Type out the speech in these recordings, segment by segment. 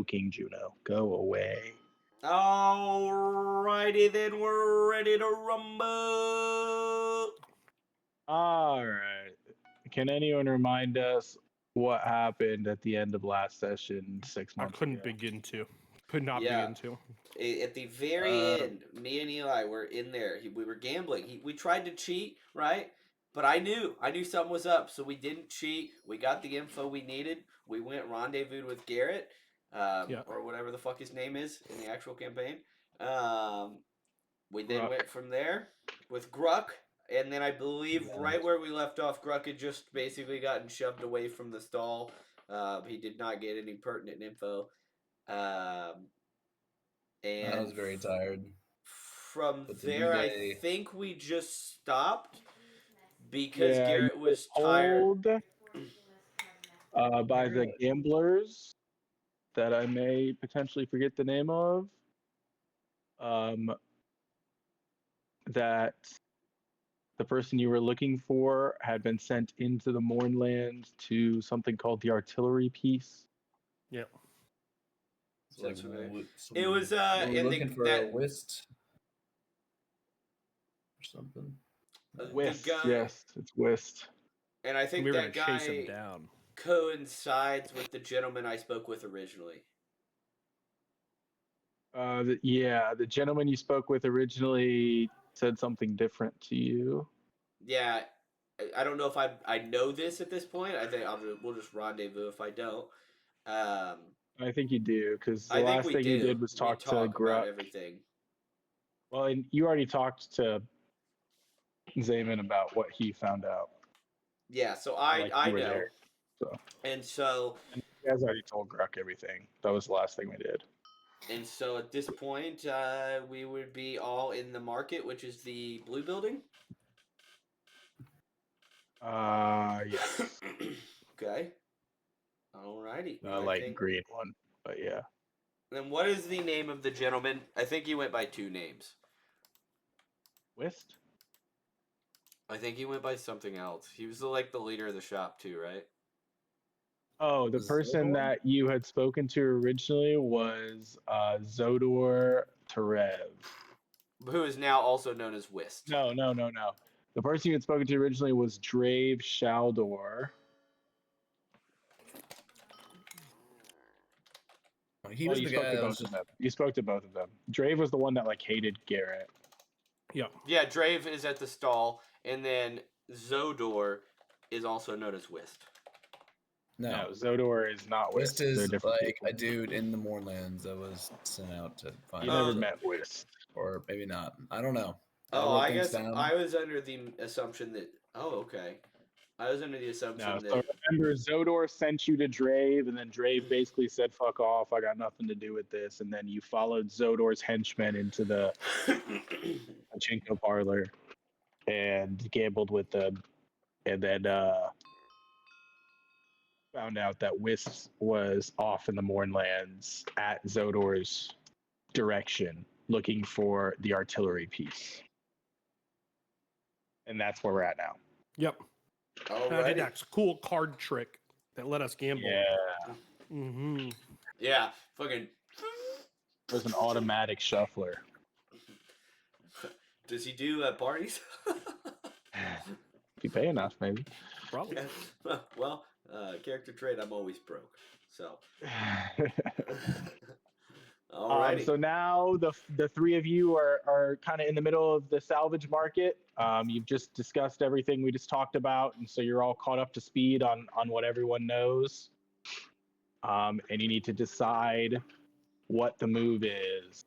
King Juno. Go away. Alrighty then, we're ready to rumble. All right. Can anyone remind us what happened at the end of last session 6 I months couldn't ago? begin to. Could not Yeah. begin to. At the very end, me and Eli were in there. We were gambling. We tried to cheat, right? But I knew something was up, so we didn't cheat. We got the info we needed. We went rendezvoused with Garrett, or whatever the fuck his name is in the actual campaign. We then went from there with Gruck, and then I believe right where we left off, Gruck had just basically gotten shoved away from the stall. He did not get any pertinent info. And I was very tired. From But the there, new I day- think we just stopped because Yeah, Garrett you was were tired. told by the gamblers that I may potentially forget the name of, that the person you were looking for had been sent into the Mournland to something called the artillery piece. Yep. It's like, It was we're in looking for that a whist or something. Whist, the guy, yes, it's whist. and I think We were that gonna chase him guy down. coincides with the gentleman I spoke with originally. The gentleman you spoke with originally said something different to you. Yeah, I don't know if I know this at this point. I think we'll just rendezvous if I don't. I think you do, because the I think last we thing you do. did was We talk to talk about Gruck. everything. Well, and you already talked to Zayman about what he found out. Yeah, so Like, I you were know. there, so. And so And you guys already told Gruck everything. That was the last thing we did. And so at this point, we would be all in the market, which is the blue building. Yes. Okay. Alrighty. Like green one, but yeah. Then what is the name of the gentleman? I think he went by two names. Whist? I think he went by something else. He was the leader of the shop too, right? Oh, the person that you had spoken to originally was Zodor Terev. Who is now also known as Whist. No. The person you had spoken to originally was Drave Shaldor. He was the guy that was just... You spoke to both of them. Drave was the one that hated Garrett. Yeah. Yeah, Drave is at the stall, and then Zodor is also known as Whist. No, Zodor is not Whist. Whist is like a dude in the Mournlands that was sent out to find. You never met Whist, or maybe not. I don't know. I guess down. I was under the assumption that. Oh, okay. I was under the assumption that. So remember, Zodor sent you to Drave, and then Drave basically said, "Fuck off! I got nothing to do with this." And then you followed Zodor's henchmen into the pachinko parlor and gambled with them, and then found out that Whist was off in the Mournlands at Zodor's direction, looking for the artillery piece. And that's where we're at now. Yep. I did that cool card trick that let us gamble. Yeah. Mm-hmm. Yeah, fucking. It was an automatic shuffler. Does he do parties? If you pay enough, maybe. Probably. Yeah. Well, character trait, I'm always broke. So. So now the three of you are kind of in the middle of the salvage market. You've just discussed everything we just talked about, and so you're all caught up to speed on what everyone knows. And you need to decide what the move is.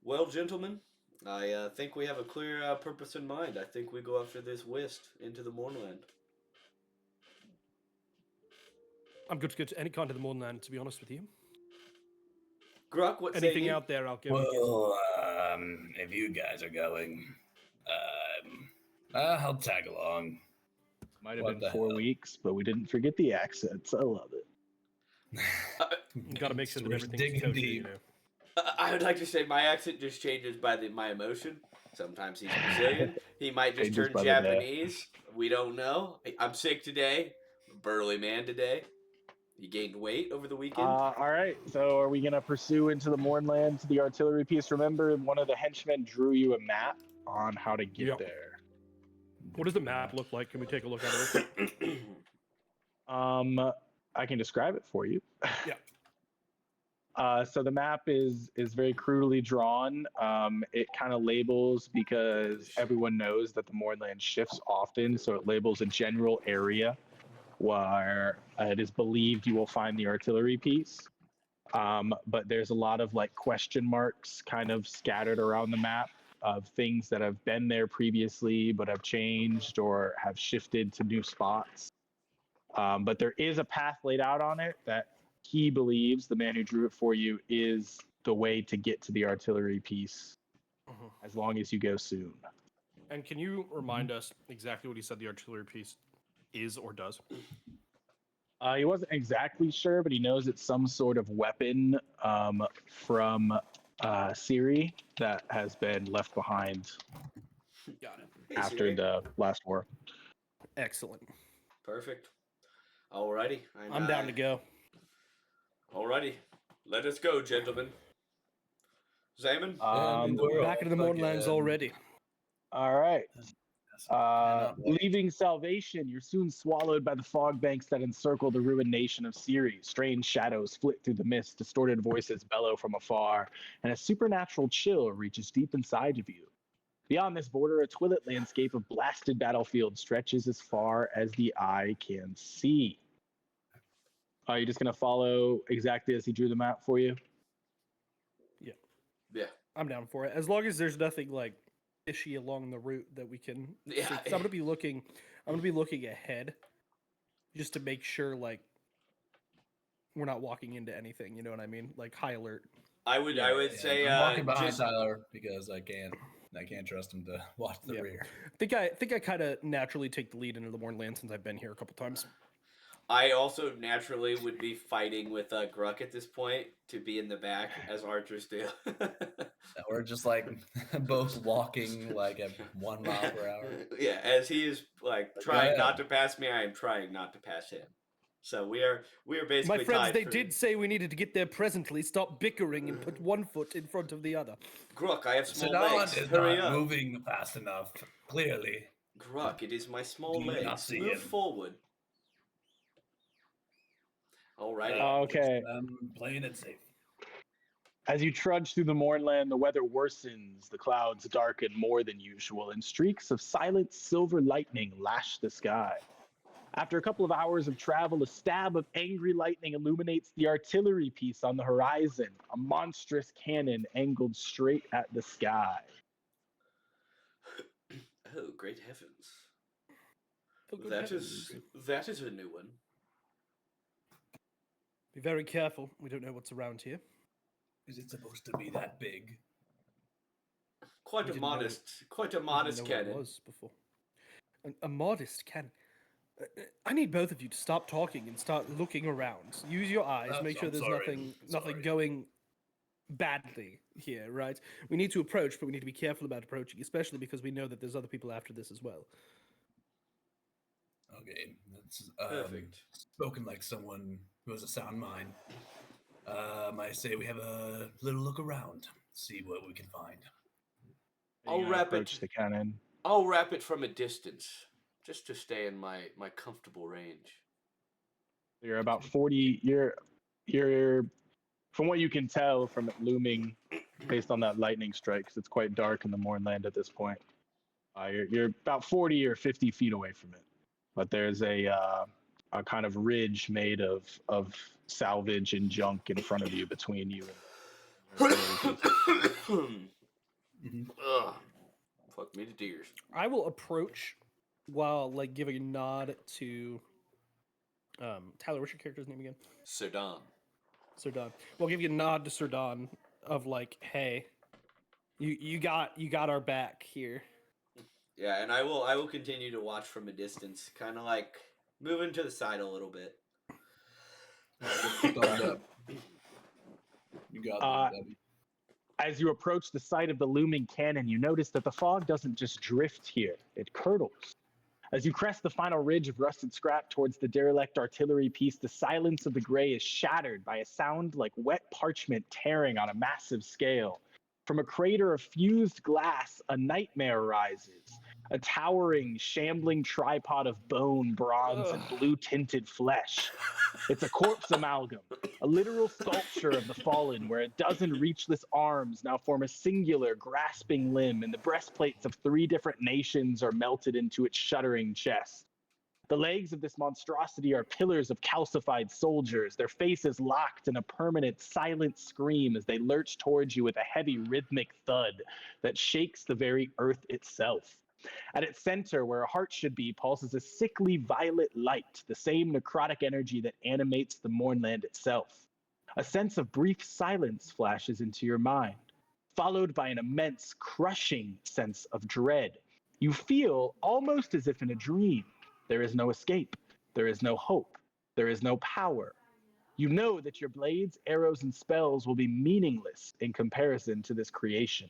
Well, gentlemen, I think we have a clear purpose in mind. I think we go after this Whist into the Mournland. I'm good to get any kind of the Mournland, to be honest with you. Gruck, what anything out there, I'll give. Well, if you guys are going, I'll tag along. Might have been 4 weeks, but we didn't forget the accents. I love it. You got to make sure that everything's kosher, you know. I would like to say my accent just changes by my emotion. Sometimes he's Brazilian. He might just turn Japanese. We don't know. I'm sick today. Burly man today. You gained weight over the weekend? All right. So are we going to pursue into the Mournland to the artillery piece? Remember, one of the henchmen drew you a map on how to get there. What does the map look like? Can we take a look at it? I can describe it for you. Yeah. So the map is very crudely drawn. It kind of labels because everyone knows that the Mournland shifts often, so it labels a general area where it is believed you will find the artillery piece. But there's a lot of like question marks kind of scattered around the map of things that have been there previously but have changed or have shifted to new spots. But there is a path laid out on it that he believes, the man who drew it for you, is the way to get to the artillery piece as long as you go soon. And can you remind us exactly what he said the artillery piece is or does? He wasn't exactly sure, but he knows it's some sort of weapon from Siri that has been left behind Got it. Hey, after Siri. the last war. Excellent. Perfect. Alrighty. I'm down to go. Alrighty. Let us go, gentlemen. Zaman? Back into the Mournlands already. All right. Leaving Salvation, you're soon swallowed by the fog banks that encircle the ruined nation of Siri. Strange shadows flit through the mist, distorted voices bellow from afar, and a supernatural chill reaches deep inside of you. Beyond this border, a twilit landscape of blasted battlefields stretches as far as the eye can see. Are you just going to follow exactly as he drew the map for you? Yeah. I'm down for it. As long as there's nothing like fishy along the route that we can see. Yeah. 'Cause I'm gonna be looking ahead just to make sure like we're not walking into anything, you know what I mean? Like high alert. I would say I'm walking behind just Tyler because I can't trust him to watch the Yeah. rear. I think I kind of naturally take the lead into the Mournland since I've been here a couple times. I also naturally would be fighting with Gruck at this point to be in the back as archers do. We're just like both walking like at 1 mile per hour. Yeah, as he is like trying not to pass me, I am trying not to pass him. So we are basically My friends, tied they for- did say we needed to get there presently. Stop bickering and put one foot in front of the other. Gruck, I have small Sedan legs. is Hurry not up. moving fast enough. Clearly. Gruck, it is my small Do you not legs. see Move him? forward. Alrighty. Okay. I'm playing it safe. As you trudge through the Mournland, the weather worsens, the clouds darken more than usual, and streaks of silent silver lightning lash the sky. After a couple of hours of travel, a stab of angry lightning illuminates the artillery piece on the horizon, a monstrous cannon angled straight at the sky. Oh, great heavens. Oh, good That heavens. is a new one. Be very careful. We don't know what's around here. Is it supposed to be that big? Quite We a didn't know modest know what cannon. it was before. A modest cannon. I need both of you to stop talking and start looking around. Use your eyes. Make sure I'm there's sorry. nothing Sorry. going badly here, right? We need to approach, but we need to be careful about approaching, especially because we know that there's other people after this as well. Okay, that's Perfect. spoken like someone who has a sound mind. I say we have a little look around, see what we can find. I'll You wrap approach it. the cannon. I'll wrap it from a distance, just to stay in my comfortable range. You're about 40. You're from what you can tell from it looming, based on that lightning strike, 'cause it's quite dark in the Mournland at this point. You're about 40 or 50 feet away from it, but there's a kind of ridge made of salvage and junk in front of you, between you and Ugh. Fuck me to tears. I will approach while like giving a nod to Tyler. What's your character's name again? Sedan. Sir Don. We'll give you a nod to Sir Don of like, hey, you got our back here. Yeah, and I will continue to watch from a distance, kind of like moving to the side a little bit. Thumbs up. You got this, Debbie. As you approach the site of the looming cannon, you notice that the fog doesn't just drift here, it curdles. As you crest the final ridge of rusted scrap towards the derelict artillery piece, the silence of the gray is shattered by a sound like wet parchment tearing on a massive scale. From a crater of fused glass, a nightmare rises. A towering, shambling tripod of bone, bronze, and blue-tinted flesh. It's a corpse amalgam, a literal sculpture of the fallen, where a dozen reachless arms now form a singular, grasping limb, and the breastplates of 3 different nations are melted into its shuddering chest. The legs of this monstrosity are pillars of calcified soldiers, their faces locked in a permanent, silent scream as they lurch towards you with a heavy, rhythmic thud that shakes the very earth itself. At its center, where a heart should be, pulses a sickly violet light, the same necrotic energy that animates the Mournland itself. A sense of brief silence flashes into your mind, followed by an immense, crushing sense of dread. You feel almost as if in a dream. There is no escape. There is no hope. There is no power. You know that your blades, arrows, and spells will be meaningless in comparison to this creation.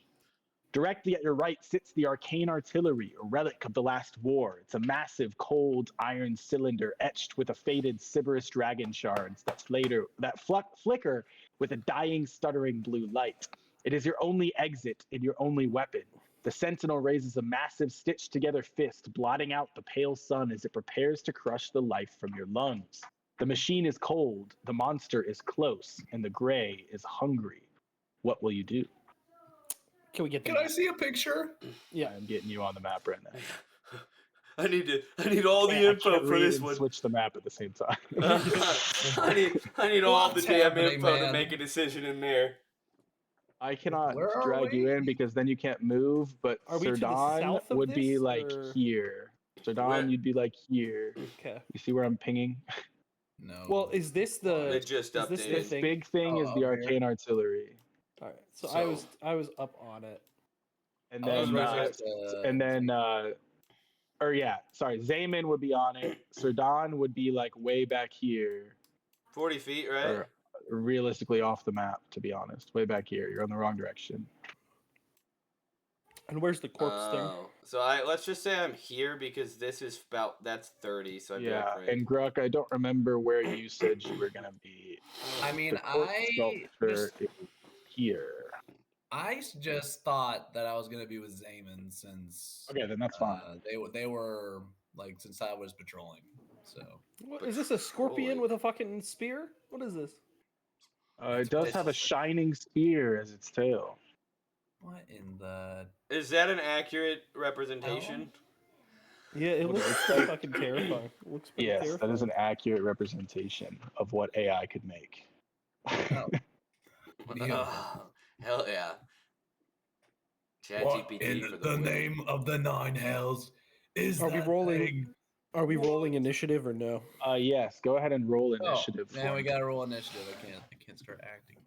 Directly at your right sits the arcane artillery, a relic of the last war. It's a massive, cold iron cylinder etched with a faded Sybaris dragon shards that flicker with a dying, stuttering blue light. It is your only exit and your only weapon. The sentinel raises a massive, stitched-together fist, blotting out the pale sun as it prepares to crush the life from your lungs. The machine is cold, the monster is close, and the gray is hungry. What will you do? Can we get the Can I see a picture? Yeah. I'm getting you on the map right now. I need all the info for this one. Switch the map at the same time. I need all the What's damn happening, info to man? make a decision in there. I cannot Where are drag you we? in because then you can't move, but Are we to the Sirdan south of would be this, like or- here. Where? Sirdan, you'd be like here. Okay. You see where I'm pinging? No. Well, is this the It just is this the updated. This thing? big thing is Oh, the over here. arcane artillery. All right. So, So- I was up on it. And I was then right Zayman would be on it. Sirdan would be like way back here. 40 feet, right? Or realistically off the map, to be honest. Way back here. You're on the wrong direction. And where's the corpse thing? Oh, so let's just say I'm here because this is that's 30. So I'd be Yeah, like, right. and Gruck, I don't remember where you said you were gonna be. I mean, The corpse sculpture is here. I just thought that I was gonna be with Zayman since Okay, then that's fine. they were like since I was patrolling. So What, is this a scorpion Patrolling. with a fucking spear? What is this? It does have a shining spear as its tail. what in the Is that an accurate representation? Yeah, it looks pretty fucking terrifying. It looks pretty Yes, terrifying. that is an accurate representation of what AI could make. oh. Oh, hell yeah. What ChatGPT in for the win. name of the 9 hells is Are we that rolling- thing? Are we rolling initiative or no? Yes, go ahead and roll Oh, initiative. man, for we me. gotta roll initiative. I can't start acting.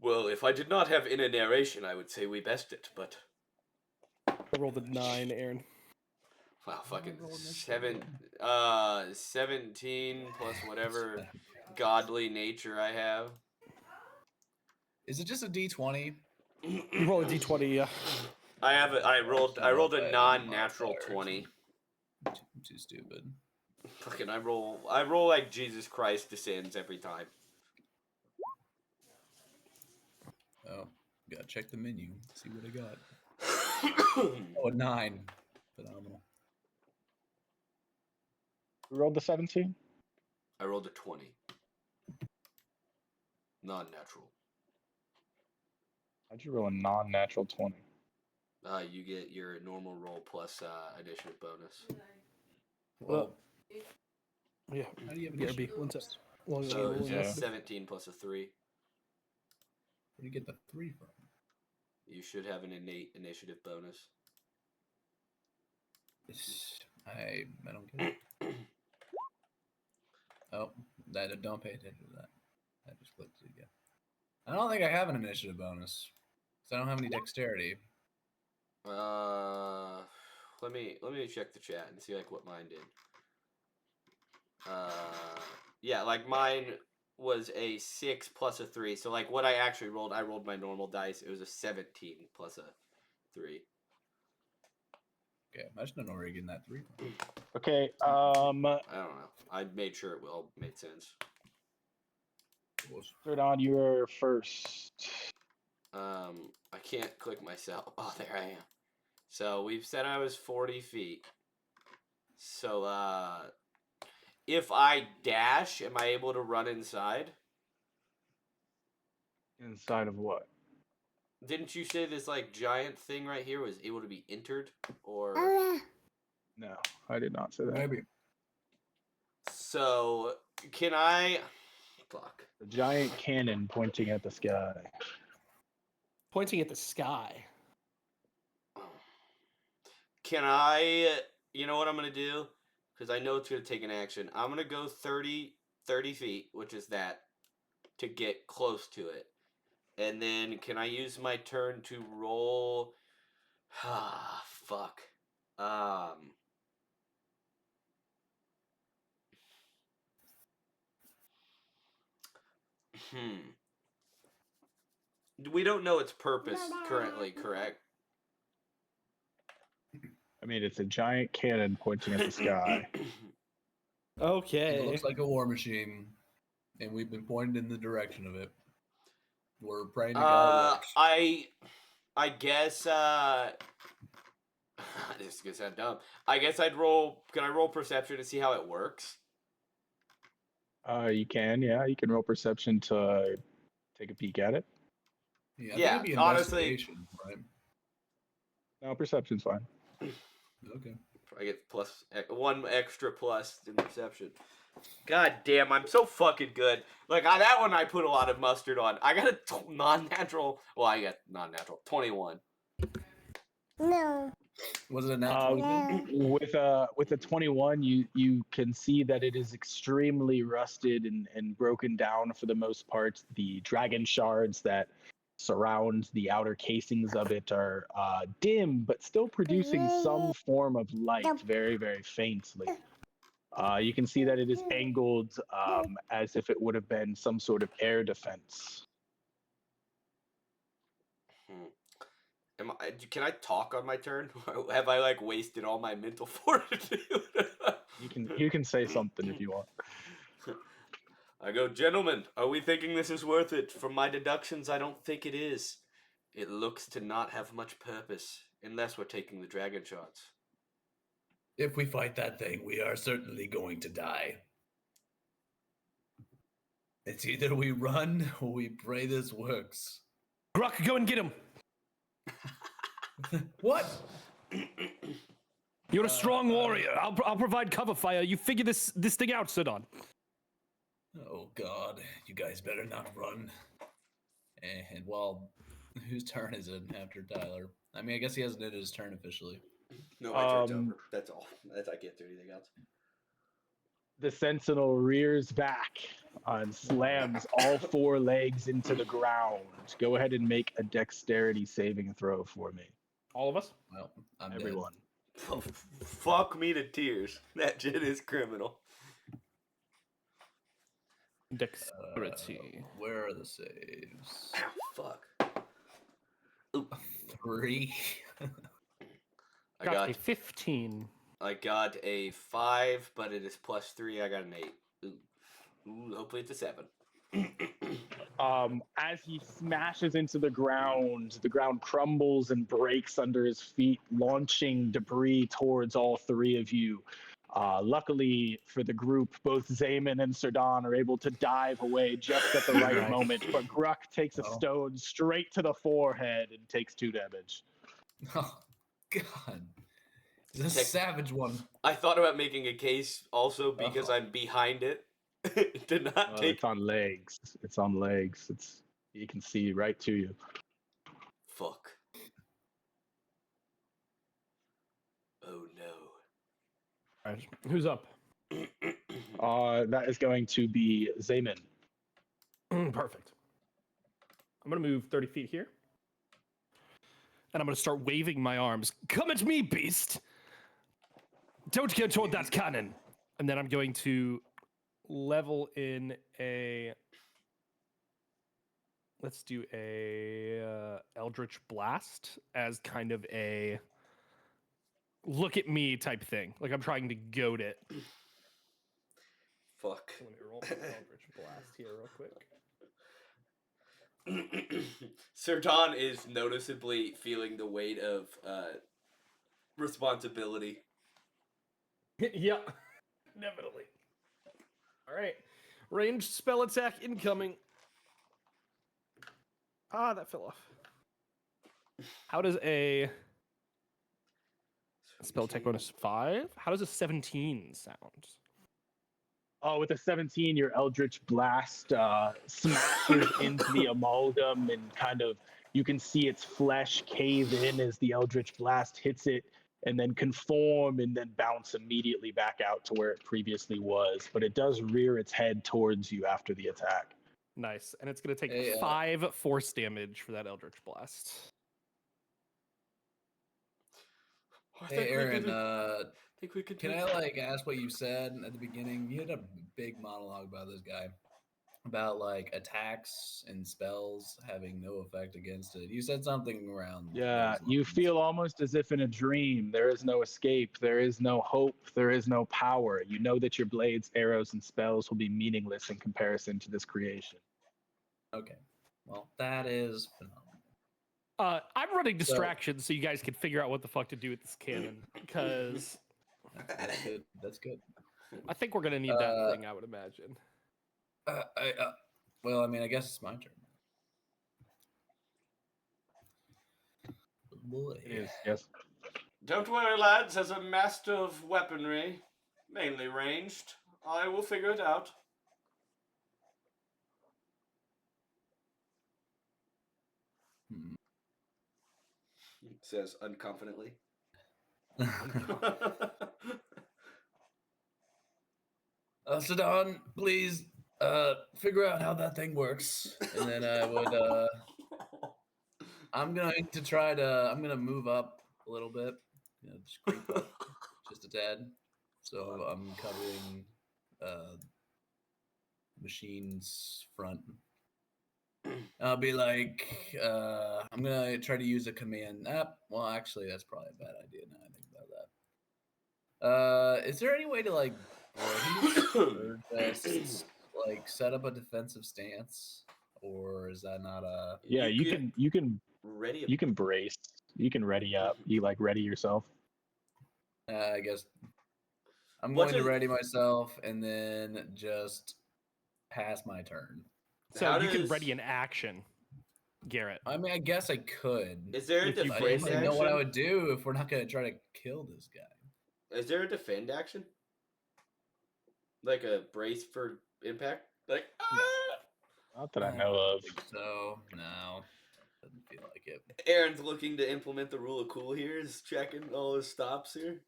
Well, if I did not have inner narration, I would say we best it, but I rolled a 9, Aaron. wow, fucking roll initiative. 17 plus whatever godly nature I have. Is it just a D20? You roll a d20, yeah. I rolled a Okay, non-natural modifiers. 20. I'm too stupid. Fucking I roll like Jesus Christ descends every time. Oh, gotta check the menu. See what I got. Oh, a 9. Phenomenal. You rolled the 17? I rolled a 20. Non-natural. How'd you roll a non-natural 20? You get your normal roll plus initiative bonus. Well, Yeah. how do you have BRB, initiative? one sec. Long So roll it's yeah. initiative. 17 plus a 3. Where do you get the 3 from? You should have an innate initiative bonus. I don't get it. Oh, don't pay attention to that. I just clicked it again. I don't think I have an initiative bonus because I don't have any dexterity. Let me check the chat and see like what mine did. Yeah, like mine was a 6 plus a 3. So like what I actually rolled, I rolled my normal dice. It was a 17 plus a 3. Okay, imagine an already getting that 3. Okay. I don't know. I made sure it all made sense. Zerdon, you're first. I can't click myself. Oh, there I am. So we've said I was 40 feet. So, if I dash, am I able to run inside? Inside of what? Didn't you say this, like, giant thing right here was able to be entered? Or... No, I did not say that. Maybe. So, can I... Fuck. The giant cannon pointing at the sky. Pointing at the sky. Can I... You know what I'm going to do? Because I know it's going to take an action. I'm going to go 30 feet, which is that, to get close to it. And then can I use my turn to roll... Ah, fuck. We don't know its purpose currently, correct? I mean, it's a giant cannon pointing at the sky. Okay. It looks like a war machine, and we've been pointed in the direction of it. We're praying to God it works. I guess this is gonna sound dumb. I guess I'd roll. Can I roll perception to see how it works? You can, yeah. You can roll perception to take a peek at it. Yeah, I think Yeah, it'd be honestly- investigation, right? No, perception's fine. Okay. I get one extra plus in perception. God damn, I'm so fucking good. Like that one, I put a lot of mustard on. I got a non-natural. Well, I got non-natural 21. No. Was it a natural? With a 21, you can see that it is extremely rusted and broken down for the most part. The dragon shards that surround the outer casings of it are dim, but still producing some form of light, very, very faintly. You can see that it is angled as if it would have been some sort of air defense. Can I talk on my turn? Have I like wasted all my mental fortitude? You can say something if you want. I go, gentlemen, are we thinking this is worth it? From my deductions, I don't think it is. It looks to not have much purpose, unless we're taking the dragon shots. If we fight that thing, we are certainly going to die. It's either we run or we pray this works. Gruck, go and get him. What? You're a strong warrior. I'll provide cover fire. You figure this thing out, Sidon. Oh God, you guys better not run. And well, whose turn is it after Tyler? I mean, I guess he hasn't ended his turn officially. No, my turn's over. That's all. I can't do anything else. The sentinel rears back and slams all 4 legs into the ground. Go ahead and make a dexterity saving throw for me. All of us? Well, I'm Everyone. Oh, fuck me to tears. That shit is criminal. Dexterity. Where are the saves? Ow, fuck. Ooh. 3. I Got got a 15. I got a 5, but it is plus 3. I got an 8. Ooh, hopefully it's a 7. As he smashes into the ground crumbles and breaks under his feet, launching debris towards all 3 of you. Luckily for the group, both Zayman and Zerdon are able to dive away just at the right moment, but Gruck takes a stone straight to the forehead and takes 2 damage. Oh, God. It's a savage one. I thought about making a case also because I'm behind it. Did not take. It's on legs. It's on legs. You can see right to you. Fuck. Oh no. All right, who's up? That is going to be Zayman. Perfect. I'm gonna move 30 feet here, and I'm gonna start waving my arms. Come at me, beast! Don't go toward that cannon. And then I'm going to level in a. Let's do a Eldritch Blast as kind of a look at me type thing. Like I'm trying to goad it. Fuck. Let me roll my Eldritch Blast here real quick. Sir Don is noticeably feeling the weight of responsibility. Yeah, definitely. All right, ranged spell attack incoming. Ah, that fell off. How does a spell attack bonus 5? How does a 17 sound? Oh, with a 17, your Eldritch Blast smashes into the amalgam and kind of, you can see its flesh cave in as the Eldritch Blast hits it and then conform and then bounce immediately back out to where it previously was. But it does rear its head towards you after the attack. Nice, and it's going to take 5 force damage for that Eldritch Blast. Hey, Aaron, can I like ask what you said at the beginning? You had a big monologue about this guy, about like attacks and spells having no effect against it. You said something around. Yeah, those you lines. feel almost as if in a dream. There is no escape. There is no hope. There is no power. You know that your blades, arrows, and spells will be meaningless in comparison to this creation. Okay, well, that is phenomenal. I'm running distractions so you guys can figure out what the fuck to do with this cannon, because That's good. That's good. I think we're gonna need that thing. I would imagine. Well, I mean, I guess it's my turn. Boy. It is, yes. Don't worry, lads. As a master of weaponry, mainly ranged, I will figure it out. Says unconfidently. So Don, please figure out how that thing works, and then I would. I'm gonna move up a little bit, just creep up just a tad. So I'm covering machine's front. I'll be like, I'm gonna try to use a command. Well, actually, that's probably a bad idea now I think about that. Is there any way to like brace or just like set up a defensive stance, or is that not a? Yeah, you can ready. You can brace. You can ready up. You like ready yourself. I guess I'm going to ready myself and then just pass my turn. So you can ready an action, Garrett. I mean, I guess I could. Is there a I defend don't really action? know what I would do if we're not going to try to kill this guy. Is there a defend action? Like a brace for impact? Like, Not that I know of. Think so no, doesn't feel like it. Aaron's looking to implement the rule of cool here. Is checking all his stops here.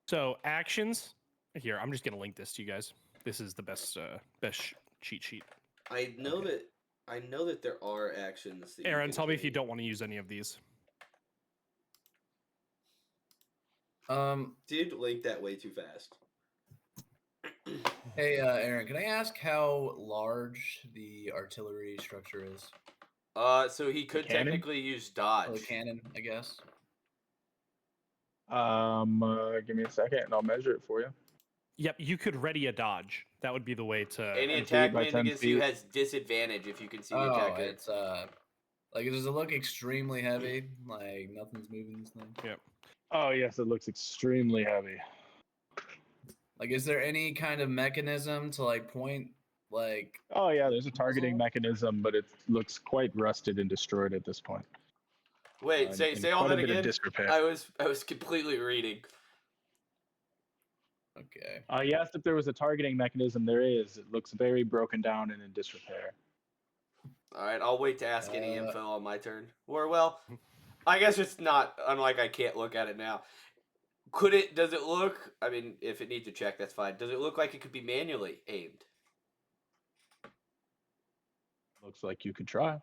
So actions here. I'm just gonna link this to you guys. This is the best cheat sheet. I know that there are actions. That Aaron, tell me if you don't want to use any of these. Dude, link that way too fast. Hey, Aaron, can I ask how large the artillery structure is? So he could technically use dodge. Oh, the cannon, I guess. Give me a second and I'll measure it for you. Yep, you could ready a dodge. That would be the way to. Any attack made against you has disadvantage if you can see the attacker. It's like, does it look extremely heavy? Like nothing's moving this thing. Yep. Oh yes, it looks extremely heavy. Like, is there any kind of mechanism to like point? Like, oh yeah, there's a targeting mechanism, but it looks quite rusted and destroyed at this point. Wait, say all that again. I was completely reading. Okay. Yes, if there was a targeting mechanism, there is. It looks very broken down and in disrepair. All right, I'll wait to ask any info on my turn. Or well, I guess it's not. Unlike I can't look at it now. Does it look? I mean, if it needs to check, that's fine. Does it look like it could be manually aimed? Looks like you could try.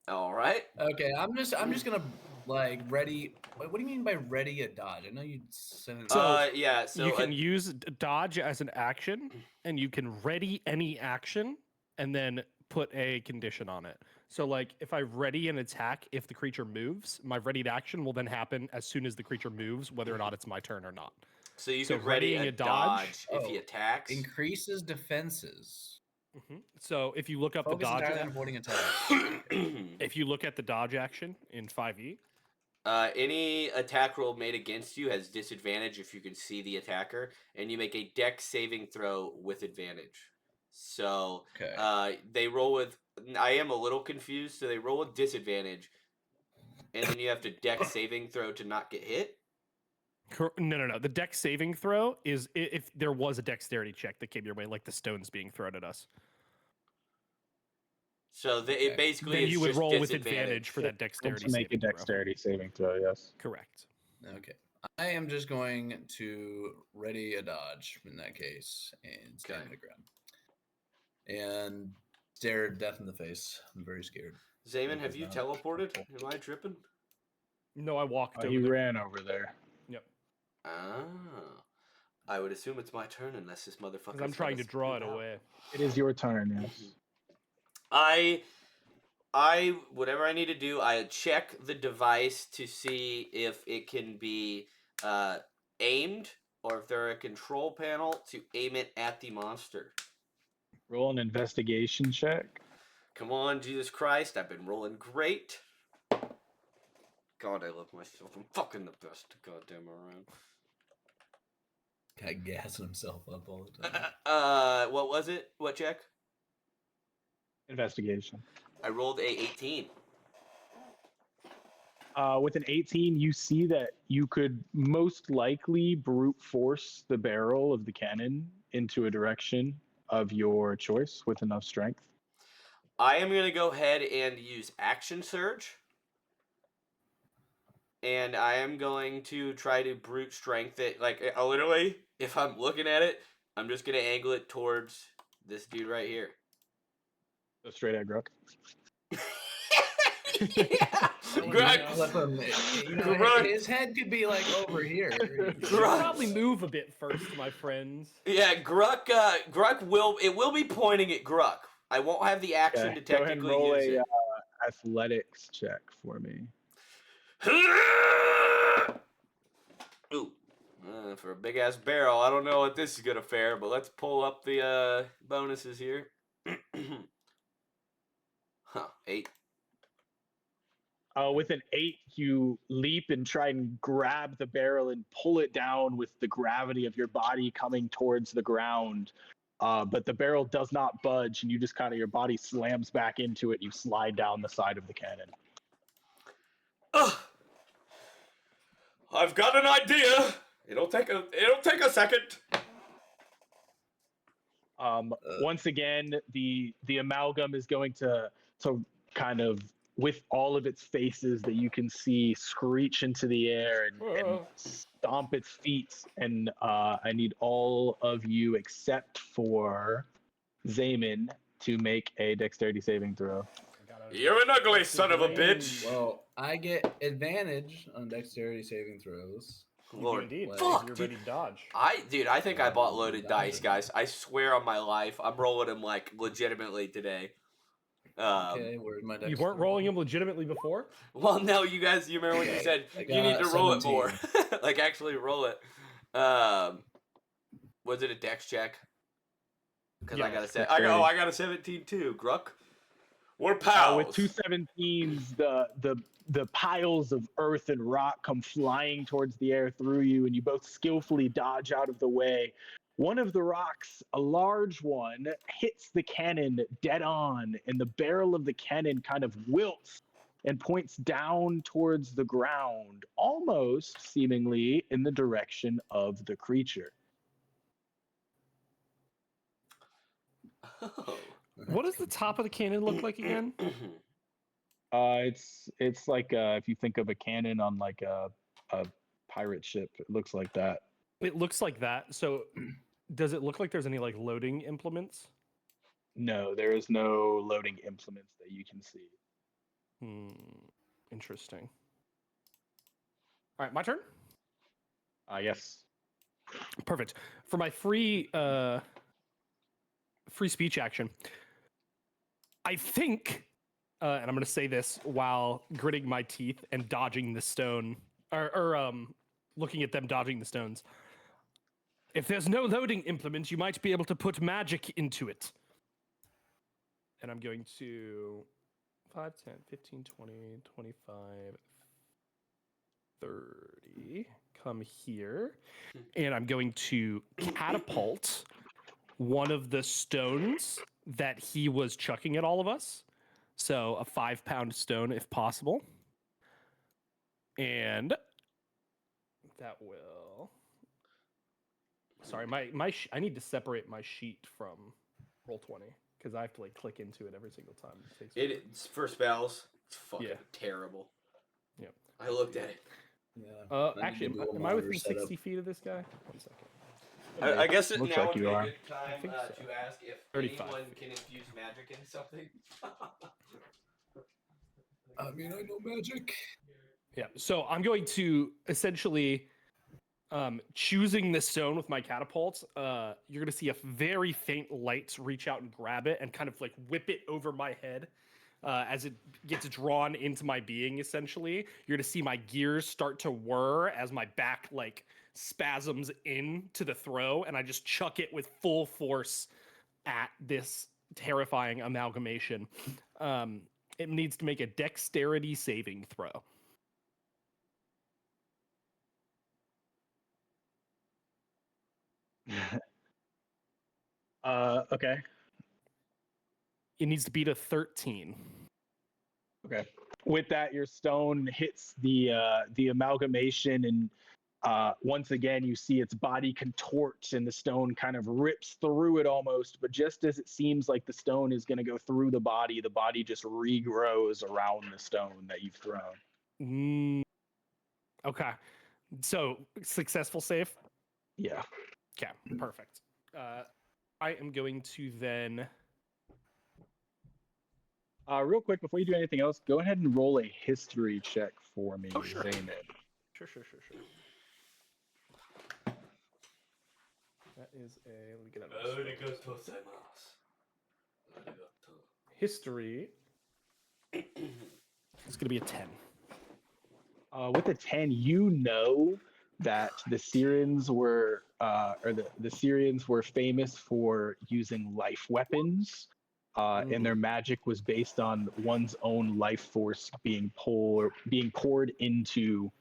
All right. Okay, I'm just gonna like ready. What do you mean by ready a dodge? I know you said it. So yeah, so you can use dodge as an action, and you can ready any action, and then put a condition on it. So like if I ready an attack, if the creature moves, my readied action will then happen as soon as the creature moves, whether or not it's my turn or not. So you So could ready readying a a dodge- dodge if he Oh, attacks. Increases defenses. So if you look up Focus the dodge, entirely on avoiding attacks. if you look at the dodge action in 5e, Any attack roll made against you has disadvantage if you can see the attacker, and you make a dex saving throw with advantage. So Okay. they roll with. I am a little confused. So they roll with disadvantage, and then you have to dex saving throw to not get hit. no. The dex saving throw is if there was a dexterity check that came your way, like the stones being thrown at us. So it basically Then is you would just roll with disadvantage. advantage for that dexterity To make a saving throw. dexterity saving throw, yes. Correct. Okay. I am just going to ready a dodge in that case and stand Okay. my ground. And stare death in the face. I'm very scared. Zaman, have you teleported? Am I tripping? No, I walked over He there. ran over there. Yep. Ah. I would assume it's my turn unless this motherfucker. Because I'm trying to draw it away. It is your turn, yes. I whatever I need to do, I check the device to see if it can be aimed or if there are a control panel to aim it at the monster. Roll an investigation check. Come on, Jesus Christ! I've been rolling great. God, I love myself. I'm fucking the best goddamn around. Guy gassing himself up all the time. What was it? What check? Investigation. I rolled a 18. With an 18, you see that you could most likely brute force the barrel of the cannon into a direction of your choice with enough strength. I am gonna go ahead and use action surge. And I am going to try to brute strength it. Like, literally, if I'm looking at it, I'm just going to angle it towards this dude right here. Go straight at Gruck. Yeah. Gruck. His head could be like over here. You should probably move a bit first, my friends. Yeah, Gruck. Gruck will be pointing at Gruck. I won't have the action to Go ahead and technically roll use it. Athletics check for me. Ooh. For a big ass barrel, I don't know what this is gonna fare, but let's pull up the bonuses here. 8. With an 8, you leap and try and grab the barrel and pull it down with the gravity of your body coming towards the ground. But the barrel does not budge, and you just your body slams back into it. You slide down the side of the cannon. I've got an idea. It'll take a second. Once again, the amalgam is going to kind of, with all of its faces that you can see, screech into the air and stomp its feet. And I need all of you except for Zaman to make a dexterity saving throw. You're an ugly son of a bitch. Well, I get advantage on dexterity saving throws. Lord, Indeed. fuck, You're dude. ready to dodge. I think I bought loaded dice, guys. I swear on my life, I'm rolling them like legitimately today. Okay, where's my dex? You weren't rolling them legitimately before? Well, no, you guys, you remember when you said you need to roll it more, like actually roll it. Was it a dex check? Because I got a set. I got a 17 too. Gruck, we're pals. With 2 17s, the piles of earth and rock come flying towards the air through you, and you both skillfully dodge out of the way. One of the rocks, a large one, hits the cannon dead on, and the barrel of the cannon kind of wilts and points down towards the ground, almost seemingly in the direction of the creature. Oh. What does the top of the cannon look like again? It's like if you think of a cannon on like a pirate ship, it looks like that. It looks like that. So, does it look like there's any like loading implements? No, there is no loading implements that you can see. Interesting. All right, my turn. Yes. Perfect. For my free speech action, I think, and I'm going to say this while gritting my teeth and dodging the stone, or looking at them dodging the stones. If there's no loading implement, you might be able to put magic into it. And I'm going to 5, 10, 15, 20, 25, 30. Come here. And I'm going to catapult one of the stones that he was chucking at all of us. So a 5-pound stone, if possible. And that will... Sorry, I need to separate my sheet from Roll20 because I have to like click into it every single time. It's for spells. It's fucking terrible. Yep. I looked at it. Yeah. Actually, am I within 60 feet of this guy? 1 second. I guess Looks now like would you be a are. good time think so. to ask if 35 anyone feet. can infuse magic into something. I mean, I know magic. Yeah. So I'm going to essentially choosing the stone with my catapult. You're going to see a very faint light reach out and grab it and kind of like whip it over my head. As it gets drawn into my being, essentially, you're gonna see my gears start to whir as my back like spasms into the throw, and I just chuck it with full force at this terrifying amalgamation. It needs to make a dexterity saving throw. Okay. It needs to beat a 13. Okay. With that, your stone hits the amalgamation, and once again, you see its body contorts, and the stone kind of rips through it almost. But just as it seems like the stone is going to go through the body just regrows around the stone that you've thrown. Okay. So successful save. Yeah. Okay. Perfect. I am going to then. Real quick, before you do anything else, go ahead and roll a history check for me, Oh, sure. Zaymid. Sure. That is a. Let me get out of history. It's gonna be a 10. With a 10, you know that the Syrians were, the Syrians were famous for using life weapons. And their magic was based on one's own life force being poured into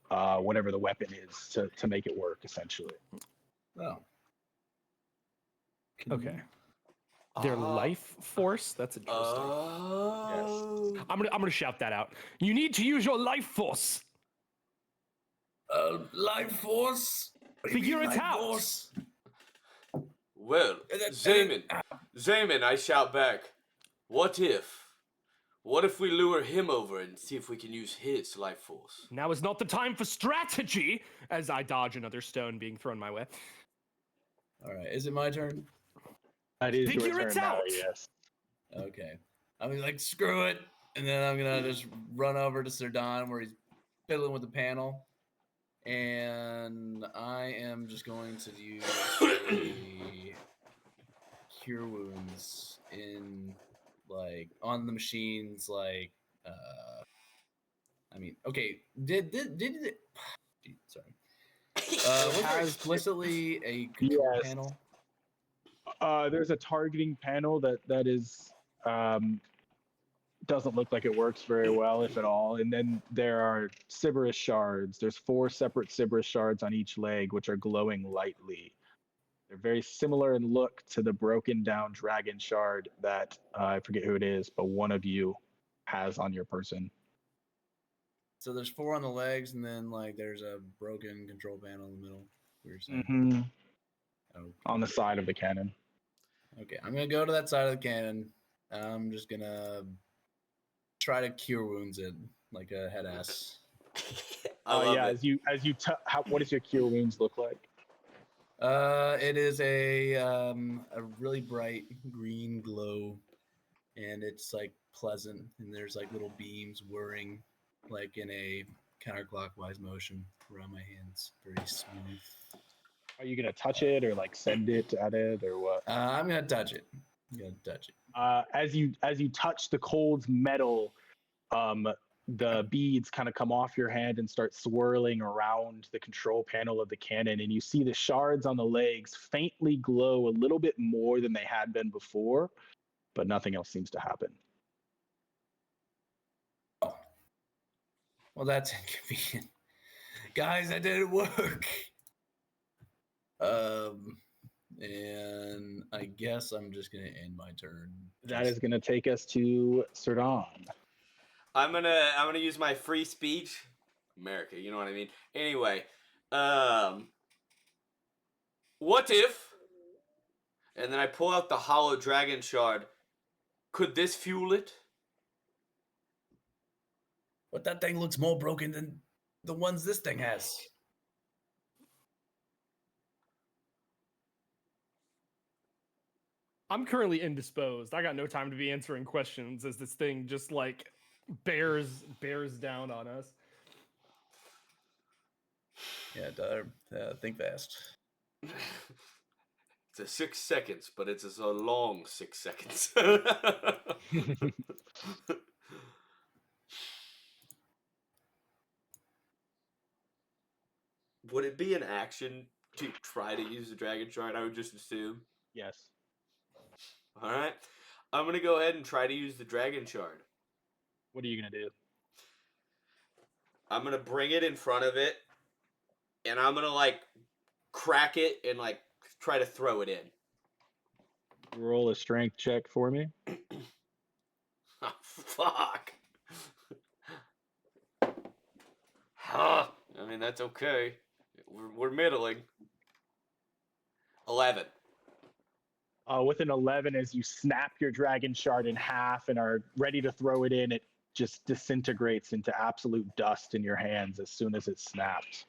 whatever the weapon is to make it work, essentially. Oh. Okay. Their life force? That's interesting. Yes. I'm gonna shout that out. You need to use your life force. Life force? Figure it Life out. Force? Well, Zayman, I shout back. What if we lure him over and see if we can use his life force? Now is not the time for strategy, as I dodge another stone being thrown my way. All right, is it my turn? That is Figure your it turn now, out. yes. Okay. I'm like, screw it. And then I'm going to just run over to Sir Don where he's fiddling with the panel. And I am just going to use a cure wounds in like on the machines, like I mean, okay, did it sorry. Was there explicitly a control panel? There's a targeting panel that is doesn't look like it works very well, if at all. And then there are Sybaris shards. There's 4 separate Sybaris shards on each leg, which are glowing lightly. They're very similar in look to the broken down dragon shard that I forget who it is, but one of you has on your person. So there's 4 on the legs, and then like there's a broken control panel in the middle. Mm-hmm. Okay. On the side of the cannon. Okay, I'm gonna go to that side of the cannon. I'm just gonna try to cure wounds it like a head ass. Yeah, it. What does your cure wounds look like? It is a really bright green glow, and it's like pleasant, and there's like little beams whirring like in a counterclockwise motion around my hands. Very smooth. Are you gonna touch it or like send it at it or what? I'm gonna touch it. Yeah, touch it. As you touch the cold metal, the beads kind of come off your hand and start swirling around the control panel of the cannon, and you see the shards on the legs faintly glow a little bit more than they had been before, but nothing else seems to happen. Oh. Well, that's inconvenient. Guys, that didn't work. And I guess I'm just gonna end my turn. That is going to take us to Sirdan. I'm gonna use my free speech. America, you know what I mean? Anyway, what if, and then I pull out the hollow dragon shard. Could this fuel it? But that thing looks more broken than the ones this thing has. I'm currently indisposed. I got no time to be answering questions as this thing just like bears down on us. Yeah, Tyler, think fast. It's a 6 seconds, but it's a long 6 seconds. Would it be an action to try to use the dragon shard? I would just assume. Yes. All right. I'm going to go ahead and try to use the dragon shard. What are you going to do? I'm going to bring it in front of it, and I'm going to, like, crack it and, like, try to throw it in. Roll a strength check for me. Oh, fuck. Huh. I mean, that's okay. We're middling. 11. With an 11, as you snap your dragon shard in half and are ready to throw it in, it just disintegrates into absolute dust in your hands as soon as it snaps,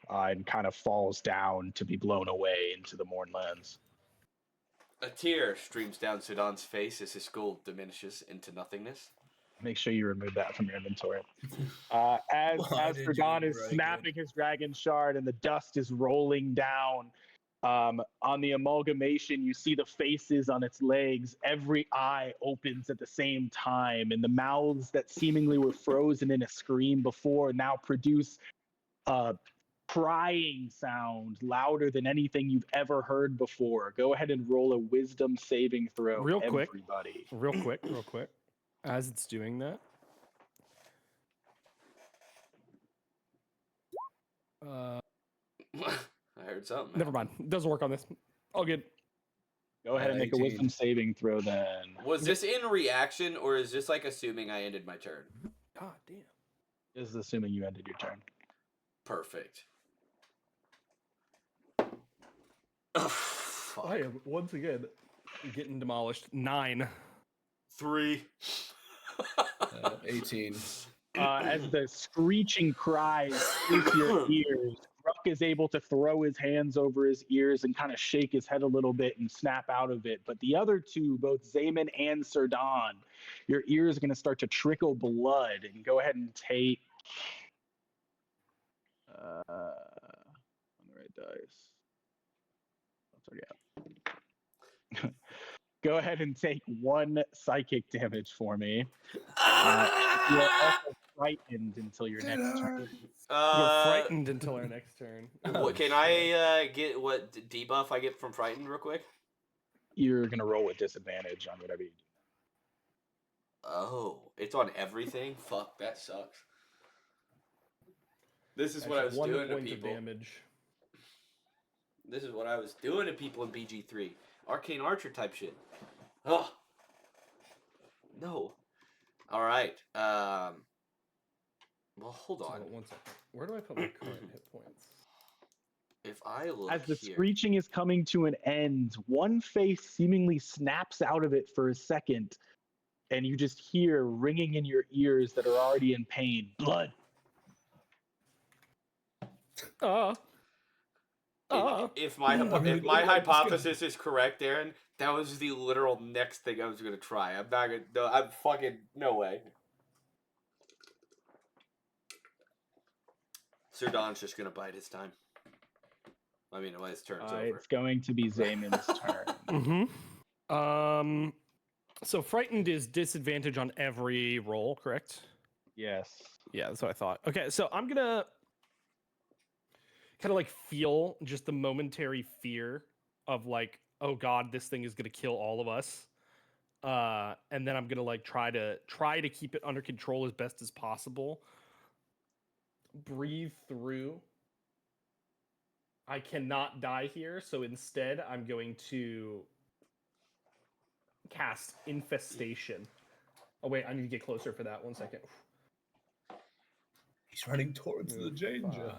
and kind of falls down to be blown away into the Mournlands. A tear streams down Sudan's face as his skull diminishes into nothingness. Make sure you remove that from your inventory. As Sudan is snapping his dragon shard and the dust is rolling down, on the amalgamation, you see the faces on its legs. Every eye opens at the same time, and the mouths that seemingly were frozen in a scream before now produce a crying sound louder than anything you've ever heard before. Go ahead and roll a wisdom saving throw, Real quick. everybody. Real quick. As it's doing that. I heard something. Never mind. Doesn't work on this. All good. Go ahead and make 18. a wisdom saving throw then. Was this in reaction, or is this like assuming I ended my turn? God damn. This is assuming you ended your turn. Perfect. Oh, fuck. I am once again getting demolished. 9. 3. 18. As the screeching cries pierce your ears, Ruck is able to throw his hands over his ears and kind of shake his head a little bit and snap out of it. But the other two, both Zaman and Sirdan, your ears are going to start to trickle blood. And go ahead and take on the right dice. That's already out. Go ahead and take 1 psychic damage for me. You're also frightened until your next turn. We're frightened until our next turn. What, can I get what debuff I get from frightened real quick? You're going to roll with disadvantage on whatever you do. Oh, it's on everything? Fuck, that sucks. This is what I was 1 doing to point of people. damage. This is what I was doing to people in BG3. Arcane Archer type shit. Oh. No. Alright. Well, hold on. 1 second. Where do I put my current hit points? If I look As the here... screeching is coming to an end, one face seemingly snaps out of it for a second, and you just hear ringing in your ears that are already in pain. Blood. If my hypothesis is correct, Aaron, that was the literal next thing I was gonna try. I'm not gonna. No, I'm fucking no way. Sir Don's just gonna bide his time. I mean, when his turn's over. It's going to be Zamon's turn. Mm-hmm. So frightened is disadvantage on every roll, correct? Yes. Yeah, that's what I thought. Okay, so I'm gonna kind of like feel just the momentary fear of like, oh god, this thing is gonna kill all of us. And then I'm gonna like try to keep it under control as best as possible. Breathe through. I cannot die here, so instead I'm going to cast Infestation. Oh wait, I need to get closer for that. 1 second. He's running towards the danger. 5. I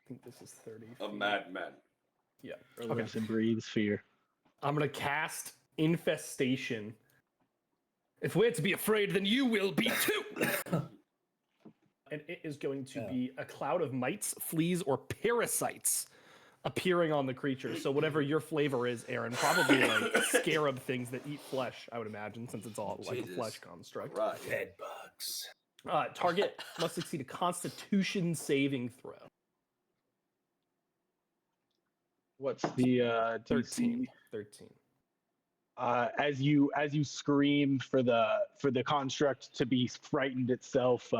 think this is 30 A feet. madman. Yeah. Okay. So breathe fear. I'm gonna cast Infestation. If we're to be afraid, then you will be too. And it is going to be a cloud of mites, fleas, or parasites appearing on the creature. So whatever your flavor is, Aaron, probably like scarab things that eat flesh, I would imagine, since it's all like a flesh construct. Right. Bed bugs. Target must succeed a Constitution saving throw. What's the 13. DC? 13. As you scream for the construct to be frightened itself,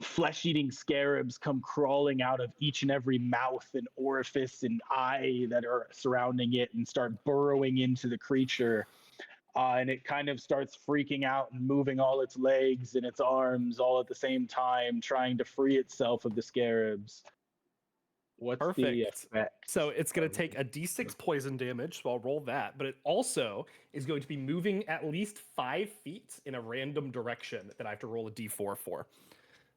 flesh-eating scarabs come crawling out of each and every mouth and orifice and eye that are surrounding it and start burrowing into the creature. And it kind of starts freaking out and moving all its legs and its arms all at the same time, trying to free itself of the scarabs. What's the Perfect. effect? So it's going to take a d6 poison damage, so I'll roll that. But it also is going to be moving at least 5 feet in a random direction that I have to roll a d4 for.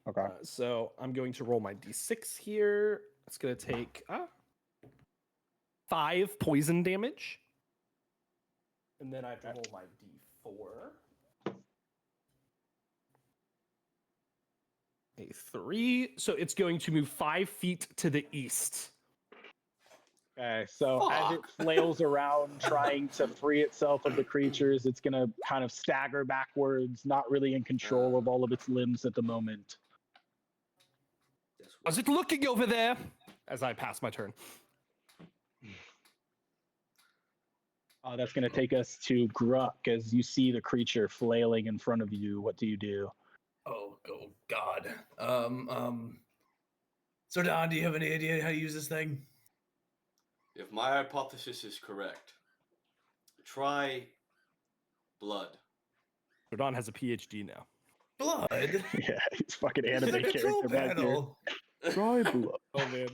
Okay. So I'm going to roll my d6 here. It's going to take 5 poison damage. And then I have to roll my d4. A 3. So it's going to move 5 feet to the east. Okay, so as it flails around trying to free itself of the creatures, it's going to kind of stagger backwards, not really in control of all of its limbs at the moment. How's it looking over there? As I pass my turn. That's going to take us to Gruck as you see the creature flailing in front of you. What do you do? Oh God. So Don, do you have any idea how to use this thing? If my hypothesis is correct, try blood. Rodon has a PhD now. Blood? Yeah, he's fucking anime Control character back here. panel. Try blood. Oh man.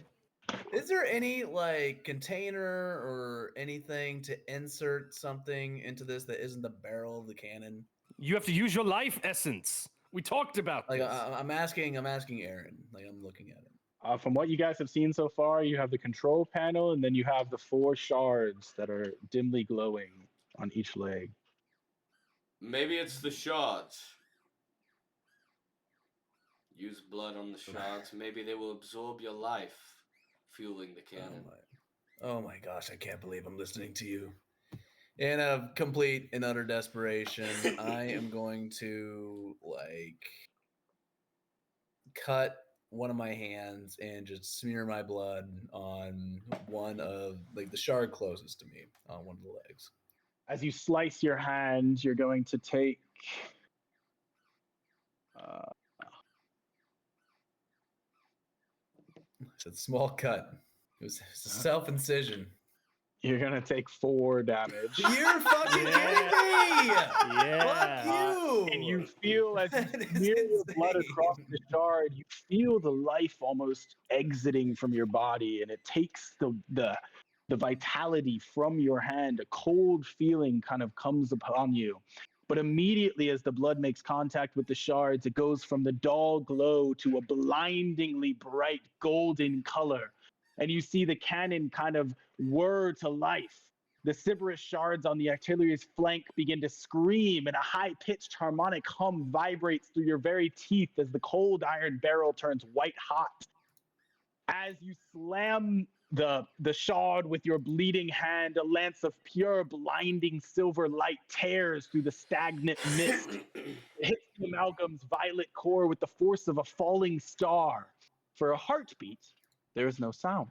Is there any like container or anything to insert something into this that isn't the barrel of the cannon? You have to use your life essence. We talked about Like this. I'm asking Aaron. Like I'm looking at him. From what you guys have seen so far, you have the control panel, and then you have the 4 shards that are dimly glowing on each leg. Maybe it's the shards. Use blood on the shards. Maybe they will absorb your life, fueling the cannon. Oh my gosh, I can't believe I'm listening to you. In a complete and utter desperation, I am going to like cut one of my hands and just smear my blood on one of like the shard closest to me on one of the legs. As you slice your hand, you're going to take It's a small cut. It was a self-incision. You're gonna take 4 damage. You're fucking kidding me! Yeah. Fuck you! And you feel as you That is smear your blood insane. across the shard, you feel the life almost exiting from your body, and it takes the vitality from your hand. A cold feeling kind of comes upon you. But immediately as the blood makes contact with the shards, it goes from the dull glow to a blindingly bright golden color. And you see the cannon kind of whir to life. The Sybaris shards on the artillery's flank begin to scream, and a high-pitched harmonic hum vibrates through your very teeth as the cold iron barrel turns white hot. As you slam the shard with your bleeding hand, a lance of pure blinding silver light tears through the stagnant mist. It hits the amalgam's violet core with the force of a falling star. For a heartbeat, there is no sound,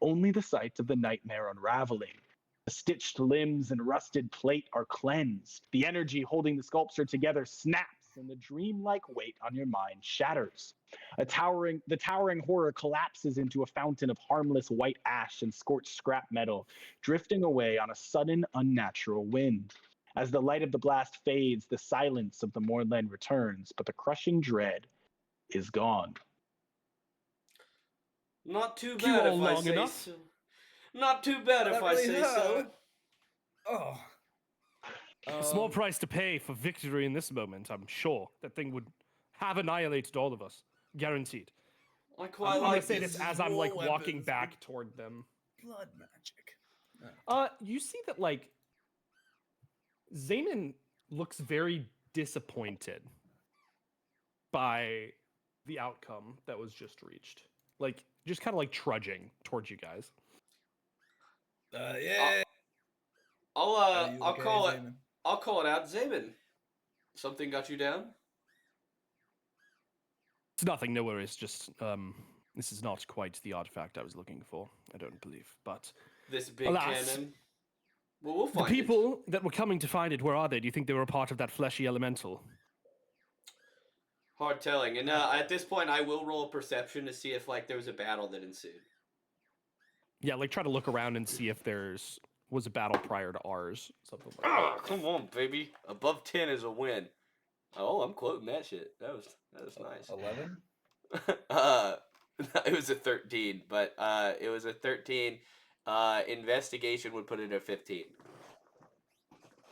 only the sight of the nightmare unraveling. The stitched limbs and rusted plate are cleansed. The energy holding the sculpture together snaps, and the dreamlike weight on your mind shatters. The towering horror collapses into a fountain of harmless white ash and scorched scrap metal, drifting away on a sudden, unnatural wind. As the light of the blast fades, the silence of the moorland returns, but the crushing dread is gone. Not too Cue bad all if I long say enough. so. Not too bad if That I really say hurt. Oh. A small price to pay for victory in this moment, I'm sure. That thing would have annihilated all of us. Guaranteed. so. I quite I'm gonna like say this. this as I'm like war walking weapons back with toward them. Blood magic. You see that like Zaman looks very disappointed by the outcome that was just reached. Like just kind of like trudging towards you guys. Yeah. I'll call it. I'll call it out, Zaben. Something got you down? It's nothing, no worries. Just this is not quite the artifact I was looking for, I don't believe. But This big alas, cannon. Well, we'll the find people that were coming to find it, where are they? Do you think they were a part of that fleshy elemental? Hard telling. And at this point, I will roll perception to see if like there was a battle that ensued. Yeah, like try to look around and see if there's was a battle prior to ours, something like that. Oh, come on, baby. Above 10 is a win. Oh, I'm quoting that shit. That was nice. 11? It was a 13, but it was a 13. Investigation would put it at 15.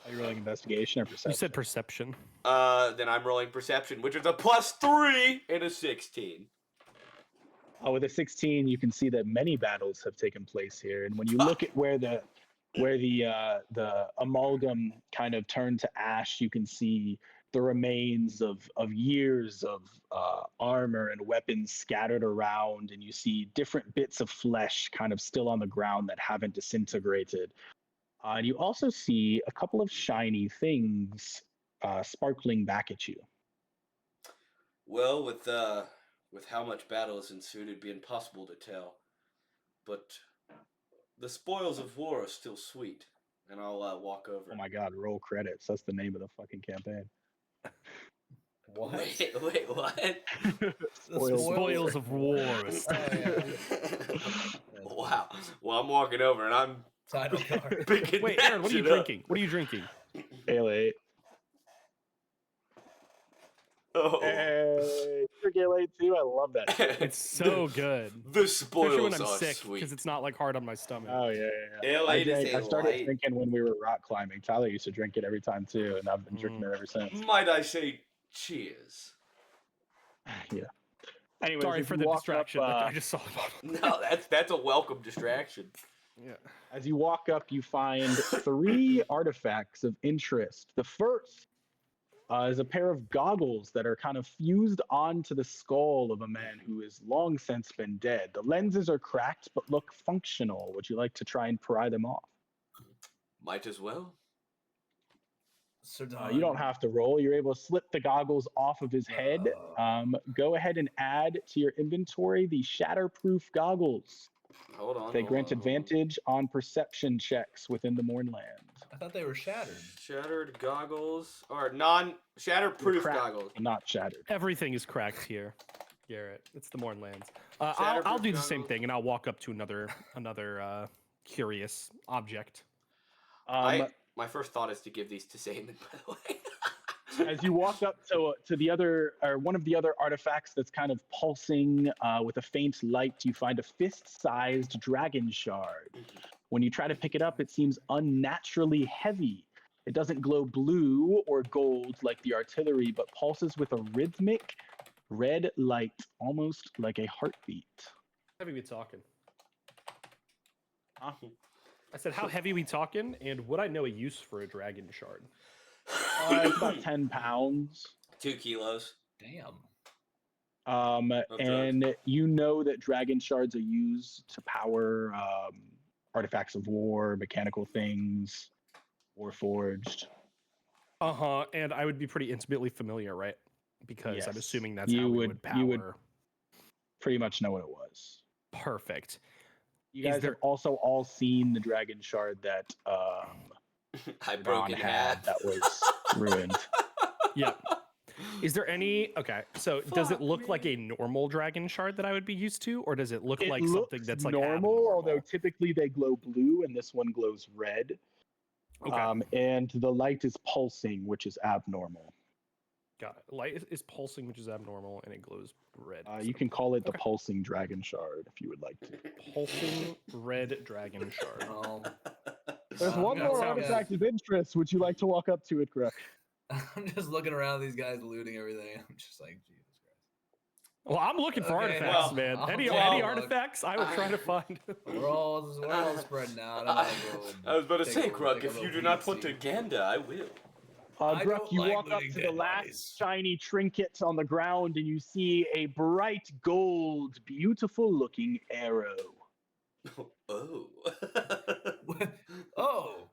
Are you rolling investigation or perception? You said perception. Then I'm rolling perception, which is a +3 and a 16. With a 16, you can see that many battles have taken place here, and when you look at where the amalgam kind of turned to ash, you can see the remains of years of armor and weapons scattered around, and you see different bits of flesh kind of still on the ground that haven't disintegrated. And you also see a couple of shiny things sparkling back at you. Well, with how much battle has ensued, it'd be impossible to tell. But the spoils of war are still sweet, and I'll walk over. Oh my God! Roll credits. That's the name of the fucking campaign. What? Wait, what? Spoils of war. Oh, yeah. Wow. Well, I'm walking over, and I'm Title card. picking Wait, that Aaron, what are you shit up. drinking? What are you drinking? Ale 8. Oh. Hey, drink Ale 8 too. I love that shit. It's so good. The Especially spoils when I'm are sick, sweet. because it's not like hard on my stomach. Oh yeah. Ale 8 is I a started light. drinking when we were rock climbing. Tyler used to drink it every time too, and I've been drinking it ever since. Might I say, cheers. Yeah. Anyways, Sorry if for you the walk distraction. Up, I just saw the bottle. No, that's a welcome distraction. Yeah. as you walk up, you find 3 artifacts of interest. The first is a pair of goggles that are kind of fused onto the skull of a man who has long since been dead. The lenses are cracked but look functional. Would you like to try and pry them off? Might as well. Sir You don't have to roll. You're able to slip the goggles off of his head. Go ahead and add to your inventory the shatterproof goggles. Hold on. They hold grant on, hold on. advantage on perception checks within the Mournland. I thought they were shattered. Shattered goggles or shatterproof Cracked, goggles. not shattered. Everything is cracked here, Garrett. It's the Mournlands. I'll do the same goggles. thing, and I'll walk up to another curious object. My first thought is to give these to Zaman, by the way. As you walk up to the other, or one of the other artifacts that's kind of pulsing with a faint light, you find a fist-sized dragon shard. When you try to pick it up, it seems unnaturally heavy. It doesn't glow blue or gold like the artillery, but pulses with a rhythmic red light, almost like a heartbeat. How heavy we talking? I said, how heavy we talking, and would I know a use for a dragon shard? It's about 10 pounds. 2 kilos. Damn. And you know that dragon shards are used to power artifacts of war, mechanical things, warforged. And I would be pretty intimately familiar, right? Because I'm Yes. assuming that's how we would power. You would pretty much know what it was. Perfect. You guys have also all seen the dragon shard that I broke in half. that was ruined. Yeah. Is there any? Okay, so does it look like a normal dragon shard that I would be used to, or does it look like something that's like normal, abnormal? although typically they glow blue, and this one glows red. Okay. And the light is pulsing, which is abnormal. Got it. Light is pulsing, which is abnormal, and it glows red. You can call it the pulsing dragon shard if you would like to. Pulsing red dragon shard. There's one more artifact of interest. Would you like to walk up to it, Greg? I'm just looking around these guys looting everything. I'm just like, Jesus Christ. Well, I'm looking for artifacts, man. Any artifacts, I will try to find. We're all spreading out. I was about to say, Kruk, if you do not put Ganda, I will. Gruk, you walk up to the last shiny trinket on the ground, and you see a bright gold, beautiful-looking arrow. Oh. Oh.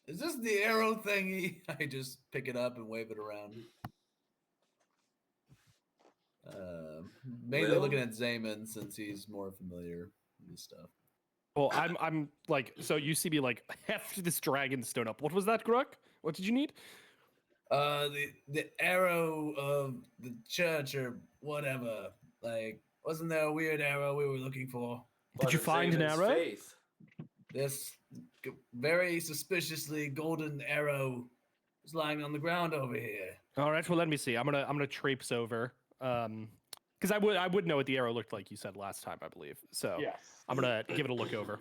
Is this the arrow thingy? I just pick it up and wave it around. Mainly looking at Zayman since he's more familiar with this stuff. Well, I'm like, so you see me like heft this dragon stone up. What was that, Gruk? What did you need? The arrow of the church or whatever. Like, wasn't there a weird arrow we were looking for? Did you find an arrow? This very suspiciously golden arrow is lying on the ground over here. All right, well, let me see. I'm gonna traipse over, because I would know what the arrow looked like. You said last time, I believe. So yes. I'm gonna give it a look over.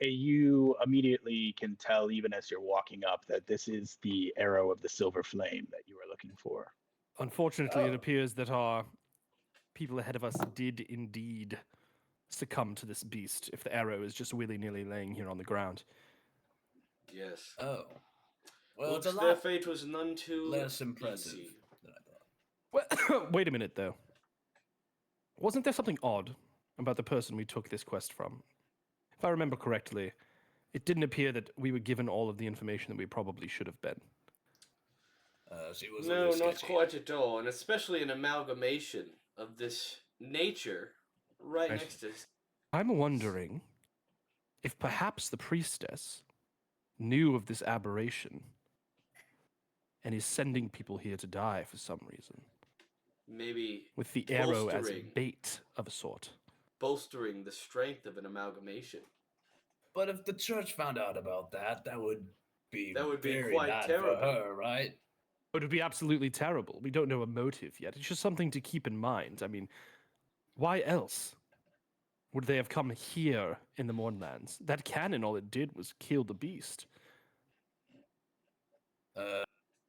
You immediately can tell, even as you're walking up, that this is the arrow of the silver flame that you are looking for. Unfortunately, it appears that our people ahead of us did indeed succumb to this beast, if the arrow is just willy-nilly laying here on the ground. Yes. Oh. Well, looks their fate was none too less impressive easy. than I thought. Well, wait a minute, though. Wasn't there something odd about the person we took this quest from? If I remember correctly, it didn't appear that we were given all of the information that we probably should have been. She was no, not quite at all, and especially an amalgamation of this nature right next to us. I'm wondering if perhaps the priestess knew of this aberration and is sending people here to die for some reason. Maybe with the arrow as bait of a sort. Bolstering the strength of an amalgamation. But if the church found out about that, that would be very quite bad terrible for her, right? It would be absolutely terrible. We don't know a motive yet. It's just something to keep in mind. I mean, why else would they have come here in the Mournlands? That cannon, all it did was kill the beast. It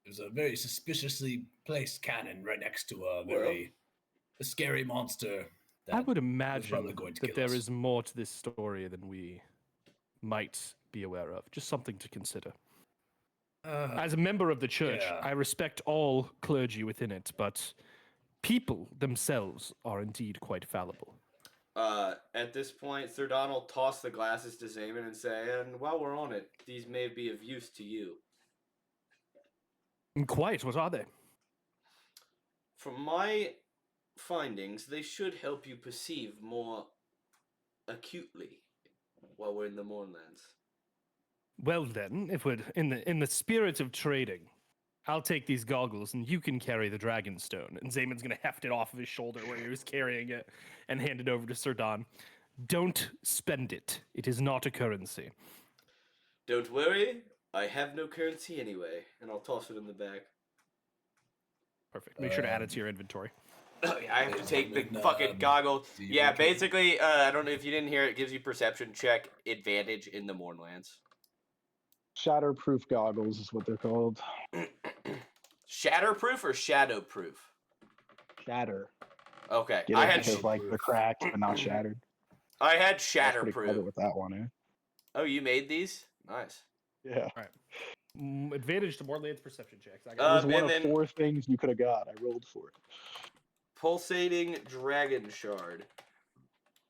was a very suspiciously placed cannon right next to a scary monster. I would imagine that there is more to this story than we might be aware of. Just something to consider. As a member of the church, I respect all clergy within it, but people themselves are indeed quite fallible. At this point, Sir Donald tossed the glasses to Zayman and say, and while we're on it, these may be of use to you. Quite. What are they? From my findings, they should help you perceive more acutely while we're in the Mournlands. Well then, if we're in the spirit of trading, I'll take these goggles and you can carry the Dragonstone. And Zayman's gonna heft it off of his shoulder where he was carrying it and hand it over to Sir Don. Don't spend it. It is not a currency. Don't worry, I have no currency anyway, and I'll toss it in the bag. Perfect. Make sure to add it to your inventory. Oh, yeah, I have to take the fucking goggles. Yeah, basically, I don't know if you didn't hear it, gives you perception check advantage in the Mournlands. Shatterproof goggles is what they're called. Shatterproof or shadowproof? Shatter. Okay, I had like they're cracked but not shattered. I had Pretty shatterproof. clever with that one, eh? Oh, you made these? Nice. Yeah. All right. Advantage to Mournlands perception checks. It was one of 4 things you could have got. I rolled for it. Pulsating dragon shard.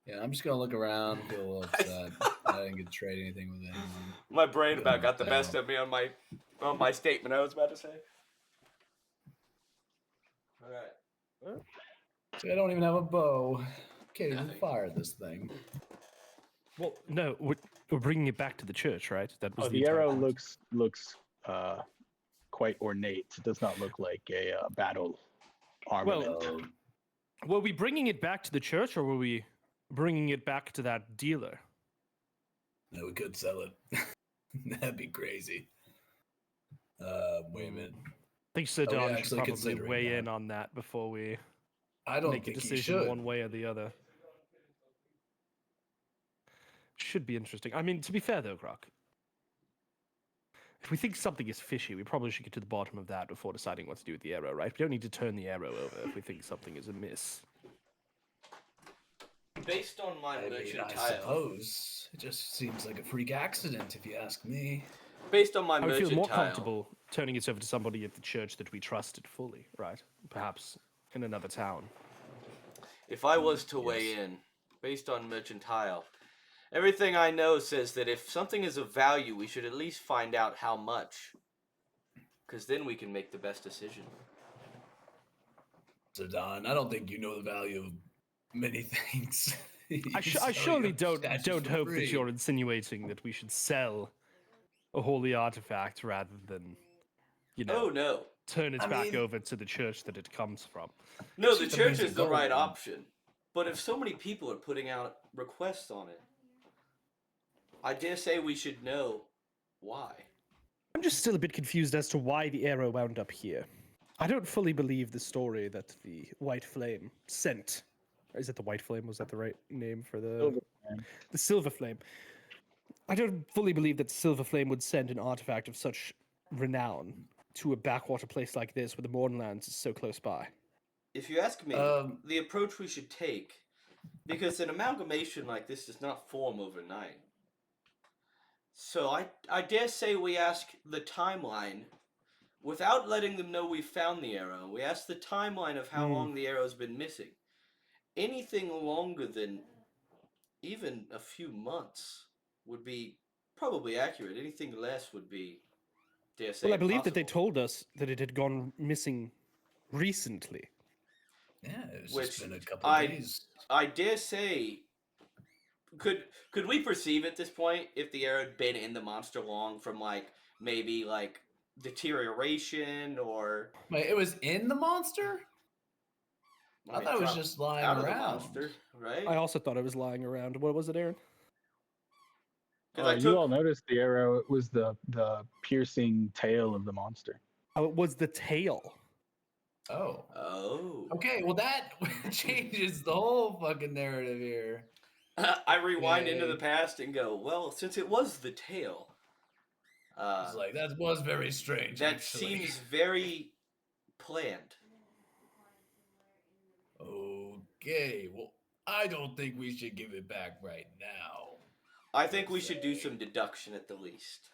Yeah, I'm just gonna look around, feel a little upset. I didn't get to trade anything with anyone. My brain about got the best of me on my statement I was about to say. All right. See, I don't even have a bow. Can't even Nothing. fire this thing. Well, no, we're bringing it back to the church, right? That was The entire arrow point. looks quite ornate. It does not look like a battle armament. Were we bringing it back to the church, or were we bringing it back to that dealer? No, we could sell it. That'd be crazy. Wait a minute. I think Sir Are we Don should actually probably considering weigh that? in on that before we I don't make a think he decision should. one way or the other. Should be interesting. I mean, to be fair though, Grok, if we think something is fishy, we probably should get to the bottom of that before deciding what to do with the arrow, right? We don't need to turn the arrow over if we think something is amiss. Based on my I mean, I merchantile, suppose it just seems like a freak accident, if you ask me. based on my I would feel more merchantile, comfortable turning it over to somebody at the church that we trusted fully, right? Perhaps in another town. if I was to weigh in, based on merchantile, everything I know says that if something is of value, we should at least find out how much. Because then we can make the best decision. So Don, I don't think you know the value of many things. I surely don't hope that you're insinuating that we should sell a holy artifact rather than, you know, Oh no. turn it I back mean- over to the church that it comes from. No, It's the just a church piece is of the right gold. option. But if so many people are putting out requests on it, I dare say we should know why. I'm just still a bit confused as to why the arrow wound up here. I don't fully believe the story that the White Flame sent. Is it the White Flame? Was that the right name for Silver Flame. the Silver Flame? I don't fully believe that Silver Flame would send an artifact of such renown to a backwater place like this where the Mordenlands is so close by. If you ask me, Um, the approach we should take, because an amalgamation like this does not form overnight. So I dare say we ask the timeline, without letting them know we found the arrow. We ask the timeline of how long the arrow's been missing. Anything longer than even a few months would be probably accurate. Anything less would be, dare say, Well, I believe that they impossible. told us that it had gone missing recently. Yeah, it's Which just been a couple I- days. I dare say, could we perceive at this point if the arrow had been in the monster long from maybe deterioration or Wait, it was in the monster? I thought it was dropped just lying out of the around. monster, right? I also thought it was lying around. What was it, Aaron? 'Cause I You took- all noticed the arrow. It was the piercing tail of the monster. Oh, it was the tail. Oh. Oh. Okay, well that changes the whole fucking narrative here. I rewind into Yay. the past and go, well, since it was the tail, It's like that was very strange. that actually. seems very planned. Okay, well, I don't think we should give it back right now. I think we should do some deduction at the least.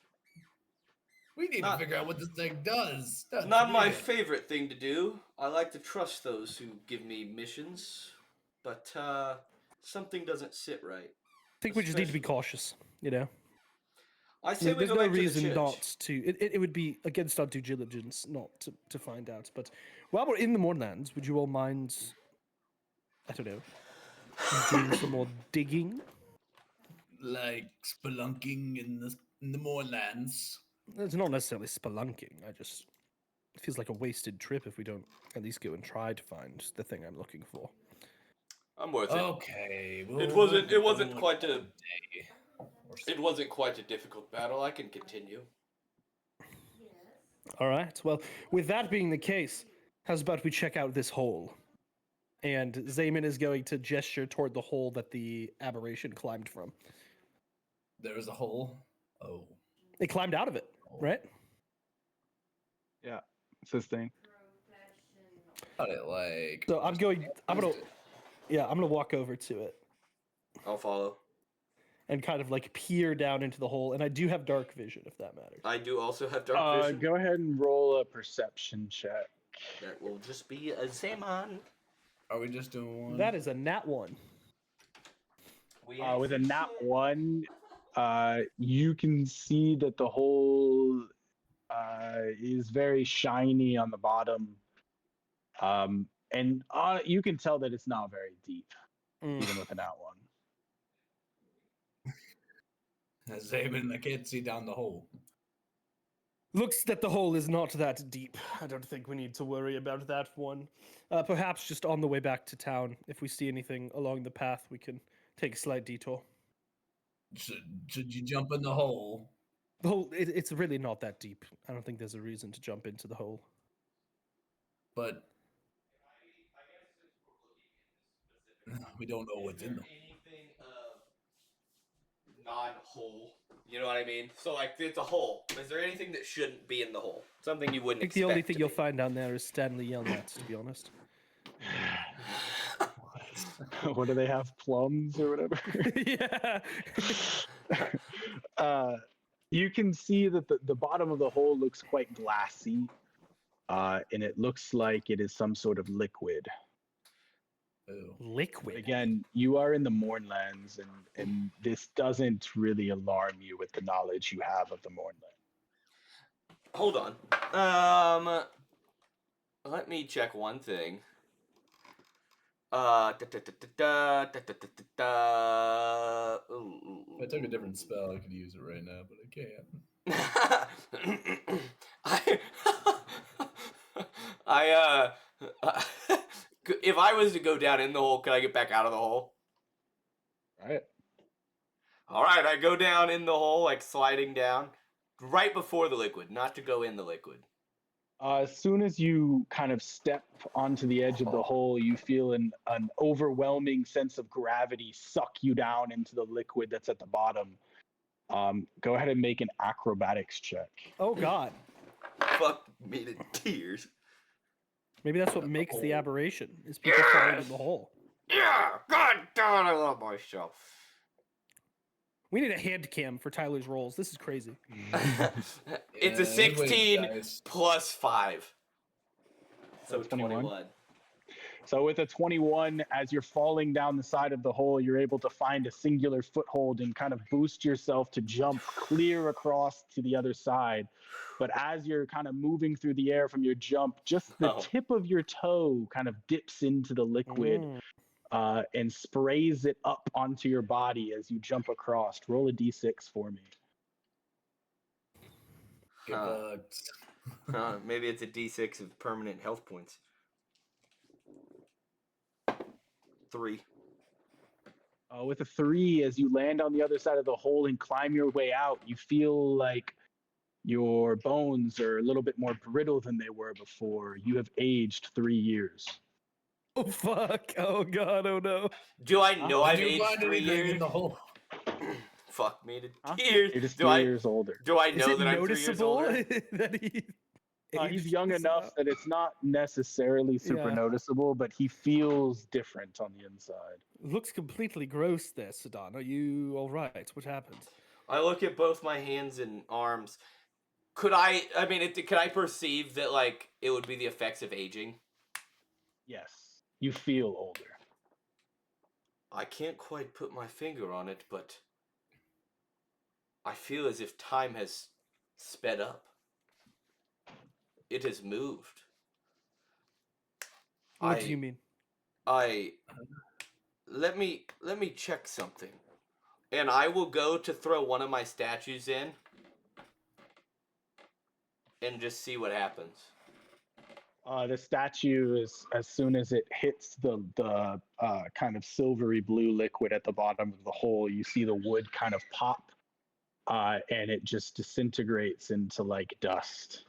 We need Not- to figure out what this thing does. That's Not my weird. favorite thing to do. I like to trust those who give me missions, but something doesn't sit right. I think we just need to be cautious, you know? I say we There's go no back to the reason church. not to. It would be against our due diligence not to find out. But while we're in the Mornlands, would you all mind, I don't know, doing some more digging? Like spelunking in the moorlands. It's not necessarily spelunking. It feels like a wasted trip if we don't at least go and try to find the thing I'm looking for. I'm worth it. Okay. It we'll wasn't go quite a another day or so. it wasn't quite a difficult battle. I can continue. All right. Well, with that being the case, how's about we check out this hole? And Zayman is going to gesture toward the hole that the aberration climbed from. There was a hole. Oh. It climbed out of it, right? Yeah, it's this thing. Got it like. So I'm gonna walk over to it I'll follow. and kind of like peer down into the hole. And I do have dark vision, if that matters. I do also have dark vision. Go ahead and roll a perception check. That will just be a Zaman. Are we just doing one? That is a nat 1. With a nat 1, you can see that the hole is very shiny on the bottom, and you can tell that it's not very deep. even with an out one. Zaven, I can't see down the hole. Looks that the hole is not that deep. I don't think we need to worry about that one. Perhaps just on the way back to town, if we see anything along the path, we can take a slight detour. Should you jump in the hole? The hole, it's really not that deep. I don't think there's a reason to jump into the hole. But we don't know what's in them. Anything non-hole. You know what I mean? So like, it's a hole. Is there anything that shouldn't be in the hole? Something you wouldn't I think expect. the only thing to you'll be. find down there is Stanley Yelnats, to be honest. What do they have? Plums or whatever? Yeah. You can see that the bottom of the hole looks quite glassy, and it looks like it is some sort of liquid. Ew. Liquid. Again, you are in the Mournlands, and this doesn't really alarm you with the knowledge you have of the Mournland. Hold on. Let me check one thing. If I took a different spell, I could use it right now, but I can't. If I was to go down in the hole, could I get back out of the hole? All right, I go down in the hole, like sliding down, right before the liquid, not to go in the liquid. As soon as you kind of step onto the edge of the hole, you feel an overwhelming sense of gravity suck you down into the liquid that's at the bottom. Go ahead and make an acrobatics check. Oh, God. Fuck me to tears. Maybe that's what makes the aberration, is people falling in the hole. Yeah, god damn it, I love myself. We need a hand cam for Tyler's rolls. This is crazy. It's a 16 plus 5. So 21. So with a 21, as you're falling down the side of the hole, you're able to find a singular foothold and kind of boost yourself to jump clear across to the other side. But as you're kind of moving through the air from your jump, just the tip of your toe kind of dips into the liquid and sprays it up onto your body as you jump across. Roll a d6 for me. Maybe it's a d6 of permanent health points. 3. With a 3, as you land on the other side of the hole and climb your way out, you feel like your bones are a little bit more brittle than they were before. You have aged 3 years. Oh, fuck. Oh, God. Oh, no. Do I know I've aged 3 years? In the hole? Fuck me to tears. You're just 3 years older. Do I know that I'm 3 years older? That he's young enough that it's not necessarily super noticeable, but he feels different on the inside. Looks completely gross there, Sedan. Are you all right? What happened? I look at both my hands and arms. Could I perceive that, like, it would be the effects of aging? Yes. You feel older. I can't quite put my finger on it, but I feel as if time has sped up. It has moved. What do you mean? Let me check something. And I will go to throw one of my statues in and just see what happens. The statue is, as soon as it hits the kind of silvery blue liquid at the bottom of the hole, you see the wood kind of pop, and it just disintegrates into like dust.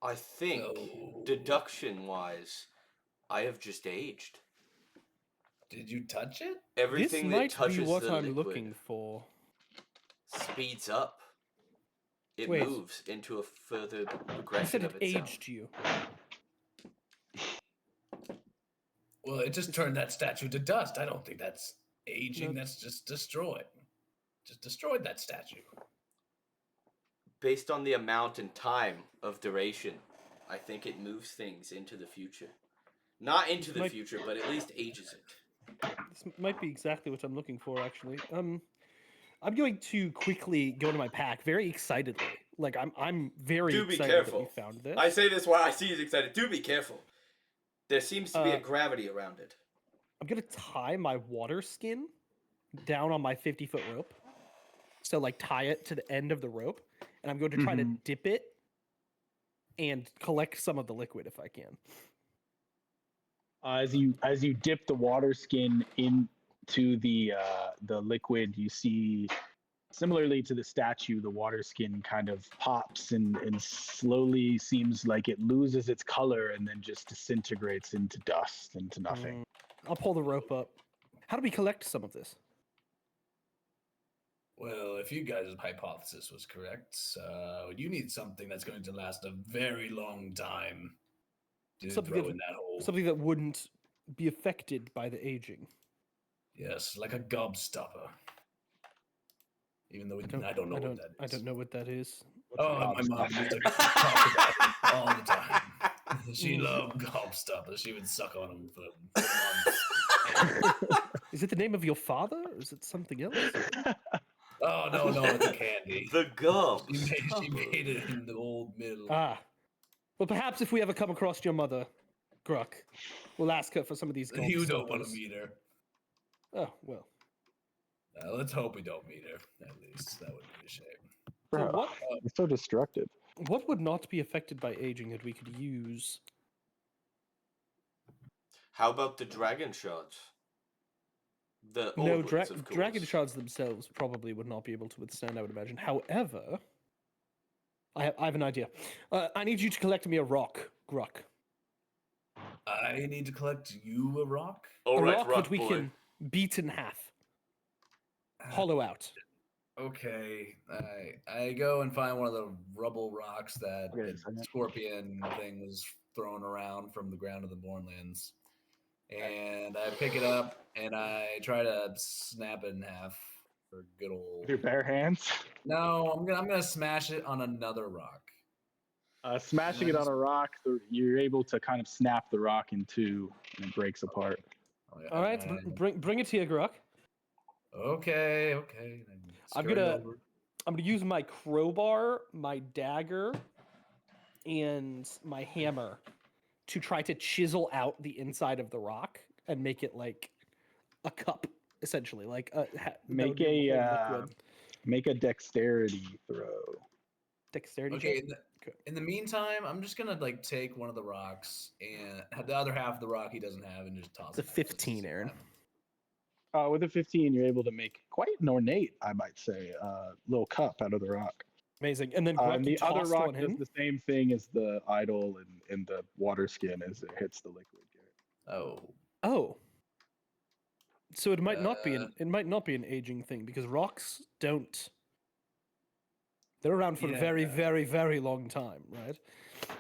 I think, deduction-wise, I have just aged. Did you touch it? Everything this might that touches be what the I'm liquid looking for. speeds up. It Wait. moves into a further You progression said it of itself. aged you. Well, it just turned that statue to dust. I don't think that's aging. No. That's just destroyed. Just destroyed that statue. Based on the amount and time of duration, I think it moves things into the future. Not into the future, but at least ages it. This might be exactly what I'm looking for, actually. I'm going to quickly go to my pack very excitedly. Like I'm very Do be excited careful. that we found this. I say this while I see he's excited. Do be careful. There seems to be a gravity around it. I'm gonna tie my water skin down on my 50-foot rope. So like tie it to the end of the rope, and I'm going to try to dip it and collect some of the liquid if I can. As you dip the water skin into the liquid, you see, similarly to the statue, the water skin kind of pops and slowly seems like it loses its color and then just disintegrates into dust, into nothing. I'll pull the rope up. How do we collect some of this? Well, if you guys' hypothesis was correct, you need something that's going to last a very long time to Something throw that- in that hole. Something that wouldn't be affected by the aging. Yes, like a gobstopper. Even though I don't know what that is. I don't know what that is. Oh, my mom used to talk about it all the time. She loved gobstoppers. She would suck on them for months. Is it the name of your father, or is it something else? Oh, no, it's a candy. The gum. She made it in the old mill. Ah. Well, perhaps if we ever come across your mother, Gruck, we'll ask her for some of these gold You don't want to stoppers. meet her. Oh, well. Let's hope we don't meet her, at least. That would be a shame. So Bro, it's so destructive. what would not be affected by aging that we could use? How about the dragon shards? The No, old ones, of course. dragon shards themselves probably would not be able to withstand, I would imagine. However, I have an idea. I need you to collect me a rock, Gruck. I need to collect you a rock? All A right, rock rock that we boy. can beat in half. Hollow out. Okay, I go and find one of the rubble rocks that Okay, the so- scorpion thing was thrown around from the ground of the Bornlands. And I pick it up and I try to snap it in half for good old. With your bare hands. No, I'm gonna smash it on another rock. Smashing it on a rock, you're able to kind of snap the rock in two, and it breaks apart. Oh, yeah, All right, bring it here, Gruck. Okay. I'm Scurry gonna- over. I'm gonna use my crowbar, my dagger, and my hammer to try to chisel out the inside of the rock and make it like a cup, essentially. Like that would Make be able to a hold liquid. make a dexterity throw. Dexterity. Okay, check? in the meantime, I'm just gonna like take one of the rocks and have the other half of the rock he doesn't have and just toss It's a it. 15, Aaron. With a 15, you're able to make quite an ornate, I might say, little cup out of the rock. Amazing. And then And Gruck, the you other tossed rock one does in. the same thing as the idol and the water skin as it hits the liquid. Oh, Oh. So it might not be an aging thing because rocks don't. They're around for a very, Yeah. very, very long time, right?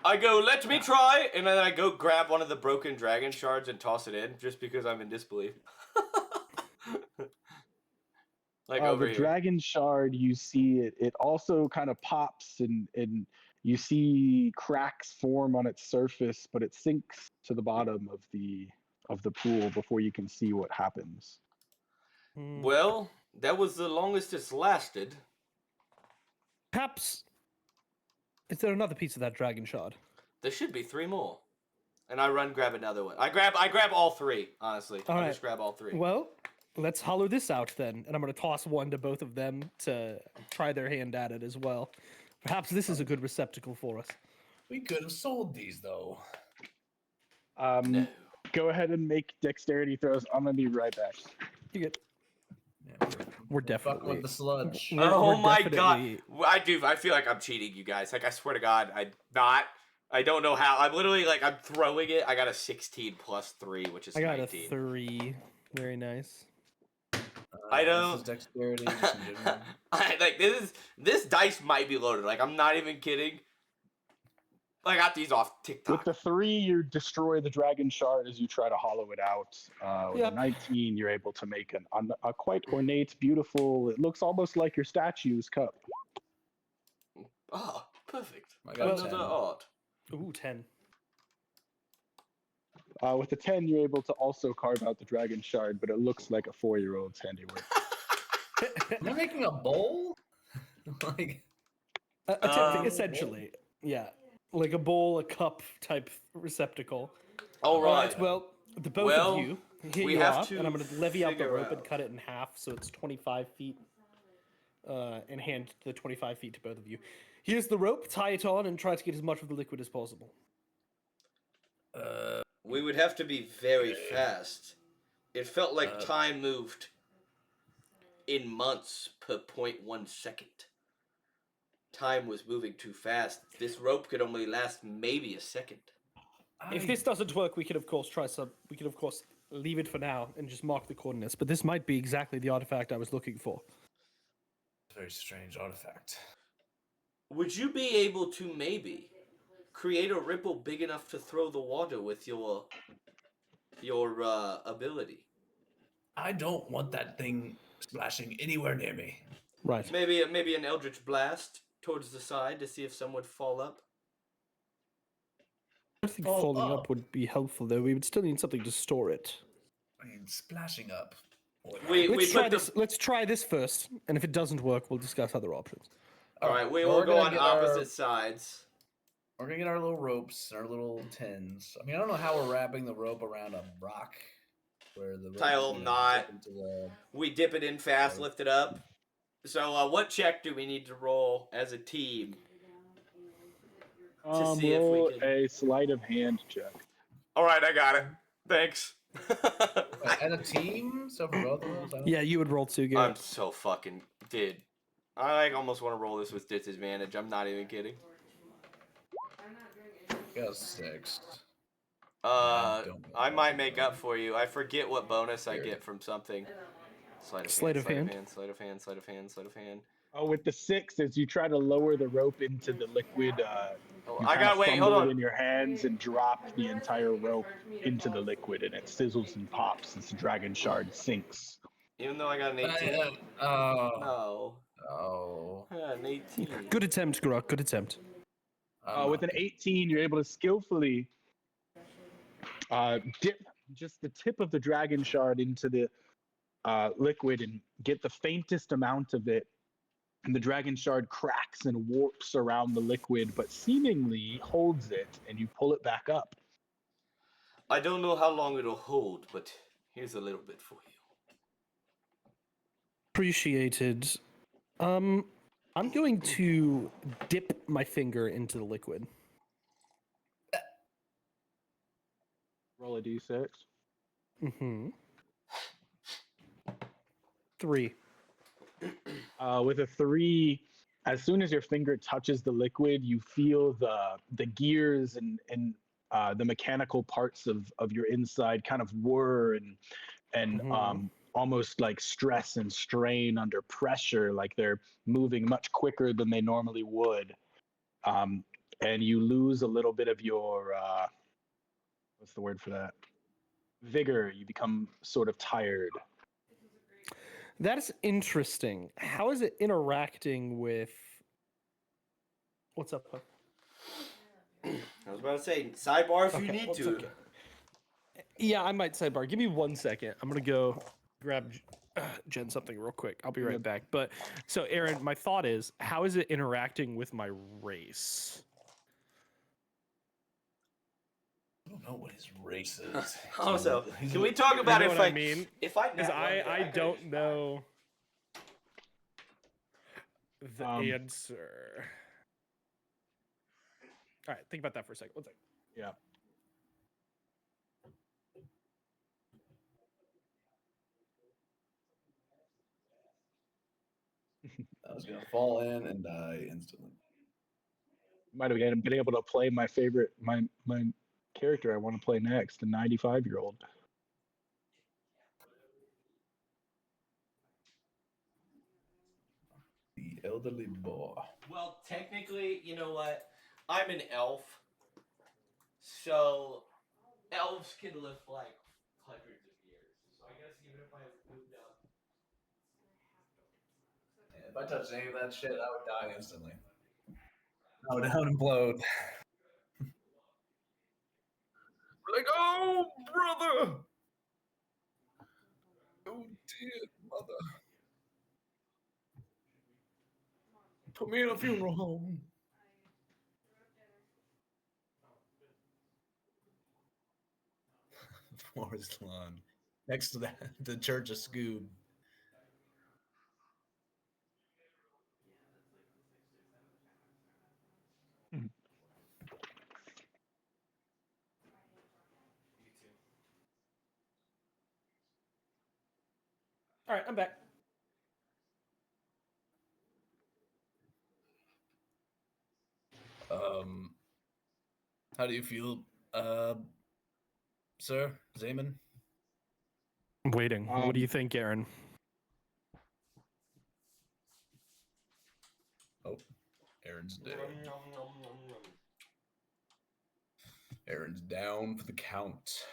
I go, let me try, and then I go grab one of the broken dragon shards and toss it in, just because I'm in disbelief. Like over The here. dragon shard, you see it also kind of pops and you see cracks form on its surface, but it sinks to the bottom of the pool before you can see what happens. Hmm. Well, that was the longest it's lasted. Perhaps. Is there another piece of that dragon shard? There should be 3 more. And I run grab another one. I grab all 3, honestly. All I right. just grab all 3. Well, let's hollow this out then, and I'm going to toss one to both of them to try their hand at it as well. Perhaps this is a good receptacle for us. we could have sold these though. No. Go ahead and make dexterity throws. I'm gonna be right back. You get. Yeah, We're fucking definitely. with the sludge. We're- Oh we're my definitely- god. I feel like I'm cheating, you guys. Like, I swear to God, I'm not. I don't know how. I'm literally, like, I'm throwing it. I got a 16 plus 3, which is I got 19. a 3. Very nice. I This don't- is dexterity. just in general. This dice might be loaded. Like, I'm not even kidding. I got these off With TikTok. the 3, you destroy the dragon shard as you try to hollow it out. With Yep. a 19, you're able to make a quite ornate, beautiful. It looks almost like your statue's cup. Oh, perfect. I got Another 10. art. Ooh, 10. With the 10, you're able to also carve out the dragon shard, but it looks like a 4-year-old's handiwork. Am I making a bowl? like, Essentially, yeah. Like a bowl, a cup type receptacle. All All right. right, well, The both Well, of you, here we you have are, to and I'm going to levy out the figure rope and out- cut it in half, so it's 25 feet, and hand the 25 feet to both of you. Here's the rope, tie it on, and try to get as much of the liquid as possible. We would have to be very fast. It felt like time moved in months per 0.1 second. Time was moving too fast. This rope could only last maybe a second. If this doesn't work, we could of course leave it for now and just mark the coordinates. But this might be exactly the artifact I was looking for. Very strange artifact. Would you be able to maybe create a ripple big enough to throw the water with your ability? I don't want that thing splashing anywhere near me. Right. Maybe an eldritch blast towards the side to see if some would fall up. I don't think Fall falling up. up would be helpful, though. We would still need something to store it. I mean, splashing up. Let's try this first, and if it doesn't work, we'll discuss other options. All right, we well, will we're go gonna on get opposite sides. We're gonna get our little ropes, our little tins. I mean, I don't know how we're wrapping the rope around a rock, where the rope Tie a little knot. dip into the. We dip it in fast, lift it up. So, what check do we need to roll as a team? To see if we Roll can- a sleight of hand check. All right, I got it. Thanks. As a team, so for both of us. I don't- Yeah, you would roll 2, I'm Garrett. so fucking dude. I almost want to roll this with disadvantage. I'm not even kidding. Got a 6. I might make up for you. I forget what bonus I get from something. Sleight of hand. Sleight of hand. Sleight of hand. Sleight of hand. Oh, with the 6, as you try to lower the rope into the liquid, you I kinda got wait. Hold fumble it on. in your hands and drop the entire rope into the liquid, and it sizzles and pops as the dragon shard sinks. Even though I got an 18. Oh. No. Oh. I got an 18. Good attempt, Grok. Good attempt. With an 18, you're able to skillfully dip just the tip of the dragon shard into the liquid and get the faintest amount of it. And the dragon shard cracks and warps around the liquid, but seemingly holds it, and you pull it back up. I don't know how long it'll hold, but here's a little bit for you. Appreciated. I'm going to dip my finger into the liquid. Roll a d6. Mm-hmm. 3. With a 3, as soon as your finger touches the liquid, you feel the gears and the mechanical parts of your inside kind of whir and almost like stress and strain under pressure, like they're moving much quicker than they normally would. And you lose a little bit of your what's the word for that? Vigor. You become sort of tired. That is interesting. How is it interacting with... What's up, Puck? I was about to say, sidebar if you Okay, need what's to. okay. Yeah, I might sidebar. Give me 1 second. I'm going to go grab Jen something real quick. I'll be right back. But so, Aaron, my thought is, how is it interacting with my race? I don't know what his race is. Also, can we talk about You know if what I I mean? If I Because I don't know the answer. All right, think about that for a second. 1 second. Yeah. I was gonna fall in and die instantly. Might have been able to play my favorite, my character I want to play next, the 95-year-old. The elderly boy. Well, technically, you know what? I'm an elf, so elves can live for like hundreds of years. So I guess even if I moved up, If I touched any of that shit, I would die instantly. I would implode. Like, oh, brother! Oh, dear mother. Put me in a funeral home. Forest Lawn, next to the Church of Scoob. All right, I'm back. How do you feel, sir Zaman? I'm waiting. What do you think, Aaron? Oh, Aaron's dead. Aaron's down for the count.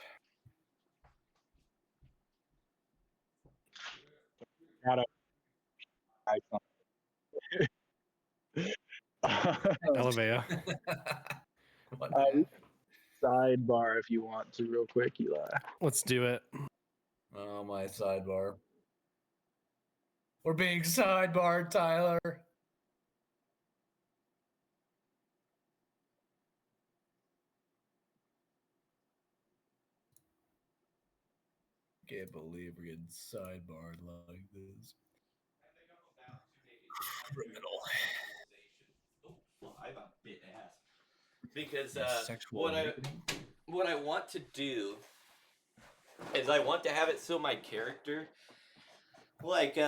Elevator. What Sidebar if you want to, real quick, Eli. Let's do it. Oh, my sidebar. We're being sidebarred, Tyler. Can't believe we're getting sidebarred like this. Criminal. I got bit ass. Because what I want to do is I want to have it so my character, like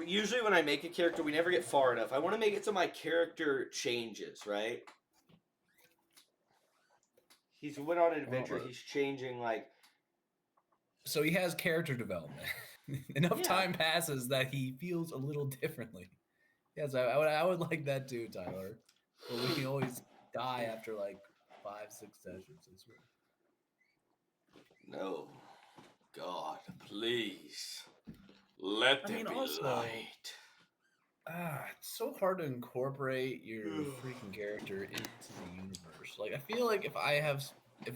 usually when I make a character, we never get far enough. I want to make it so my character changes, right? He's went on an adventure. He's changing, like. So he has character development. Enough time passes that he feels a little differently. Yes, I would like that too, Tyler. But we can always die after like 5-6 sessions, I swear. No. God, please. Let there be light. It's so hard to incorporate your freaking character into the universe. Like, I feel like if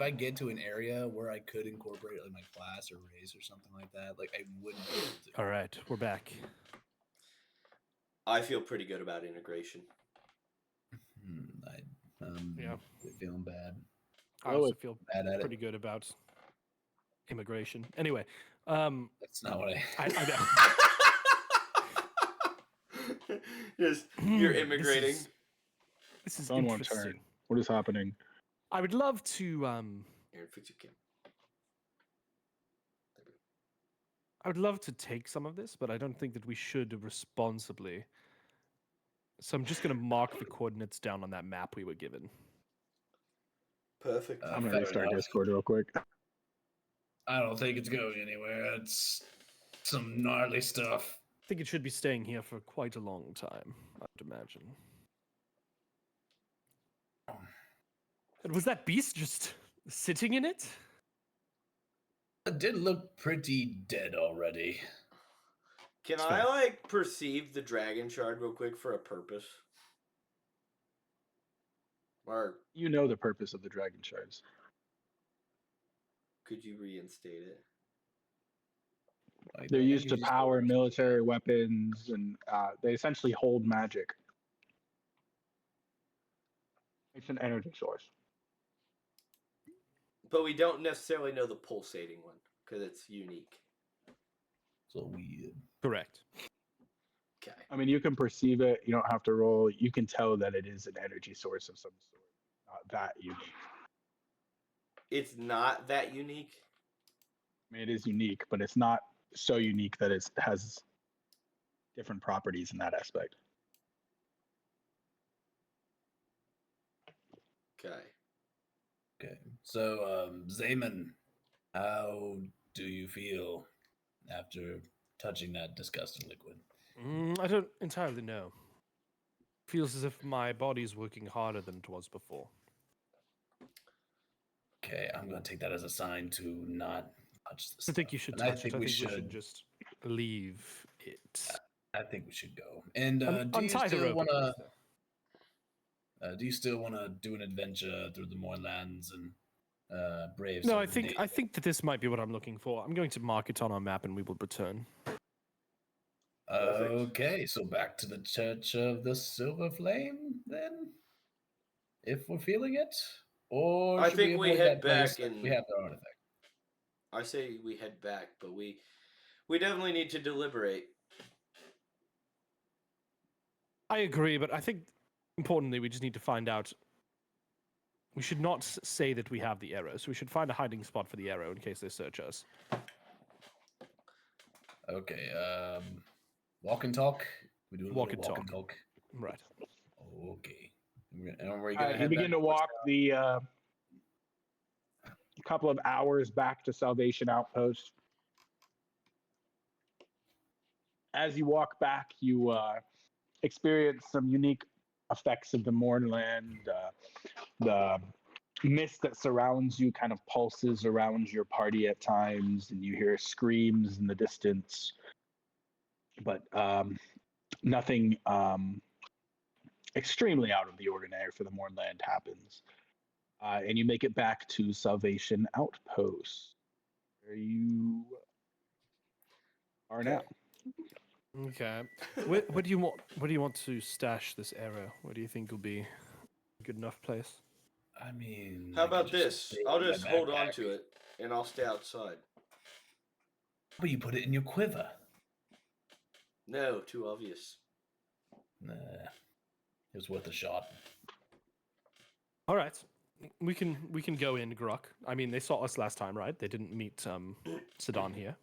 I get to an area where I could incorporate like my class or race or something like that, like I wouldn't be able to. All right, we're back. I feel pretty good about integration. Yeah, feeling bad. I also feel pretty good about immigration. Anyway, that's not what I know. Just you're immigrating. This is on interesting. one turn. What is happening? I would love to Aaron, fix your camera. I would love to take some of this, but I don't think that we should responsibly. So I'm just going to mark the coordinates down on that map we were given. Perfect. I'm going to restart Discord real quick. I don't think it's going anywhere. It's some gnarly stuff. I think it should be staying here for quite a long time, I'd imagine. And was that beast just sitting in it? It did look pretty dead already. Can I perceive the dragon shard real quick for a purpose? Or you know the purpose of the dragon shards. Could you reinstate it? They're used to power military weapons, and they essentially hold magic. It's an energy source. But we don't necessarily know the pulsating one, because it's unique. So weird. Correct. Okay. I mean, you can perceive it. You don't have to roll. You can tell that it is an energy source of some sort. Not that unique. It's not that unique? I mean, it is unique, but it's not so unique that it has different properties in that aspect. Okay. Okay. So, Zaman, how do you feel after touching that disgusting liquid? I don't entirely know. Feels as if my body's working harder than it was before. Okay, I'm going to take that as a sign to not touch this. I think you should touch it. I think we should just leave it. I think we should go. And do you still want to do an adventure through the Moorlands and brave? No, I think that this might be what I'm looking for. I'm going to mark it on our map, and we will return. Okay, so back to the Church of the Silver Flame, then, if we're feeling it, or I think we head back and we have the artifact. I say we head back, but we definitely need to deliberate. I agree, but I think importantly, we just need to find out. We should not say that we have the arrow, so we should find a hiding spot for the arrow in case they search us. Okay. Walk and talk. We do a Walk little and walk and talk. Right. Okay. And where are you All gonna right, you head begin back to walk the couple of hours back to Salvation Outpost. As you walk back, you experience some unique effects of the Mournland. The mist that surrounds you kind of pulses around your party at times, and you hear screams in the distance, but nothing extremely out of the ordinary for the Mournland happens. And you make it back to Salvation Outpost, where you are now. Okay. Where do you want? Where do you want to stash this arrow? Where do you think will be a good enough place? I mean, How I could about just this? stay I'll in my just hold on backpack. to it, and I'll stay outside. But you put it in your quiver. No, too obvious. Nah, it was worth a shot. All right. We can go in, Grok. I mean, they saw us last time, right? They didn't meet Sedan here.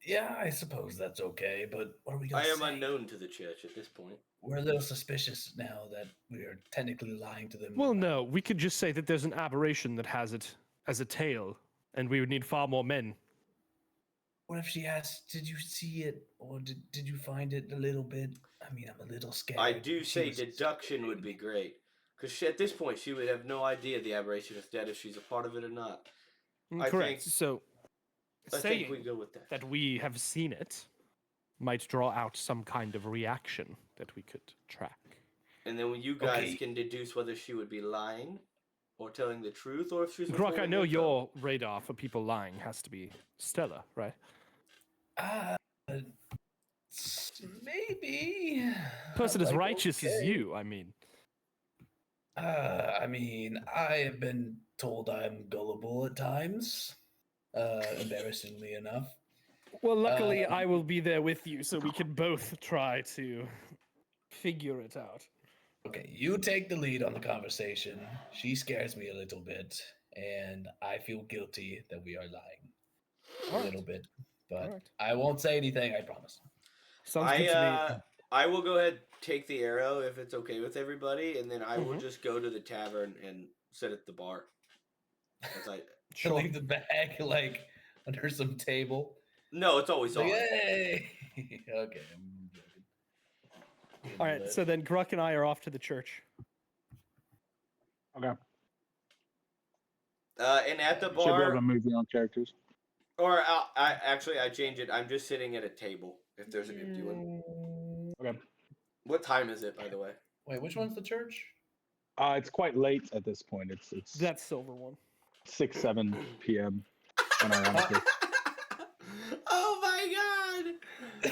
Yeah, I suppose that's okay. But what are we gonna I am say? unknown to the church at this point. We're a little suspicious now that we are technically lying to them. Well, no, we could just say that there's an aberration that has it as a tail, and we would need far more men. What if she asked, "Did you see it, or did you find it a little bit?" I mean, I'm a little scared. I do She say was deduction would be great. Because at this point, she would have no idea the aberration is dead if she's a part of it or not. I Correct. think- So, I saying think we go with that. that we have seen it might draw out some kind of reaction that we could track. And then you guys Okay. can deduce whether she would be lying or telling the truth, or if she's Grok, I withholding know info. your radar for people lying has to be stellar, right? Maybe. Person as Like, righteous as okay. you, I mean. I mean, I have been told I'm gullible at times, embarrassingly enough. Well, luckily, I will be there with you, so we can both try to figure it out. Okay, you take the lead on the conversation. She scares me a little bit, and I feel guilty that we are lying a little bit. But Alright. I won't say anything, I promise. Sounds good to me. I will go ahead take the arrow if it's okay with everybody, and then I will Mhm. just go to the tavern and sit at the bar. As I To leave the bag like under some table. no, it's always Like, on. hey! Okay, I'm joking. All right, so then Gruk and I are off to the church. Okay. And at the You should be able bar, to move your own characters. or I change it. I'm just sitting at a table. If there's an empty one. Okay. What time is it, by the way? Wait, which one's the church? It's quite late at this point. It's That silver one. 6-7 p.m. unironically. Oh my god!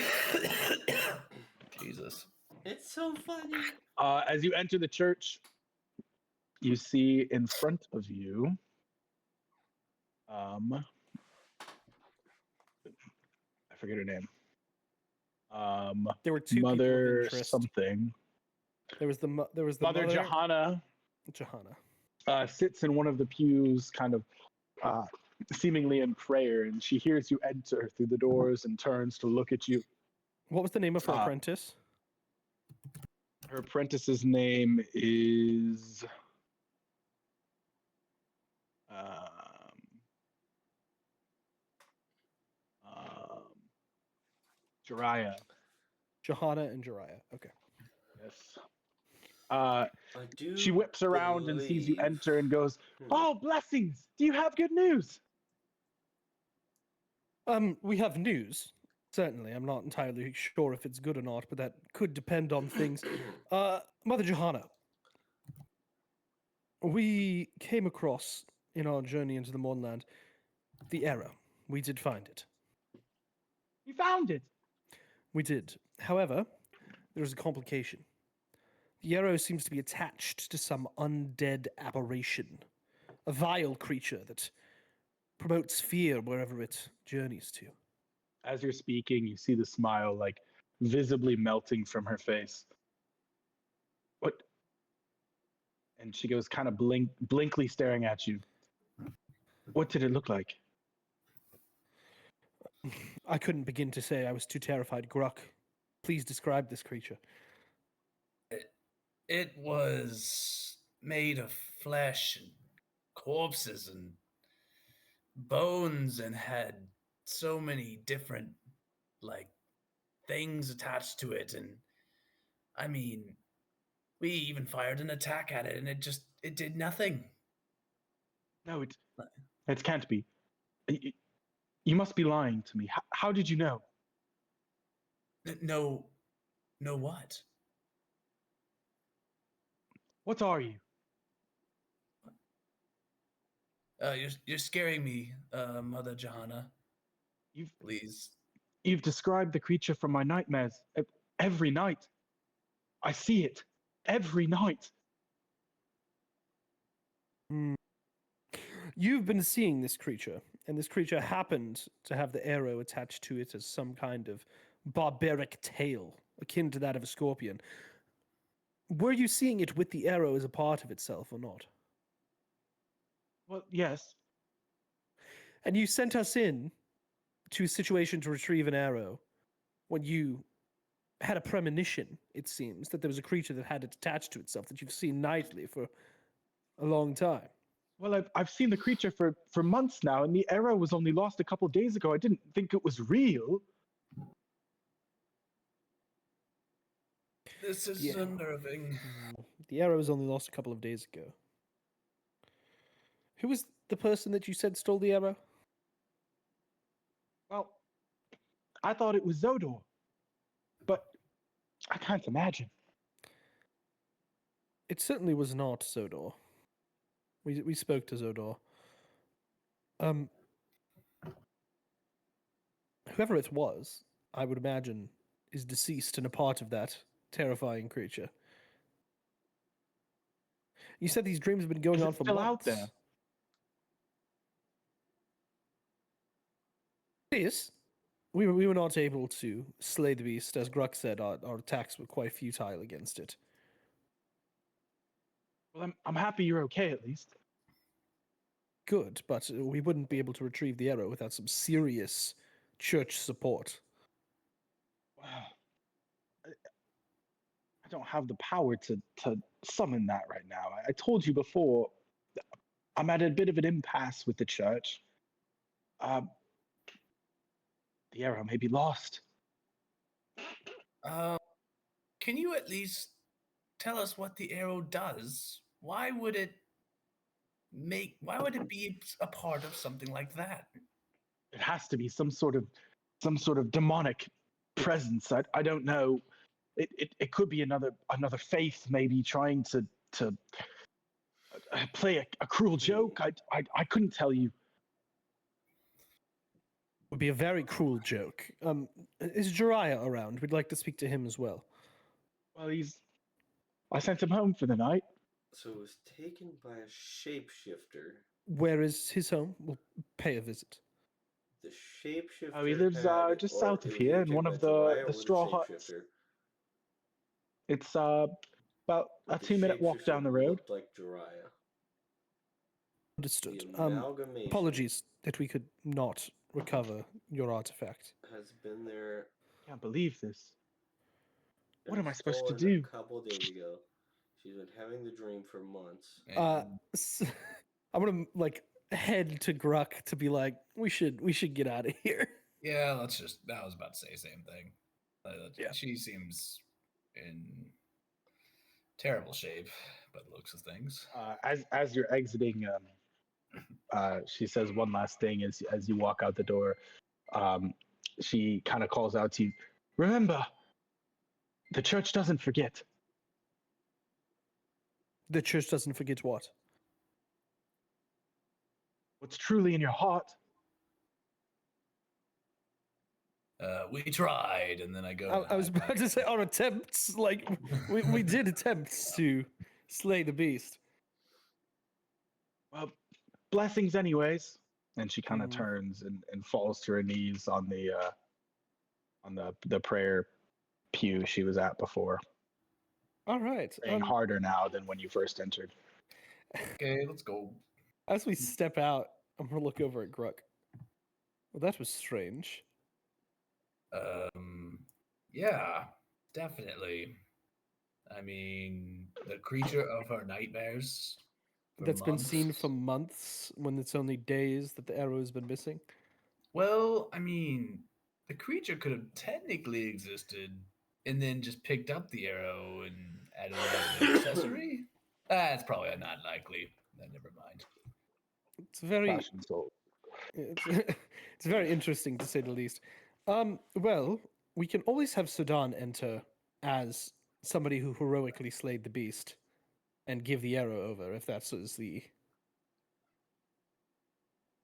Jesus. It's so funny. As you enter the church, you see in front of you, I forget her name. There were two people of Mother interest. something. There was the Mother Johanna Johanna. sits in one of the pews, kind of seemingly in prayer, and she hears you enter through the doors and turns to look at you. What was the name of her apprentice? Her apprentice's name is Jiraiya. Johanna and Jiraiya. Okay. Yes. She whips around and sees you enter and goes, "Oh, blessings! Do you have good news?" We have news. Certainly, I'm not entirely sure if it's good or not, but that could depend on things. Mother Johanna, we came across in our journey into the Mournland the arrow. We did find it. You found it. We did. However, there is a complication. The arrow seems to be attached to some undead aberration, a vile creature that promotes fear wherever it journeys to. As you're speaking, you see the smile like visibly melting from her face. What? And she goes kind of blankly staring at you. What did it look like? I couldn't begin to say. I was too terrified. Gruck, please describe this creature. It was made of flesh and corpses and bones and had so many different, like, things attached to it. And I mean, we even fired an attack at it and it did nothing. No, it can't be. You must be lying to me. How did you know? No what? What are you? You're scaring me, Mother Johanna. Please. You've described the creature from my nightmares every night. I see it every night. You've been seeing this creature, and this creature happened to have the arrow attached to it as some kind of barbaric tail, akin to that of a scorpion. Were you seeing it with the arrow as a part of itself or not? Well, yes. And you sent us in to a situation to retrieve an arrow when you had a premonition, it seems, that there was a creature that had it attached to itself that you've seen nightly for a long time. Well, I've seen the creature for months now, and the arrow was only lost a couple days ago. I didn't think it was real. This is unnerving. The arrow was only lost a couple of days ago. Who was the person that you said stole the arrow? Well, I thought it was Zodor, but I can't imagine. It certainly was not Zodor. We spoke to Zodor. Whoever it was, I would imagine, is deceased and a part of that terrifying creature. You said these dreams have been going on for still months. out there? Yes. We were not able to slay the beast. As Gruck said, our attacks were quite futile against it. Well, I'm happy you're okay at least. Good, but we wouldn't be able to retrieve the arrow without some serious church support. Wow. I don't have the power to summon that right now. I told you before, I'm at a bit of an impasse with the church. The arrow may be lost. Can you at least tell us what the arrow does? Why would it be a part of something like that? It has to be some sort of demonic presence. I don't know. It could be another faith maybe trying to play a cruel joke. I couldn't tell you. Would be a very cruel joke. Is Jiraiya around? We'd like to speak to him as well. Well, I sent him home for the night. So it was taken by a shapeshifter. Where is his home? We'll pay a visit. The shapeshifter. Oh, he lives just south of here in one of the straw huts. It's about a 2-minute walk down the road. Looked like Jiraiya. Understood. The amalgamation Apologies that we could not recover your artifact. has been there. Can't believe this. What am I supposed to stolen do? A couple days ago. She's been having the dream for months. I'm gonna head to Gruck to be like, we should get out of here. Yeah, I was about to say the same thing. Yeah. She seems in terrible shape, but looks of things. As you're exiting, she says one last thing as you walk out the door. She kind of calls out to you, remember, the church doesn't forget. The church doesn't forget what? What's truly in your heart. We tried, and then I go. I was about to say our attempts, we did attempts to slay the beast. Well, blessings anyways. and she kind of turns and falls to her knees on the prayer pew she was at before. All right. Praying harder now than when you first entered. Okay, let's go. As we step out, I'm gonna look over at Gruck. Well, that was strange. Yeah, definitely. I mean, the creature of our nightmares. That's been seen for months when it's only days that the arrow has been missing. Well, I mean, the creature could have technically existed and then just picked up the arrow and added it as an accessory. That's probably not likely. Then never mind. It's very, Fashion soul. it's very interesting to say the least. Well, we can always have Sudan enter as somebody who heroically slayed the beast and give the arrow over if that's the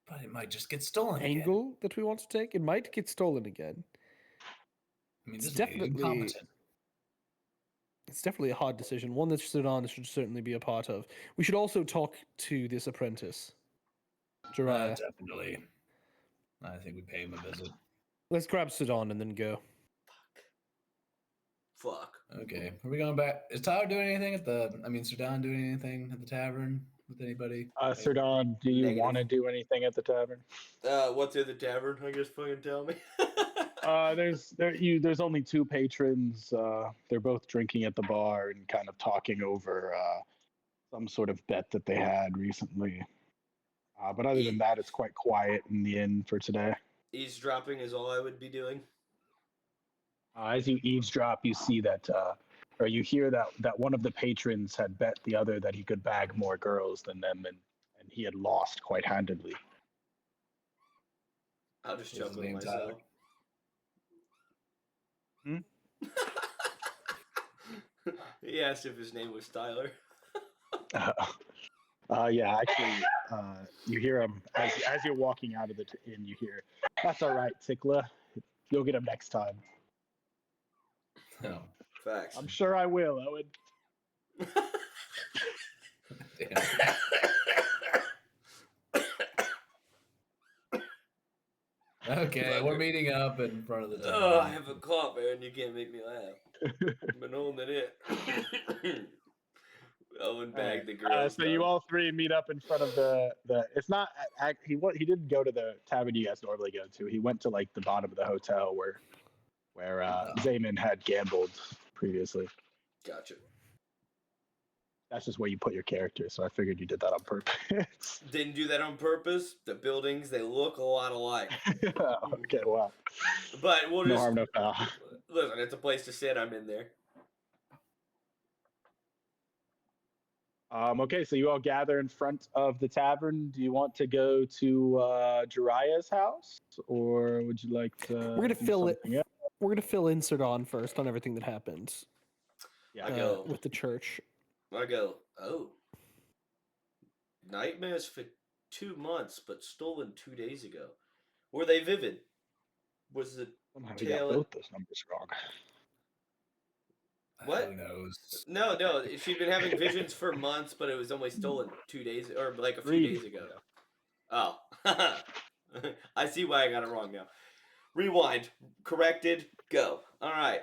But it might just get stolen angle again. that we want to take. It might get stolen again. I mean, It's this lady's incompetent. It's definitely a hard decision, one that Sudan should certainly be a part of. We should also talk to this apprentice, Jiraiya. Definitely. I think we pay him a visit. Let's grab Sudan and then go. Fuck. Okay. Are we going back? Is Tyler doing anything at the? I mean, Sudan doing anything at the tavern with anybody? Sudan, do you Negative. want to do anything at the tavern? What's in the tavern? I guess fucking tell me. There's only two patrons. They're both drinking at the bar and kind of talking over some sort of bet that they had recently. But other than that, it's quite quiet in the inn for today. Eavesdropping is all I would be doing. As you eavesdrop, you see that, or you hear that one of the patrons had bet the other that he could bag more girls than them, and he had lost quite handedly. I'll just What's his chuckle to name, myself. He asked if his name was Tyler. Yeah, actually, you hear him as you're walking out of the inn. You hear, "That's all right, Tickler. You'll get him next time." No. Facts. I'm sure I will, Owen. Damn. Okay, we're meeting up in front of the tavern. Oh, I have a cough, man. You can't make me laugh. I've been holding it. Owen bagged the girls. So you all three meet up in front of the. It's not. He didn't go to the tavern you guys normally go to. He went to like the bottom of the hotel where Zayman had gambled previously. Gotcha. That's just where you put your character, so I figured you did that on purpose. Didn't do that on purpose. The buildings, they look a lot alike. Okay, well. But we'll No just... harm, no foul. Listen, it's a place to sit. I'm in there. Okay, so you all gather in front of the tavern. Do you want to go to Jiraiya's house, or would you like to? We're gonna fill it. We're gonna fill in Sudan first on everything that happened. Yeah, I go with the church. I go. Oh, nightmares for 2 months, but stolen 2 days ago. Were they vivid? Was the you got both those numbers wrong? What? Who knows? No. She'd been having visions for months, but it was only stolen 2 days, or like a few days ago. Oh, I see why I got it wrong now. Rewind. Corrected. Go. All right.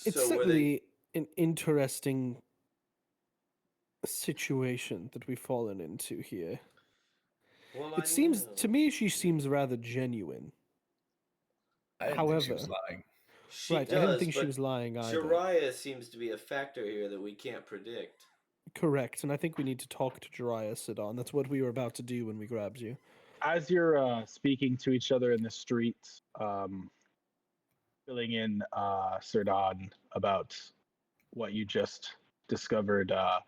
It's certainly an interesting situation that we've fallen into here. Well, It seems to me she seems rather genuine. I didn't think she was lying. I didn't think she was lying either. Jiraiya seems to be a factor here that we can't predict. Correct, and I think we need to talk to Jiraiya, Sidon. That's what we were about to do when we grabbed you. As you're speaking to each other in the street, filling in Sirdan about what you just discovered, a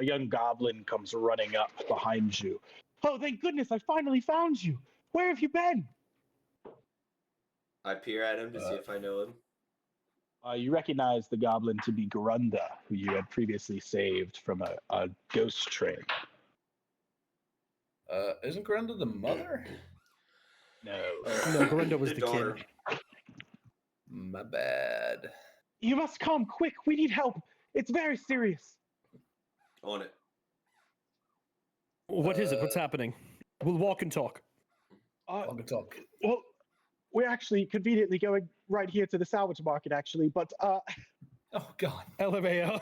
young goblin comes running up behind you. "Oh, thank goodness, I finally found you! Where have you been?" I peer at him to see if I know him. You recognize the goblin to be Garunda, who you had previously saved from a ghost train. Isn't Garunda the mother? No. No, Garunda was the daughter. kid. My bad. You must come, quick, we need help. It's very serious. On it. What is it? What's happening? We'll walk and talk. Walk and talk. Well, we're actually conveniently going right here to the salvage market, actually. But Oh God. LMAO.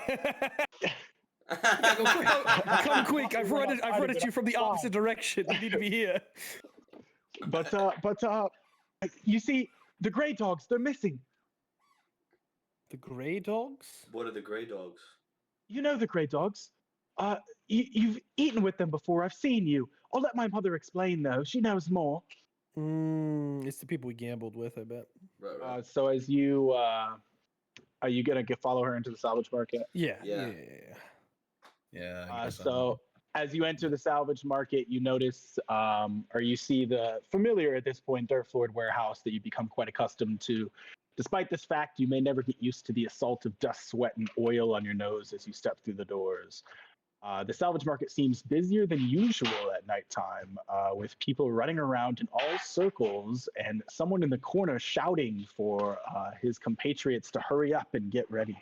quick. Come quick! I've run at you from the opposite direction. You need to be here. but you see, the gray dogs, they're missing. The gray dogs? What are the gray dogs? You know the gray dogs. You've eaten with them before. I've seen you. I'll let my mother explain, though. She knows more. It's the people we gambled with, I bet. Right. So as you, are you gonna follow her into the salvage market? Yeah. Yeah. Yeah. I guess So as you enter the salvage market, you notice, or you see the familiar at this point dirt floored warehouse that you become quite accustomed to. Despite this fact, you may never get used to the assault of dust, sweat, and oil on your nose as you step through the doors. The salvage market seems busier than usual at nighttime, with people running around in all circles and someone in the corner shouting for his compatriots to hurry up and get ready.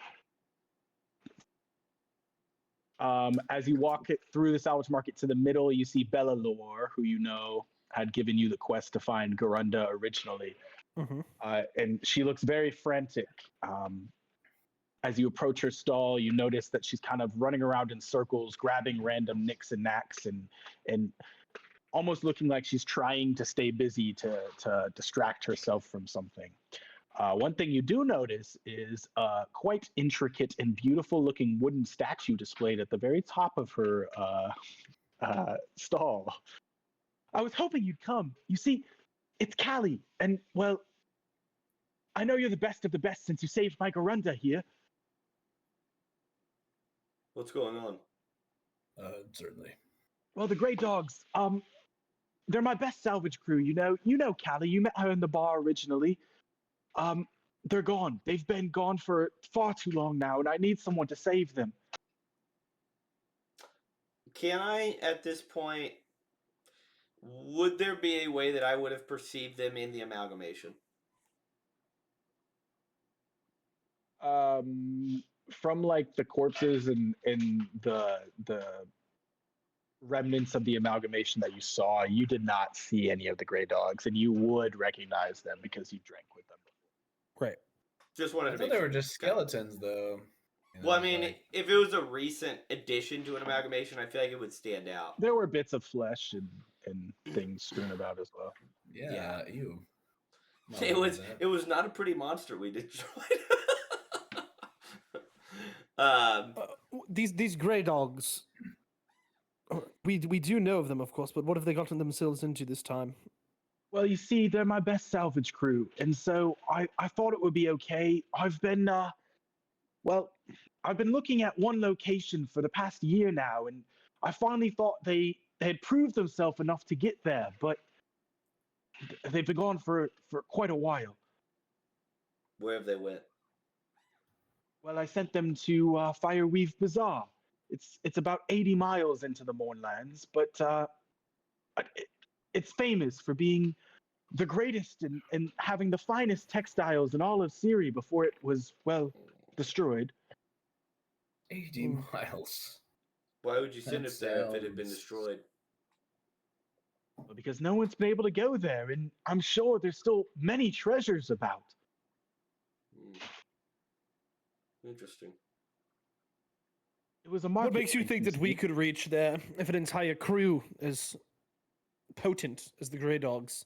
As you walk through the salvage market to the middle, you see Bella Lore, who you know had given you the quest to find Garunda originally. Mm-hmm. And she looks very frantic. As you approach her stall, you notice that she's kind of running around in circles, grabbing random nicks and knacks, and almost looking like she's trying to stay busy to distract herself from something. One thing you do notice is a quite intricate and beautiful-looking wooden statue displayed at the very top of her stall. I was hoping you'd come. You see, it's Callie, and, well, I know you're the best of the best since you saved my Garunda here. What's going on? Certainly. Well, the Grey Dogs, they're my best salvage crew, you know. You know Callie, you met her in the bar originally. They're gone. They've been gone for far too long now, and I need someone to save them. Can I, at this point, would there be a way that I would have perceived them in the amalgamation? From like the corpses and the remnants of the amalgamation that you saw, you did not see any of the Grey Dogs, and you would recognize them because you drank with them. Right. Just wanted I to thought make they sure. were just skeletons, though. You know, Well, I mean, like- if it was a recent addition to an amalgamation, I feel like it would stand out. There were bits of flesh and things strewn about as well. yeah, ew. Not It like was that. it was not a pretty monster we destroyed. These gray dogs. We do know of them, of course, but what have they gotten themselves into this time? Well, you see, they're my best salvage crew, and so I thought it would be okay. I've been looking at one location for the past year now, and I finally thought they had proved themselves enough to get there, but they've been gone for quite a while. Where have they went? Well, I sent them to Fireweave Bazaar. It's about 80 miles into the Mournlands, but it's famous for being the greatest and having the finest textiles in all of Syria before it was, well, destroyed. 80 miles. Why would you send That it there if it had been sounds- destroyed? Well, because no one's been able to go there, and I'm sure there's still many treasures about. Hmm. Interesting. It was a What market. makes you think that we could reach there if an entire crew as potent as the Grey Dogs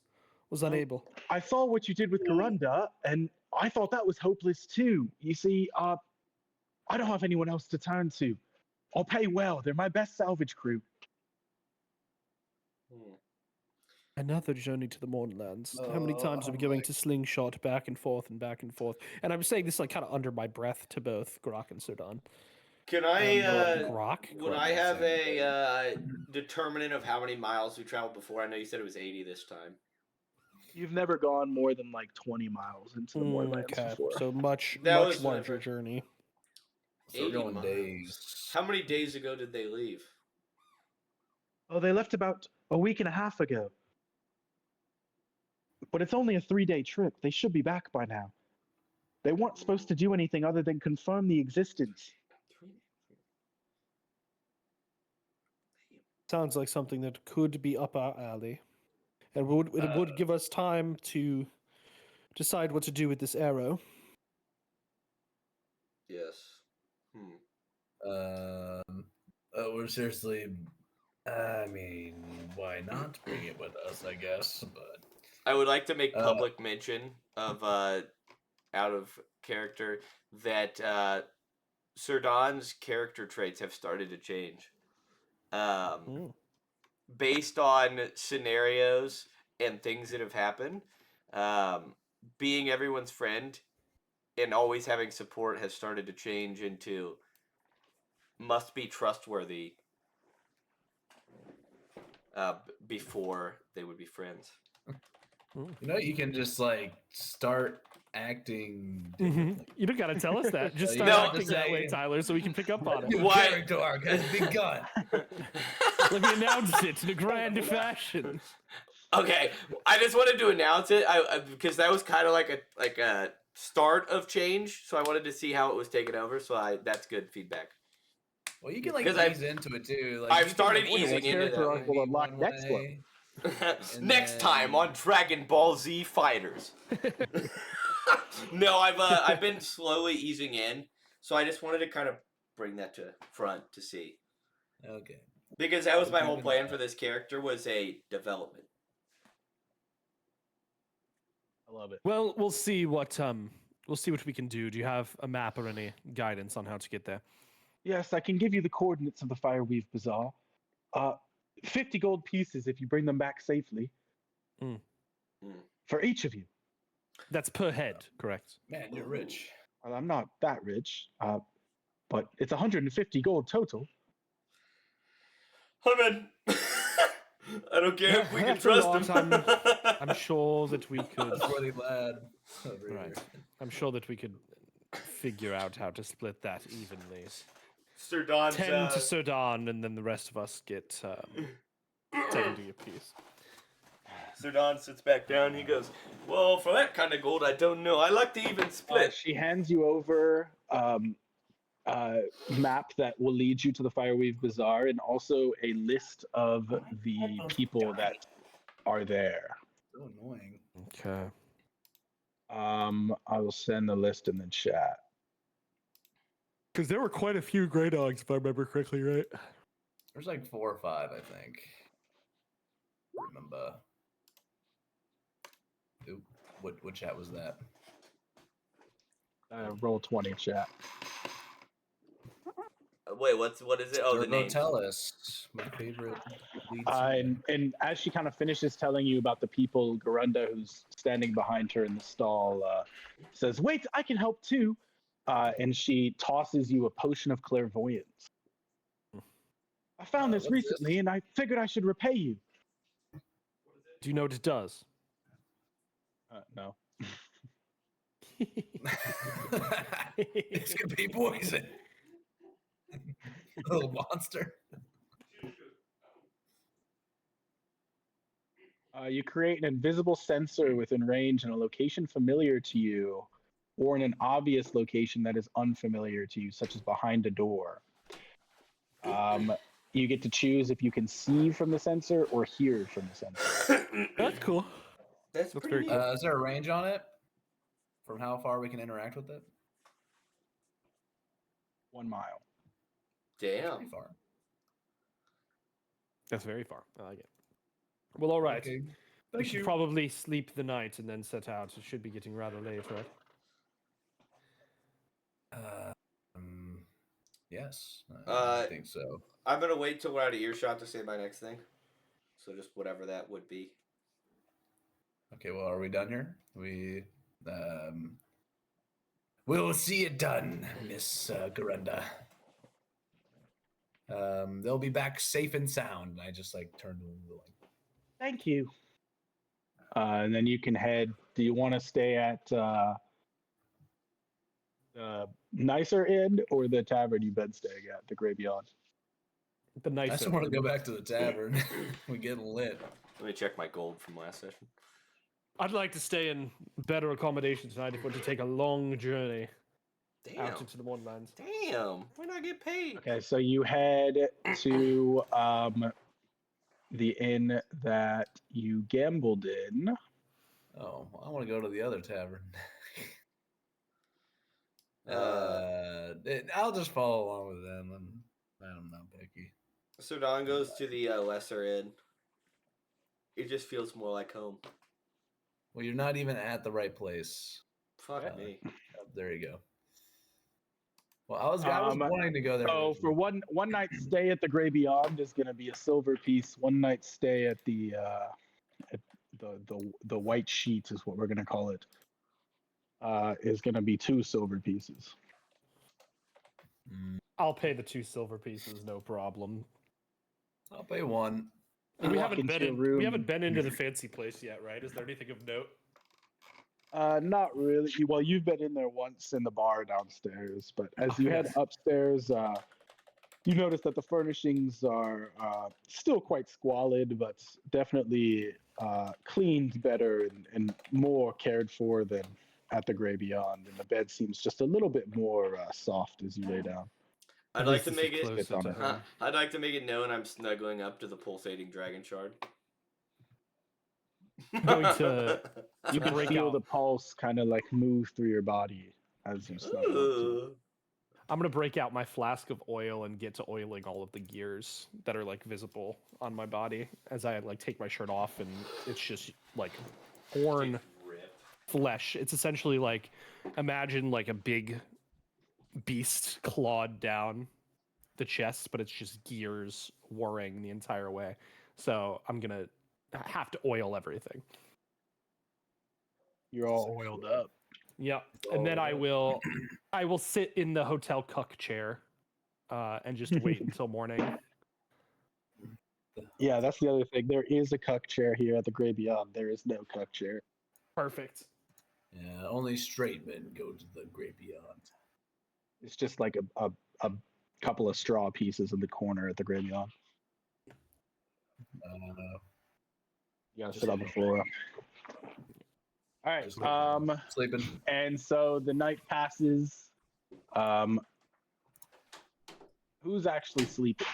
was unable? I saw what you did with Garunda, and I thought that was hopeless too. You see, I don't have anyone else to turn to. I'll pay well. They're my best salvage crew. Hmm. Another journey to the Mournlands. How many times are we going to slingshot back and forth and back and forth? And I'm saying this like kind of under my breath to both Grok and Sudan. Can I? Grok? Would I have a determinant of how many miles we traveled before? I know you said it was 80 this time. You've never gone more than like 20 miles into the Moorlands Okay, before. so much That much was larger whenever- journey. So we're 80 going miles. days. How many days ago did they leave? Oh, they left about a week and a half ago. But it's only a 3-day trip. They should be back by now. They weren't supposed to do anything other than confirm the existence. Sounds like something that could be up our alley. And it would give us time to decide what to do with this arrow. Yes. We're seriously. I mean, why not bring it with us? I guess, but I would like to make public mention of out of character that Sir Don's character traits have started to change. Based on scenarios and things that have happened, being everyone's friend and always having support has started to change into must be trustworthy before they would be friends. You know, you can just like start acting differently. You don't gotta tell us that. Just start No, acting that way, Tyler, so we can pick up on it. New character arc has begun. Let me announce it in a grand fashion. Okay, I just wanted to announce it because that was kind of like a start of change, so I wanted to see how it was taken over. So that's good feedback. Well, you can like ease into it too. Like, I've started easing into that. Will unlock next one. Next time on Dragon Ball Z Fighters. No, I've been slowly easing in, so I just wanted to kind of bring that to front to see. Okay. Because that was my whole plan for this character, was a development. I love it. Well, we'll see what we can do. Do you have a map or any guidance on how to get there? Yes, I can give you the coordinates of the Fireweave Bazaar. 50 gold pieces if you bring them back safely. For each of you. That's per head, correct? Man, you're rich. Well, I'm not that rich, but it's 150 gold total. I'm in. I don't care if we can trust him. I'm sure that we could. Trustworthy lad. Right. I'm sure that we could figure out how to split that evenly. Sir Don's 10 to Sir Don, and then the rest of us get 70 apiece. Sir Don sits back down. He goes, "Well, for that kind of gold, I don't know. I like to even split." She hands you over a map that will lead you to the Fireweave Bazaar, and also a list of the people that are there. So annoying. Okay. I will send the list in the chat. Because there were quite a few Grey Dogs, if I remember correctly, right? There's like 4 or 5, I think. Remember. Ooh, what chat was that? Roll 20 chat. Wait, what is it? Oh, the name. Tell us. My favorite. And as she kind of finishes telling you about the people, Garunda, who's standing behind her in the stall, says, "Wait, I can help too." And she tosses you a potion of clairvoyance. I found this recently, and I figured I should repay you. Do you know what it does? No. It's gonna be poison. Little monster. You create an invisible sensor within range in a location familiar to you, or in an obvious location that is unfamiliar to you, such as behind a door. You get to choose if you can see from the sensor or hear from the sensor. That's cool. That's very pretty. cool. Is there a range on it? From how far we can interact with it? 1 mile. Damn. Pretty far. That's very far. I like it. Well, all right. Okay. We should probably sleep the night and then set out. It should be getting rather late, right? Yes, I think so. I'm gonna wait till we're out of earshot to say my next thing. So just whatever that would be. Okay, well, are we done here? We'll see it done, Miss Garunda. They'll be back safe and sound. I just like turned the light. Thank you. And then you can head. Do you want to stay at the nicer inn or the tavern you've been staying at, the Graveyard? The nicer. I just want to go back to the tavern. We get lit. Let me check my gold from last session. I'd like to stay in better accommodation tonight if we're to take a long journey out into the Wonderlands. Damn. Why not get paid? Okay, so you head to the inn that you gambled in. Oh, I want to go to the other tavern. I'll just follow along with them. I'm not picky. So Don goes to the lesser inn. It just feels more like home. Well, you're not even at the right place. Fuck me. There you go. Well, I was wanting to go there. So for one night stay at the Grey Beyond is going to be a silver piece. One night stay at the White Sheet is what we're going to call it. Is going to be 2 silver pieces. I'll pay the 2 silver pieces, no problem. I'll pay 1. You We walk haven't into been your room. we haven't been into the fancy place yet, right? Is there anything of note? Not really. Well, you've been in there once in the bar downstairs, but as you head upstairs, you notice that the furnishings are still quite squalid, but definitely cleaned better and more cared for than at the Grey Beyond. And the bed seems just a little bit more soft as you lay down. I'd like to make it. It's on it. I'd like to make it known I'm snuggling up to the pulsating dragon shard. Going to You can break feel out. the pulse kind of like move through your body as you snuggle up to it. I'm gonna break out my flask of oil and get to oiling all of the gears that are like visible on my body as I like take my shirt off, and it's just like horn flesh. It's essentially like, imagine like a big beast clawed down the chest, but it's just gears whirring the entire way. So I'm gonna have to oil everything. You're all oiled up. Yeah, and then I will sit in the hotel cuck chair, and just wait until morning. Yeah, that's the other thing. There is a cuck chair here at the Grey Beyond. There is no cuck chair. Perfect. Yeah, only straight men go to the Great Beyond. It's just like a couple of straw pieces in the corner at the Grey Beyond. You gotta sit on the floor. All right. Sleeping. And so the night passes. Who's actually sleeping?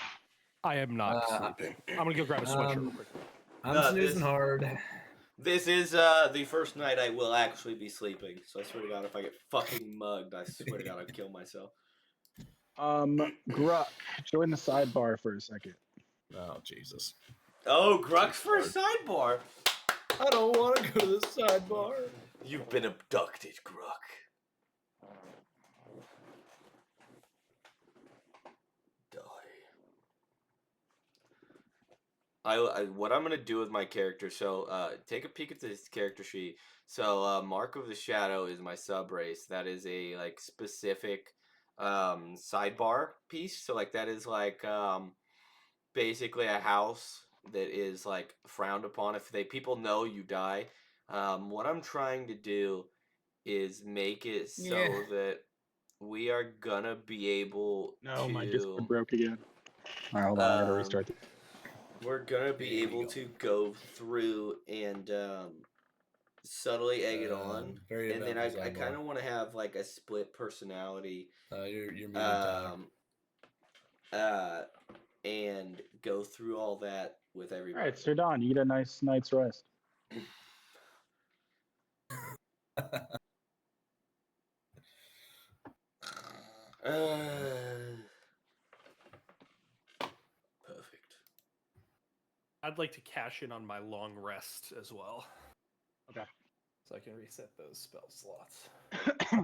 I am not sleeping. I'm gonna go grab a sweatshirt real quick. I'm snoozing hard. This is the first night I will actually be sleeping. So I swear to God, if I get fucking mugged, I swear to God, I'd kill myself. Gruck, join the sidebar for a second. Oh, Jesus. Oh, Gruck's for a sidebar. I don't want to go to the sidebar. You've been abducted, Gruck. What I'm gonna do with my character. So take a peek at this character sheet. So Mark of the Shadow is my sub race. That is a like specific sidebar piece. So like that is like basically a house that is like frowned upon. If people know you die. What I'm trying to do is make it so that we are gonna be able to. My Discord broke again. All right, hold on. I gotta restart it. We're gonna be able to go through and subtly egg it on, and then I kind of want to have like a split personality. You're muted, and go through all that with everybody. All right, Sir Don, you get a nice night's rest. Perfect. I'd like to cash in on my long rest as well. Okay. So I can reset those spell slots.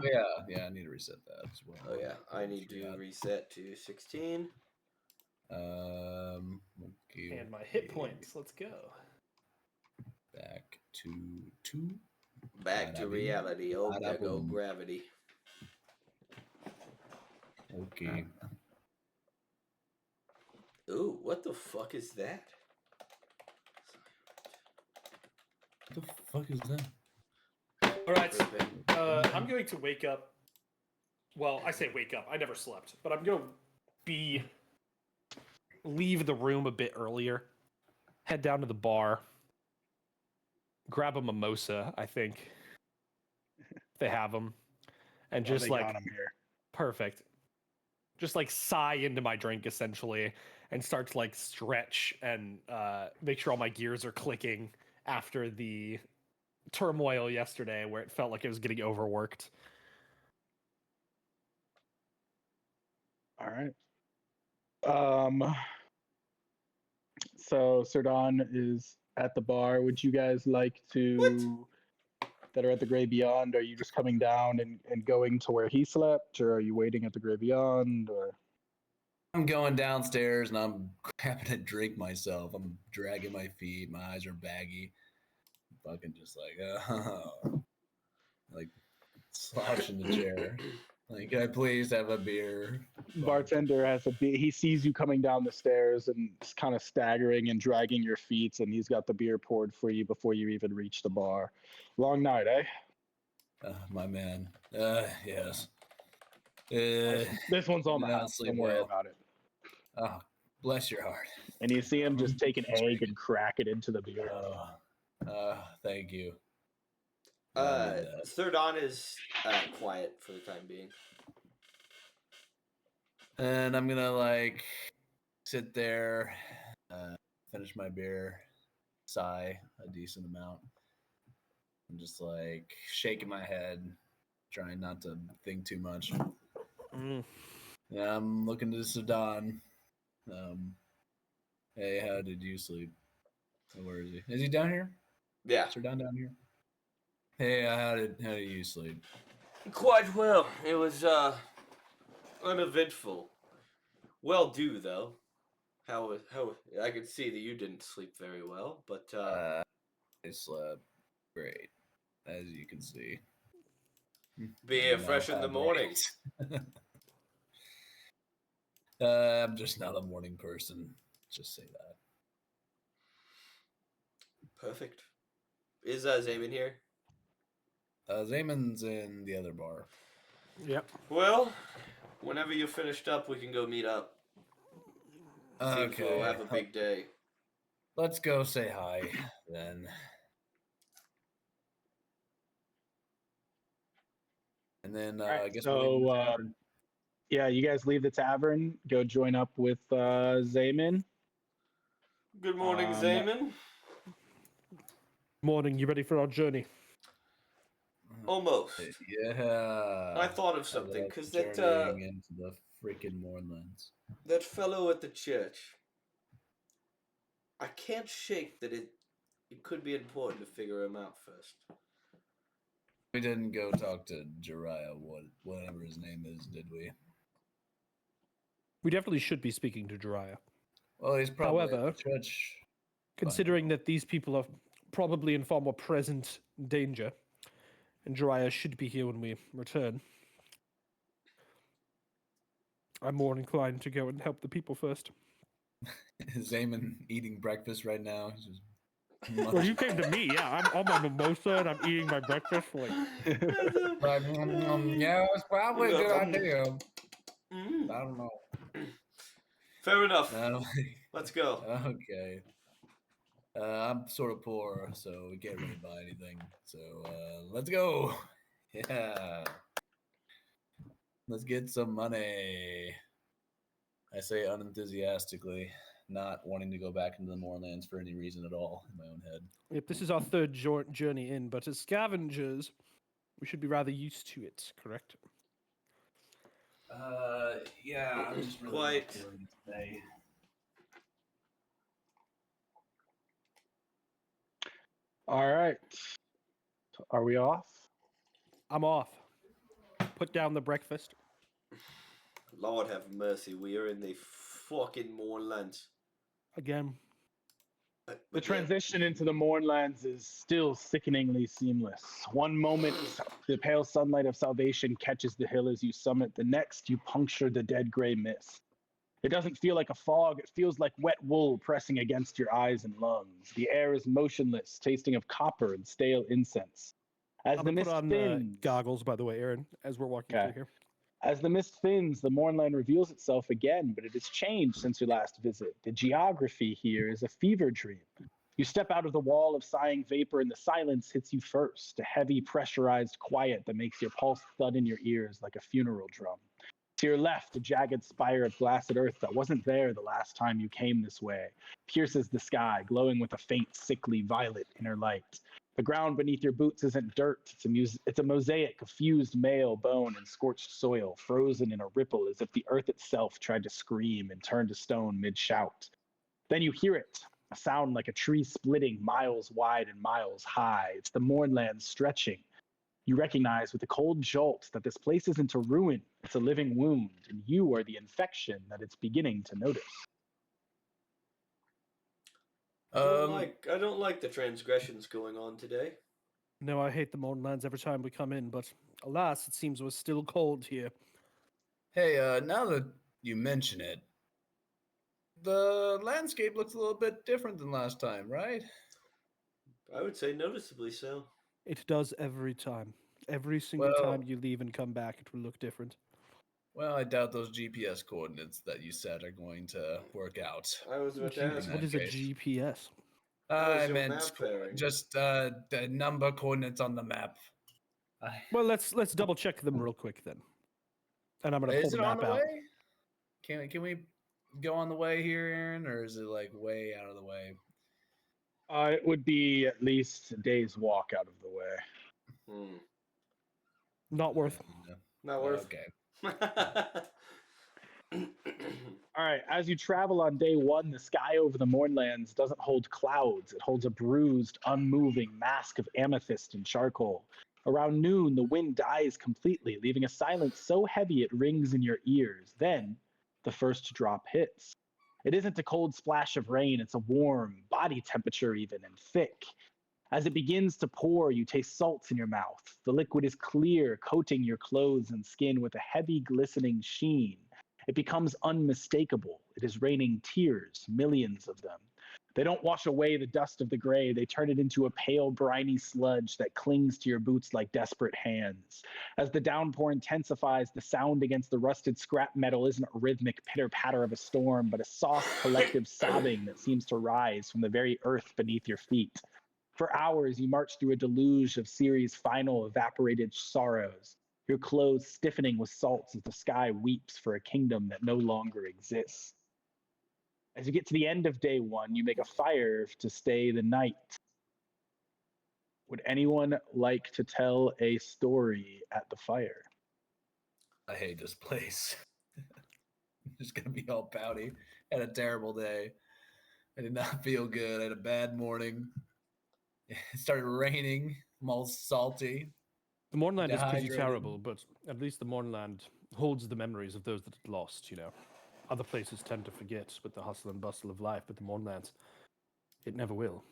Yeah, I need to reset that as well. Oh yeah, I need to reset to 16. Okay, And my hit points. Let's go. Back to 2. Back to reality. Oh, there go gravity. Okay. Ooh, what the fuck is that? What the fuck is that? All right, I'm going to wake up. Well, I say wake up. I never slept, but I'm going to leave the room a bit earlier, head down to the bar, grab a mimosa, I think, if they have them, and just like got 'em here. perfect. just like sigh into my drink essentially and start to like stretch and make sure all my gears are clicking after the turmoil yesterday where it felt like it was getting overworked. All right. So Sardon is at the bar. Would you guys like to, that are at the Grey Beyond, are you just coming down and going to where he slept, or are you waiting at the Grey Beyond, or? I'm going downstairs and I'm having a drink myself. I'm dragging my feet. My eyes are baggy. Fucking just like slouch in the chair. Like, can I please have a beer? Bartender has a beer. He sees you coming down the stairs and is kind of staggering and dragging your feet, and he's got the beer poured for you before you even reach the bar. Long night, eh? My man. Yes. This one's on the not house. sleep Don't worry well. about it. Oh, bless your heart. And you see him just take an egg and crack it into the beer. Thank you. Sardon is quiet for the time being. And I'm gonna like sit there, finish my beer, sigh a decent amount. I'm just like shaking my head, trying not to think too much. Yeah, I'm looking to Sardon. Hey, how did you sleep? Where is he? Is he down here? Yeah. Sardon down here? Hey, how did you sleep? Quite well. It was uneventful. Well due though. How I could see that you didn't sleep very well, but I slept great, as you can see. be here fresh in the morning. I'm just not a morning person. Just say that. Perfect. Is Zamin here? Zamon's in the other bar. Yep. Well, whenever you're finished up, we can go meet up. Seems Okay. we'll have a big day. Let's go say hi then. And then I guess we'll leave the tavern. Yeah, you guys leave the tavern, go join up with Zamin. Good morning, Zamin. Morning, you ready for our journey? Almost. Yeah. I thought of something, because that journeying into the freaking moorlands. that fellow at the church, I can't shake that it could be important to figure him out first. We didn't go talk to Jiraiya, whatever his name is, did we? We definitely should be speaking to Jiraiya. Well, he's probably However, at the church. Considering that these people are probably in far more present danger, and Jiraiya should be here when we return, I'm more inclined to go and help the people first. Zaman eating breakfast right now. He's just Well, you came to me, yeah. I'm on my mimosa and I'm eating my breakfast. like, yeah, it's probably a good idea. I don't know. Fair enough. Let's go. Okay. I'm sort of poor, so we can't really buy anything. So let's go. Yeah. Let's get some money. I say unenthusiastically, not wanting to go back into the moorlands for any reason at all in my own head. Yep, this is our third journey in, but as scavengers, we should be rather used to it, correct? Yeah, I'm just really Quite. today. All right. Are we off? I'm off. Put down the breakfast. Lord have mercy, we are in the fucking moorlands. Again. The transition into the Mournlands is still sickeningly seamless. One moment, the pale sunlight of salvation catches the hill as you summit. The next, you puncture the dead gray mist. It doesn't feel like a fog. It feels like wet wool pressing against your eyes and lungs. The air is motionless, tasting of copper and stale incense. As the mist thins, goggles, by the way, Aaron, as we're walking through here. As the mist thins, the Mournland reveals itself again, but it has changed since your last visit. The geography here is a fever dream. You step out of the wall of sighing vapor and the silence hits you first, a heavy pressurized quiet that makes your pulse thud in your ears like a funeral drum. To your left, a jagged spire of blasted earth that wasn't there the last time you came this way pierces the sky, glowing with a faint, sickly violet inner light. The ground beneath your boots isn't dirt. It's a mosaic of fused mail, bone, and scorched soil, frozen in a ripple as if the earth itself tried to scream and turn to stone mid-shout. Then you hear it, a sound like a tree splitting miles wide and miles high. It's the Mournlands stretching. You recognize with a cold jolt that this place isn't a ruin, it's a living wound, and you are the infection that it's beginning to notice. I don't like the transgressions going on today. No, I hate the Mournlands every time we come in, but alas, it seems we're still cold here. Hey, now that you mention it, the landscape looks a little bit different than last time, right? I would say noticeably so. It does every time. Every single Well- time you leave and come back, it will look different. Well, I doubt those GPS coordinates that you said are going to work out. I was about to ask. What is a GPS? How is I your meant map faring? just the number coordinates on the map. Well, let's double check them real quick then. And I'm gonna pull Is the it on map the out. way? Can we go on the way here, Aaron, or is it like way out of the way? It would be at least a day's walk out of the way. Not worth. No. Not worth. Okay. All right, as you travel on day one, the sky over the Mournlands doesn't hold clouds. It holds a bruised, unmoving mask of amethyst and charcoal. Around noon, the wind dies completely, leaving a silence so heavy it rings in your ears. Then, the first drop hits. It isn't a cold splash of rain, it's a warm, body temperature even, and thick. As it begins to pour, you taste salts in your mouth. The liquid is clear, coating your clothes and skin with a heavy, glistening sheen. It becomes unmistakable. It is raining tears, millions of them. They don't wash away the dust of the gray. They turn it into a pale, briny sludge that clings to your boots like desperate hands. As the downpour intensifies, the sound against the rusted scrap metal isn't a rhythmic pitter-patter of a storm, but a soft, collective sobbing that seems to rise from the very earth beneath your feet. For hours, you march through a deluge of Ciri's final evaporated sorrows, your clothes stiffening with salts as the sky weeps for a kingdom that no longer exists. As you get to the end of day one, you make a fire to stay the night. Would anyone like to tell a story at the fire? I hate this place. I'm just gonna be all pouty. Had a terrible day. I did not feel good. I had a bad morning. It started raining. I'm all salty. The Mournland is pretty Dehydrated. terrible, but at least the Mournland holds the memories of those that it lost, you know. Other places tend to forget with the hustle and bustle of life, but the Mournlands, it never will.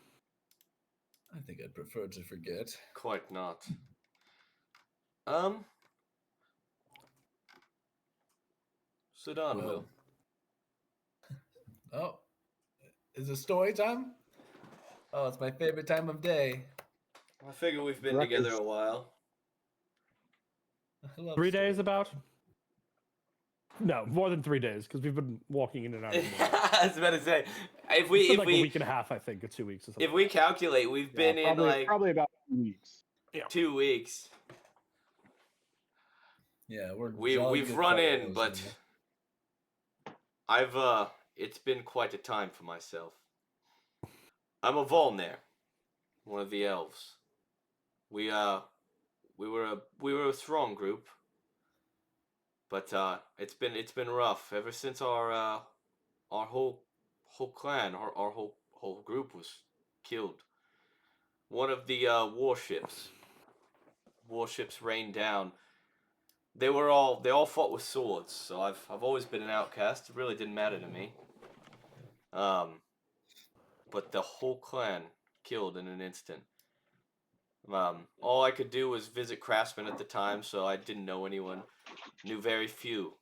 I think I'd prefer to forget. Quite not. Sit down, Will. Oh, is it story time? Oh, it's my favorite time of day. I figure we've been Ruckus. together a while. I love 3 story. days about? No, more than 3 days, because we've been walking in and out of the morning. I was about to say, if It's we been like a week and a half, I think, or 2 weeks or something. if we calculate, we've been in like probably about 2 weeks. 2 weeks. Yeah, we're We've good run fellows, in, but you know? I've it's been quite a time for myself. I'm a Volnir, one of the elves. We were a strong group, but it's been rough ever since our whole clan, our whole group was killed. One of the warships rained down. They all fought with swords, so I've always been an outcast. It really didn't matter to me. But the whole clan killed in an instant. All I could do was visit craftsmen at the time, so I didn't know anyone. Knew very few.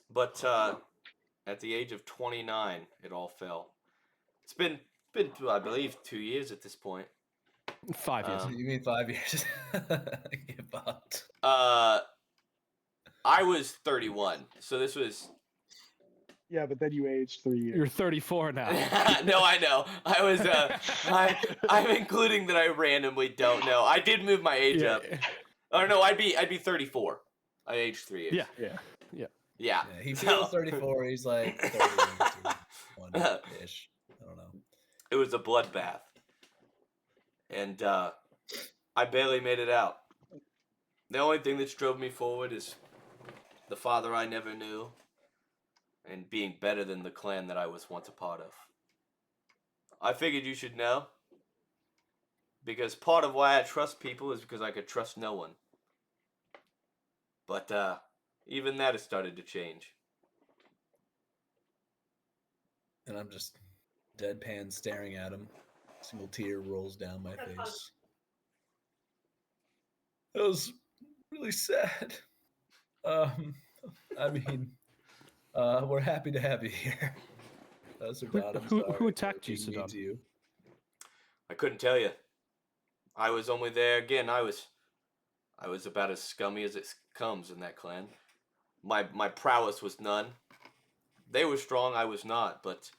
But at the age of 29, it all fell. It's been I believe 2 years at this point. 5 years. You mean 5 years? Get fucked. I was 31, so this was. Yeah, but then you aged 3 years. You're 34 now. No, I know. I was. I'm including that I randomly don't know. I did move my age up. Oh no, I'd be 34. I aged 3 years. Yeah. Yeah. Yeah. Yeah, he feels 34. He's like 31-ish. I don't know. It was a bloodbath. And I barely made it out. The only thing that's drove me forward is the father I never knew and being better than the clan that I was once a part of. I figured you should know. Because part of why I trust people is because I could trust no one. But even that has started to change. And I'm just deadpan staring at him. A single tear rolls down my face. It was really sad. I mean, we're happy to have you here. Sardon, I'm sorry who attacked you, for being mean Sardon? to you. I couldn't tell you. I was only there again. I was about as scummy as it comes in that clan. My prowess was none. They were strong, I was not, but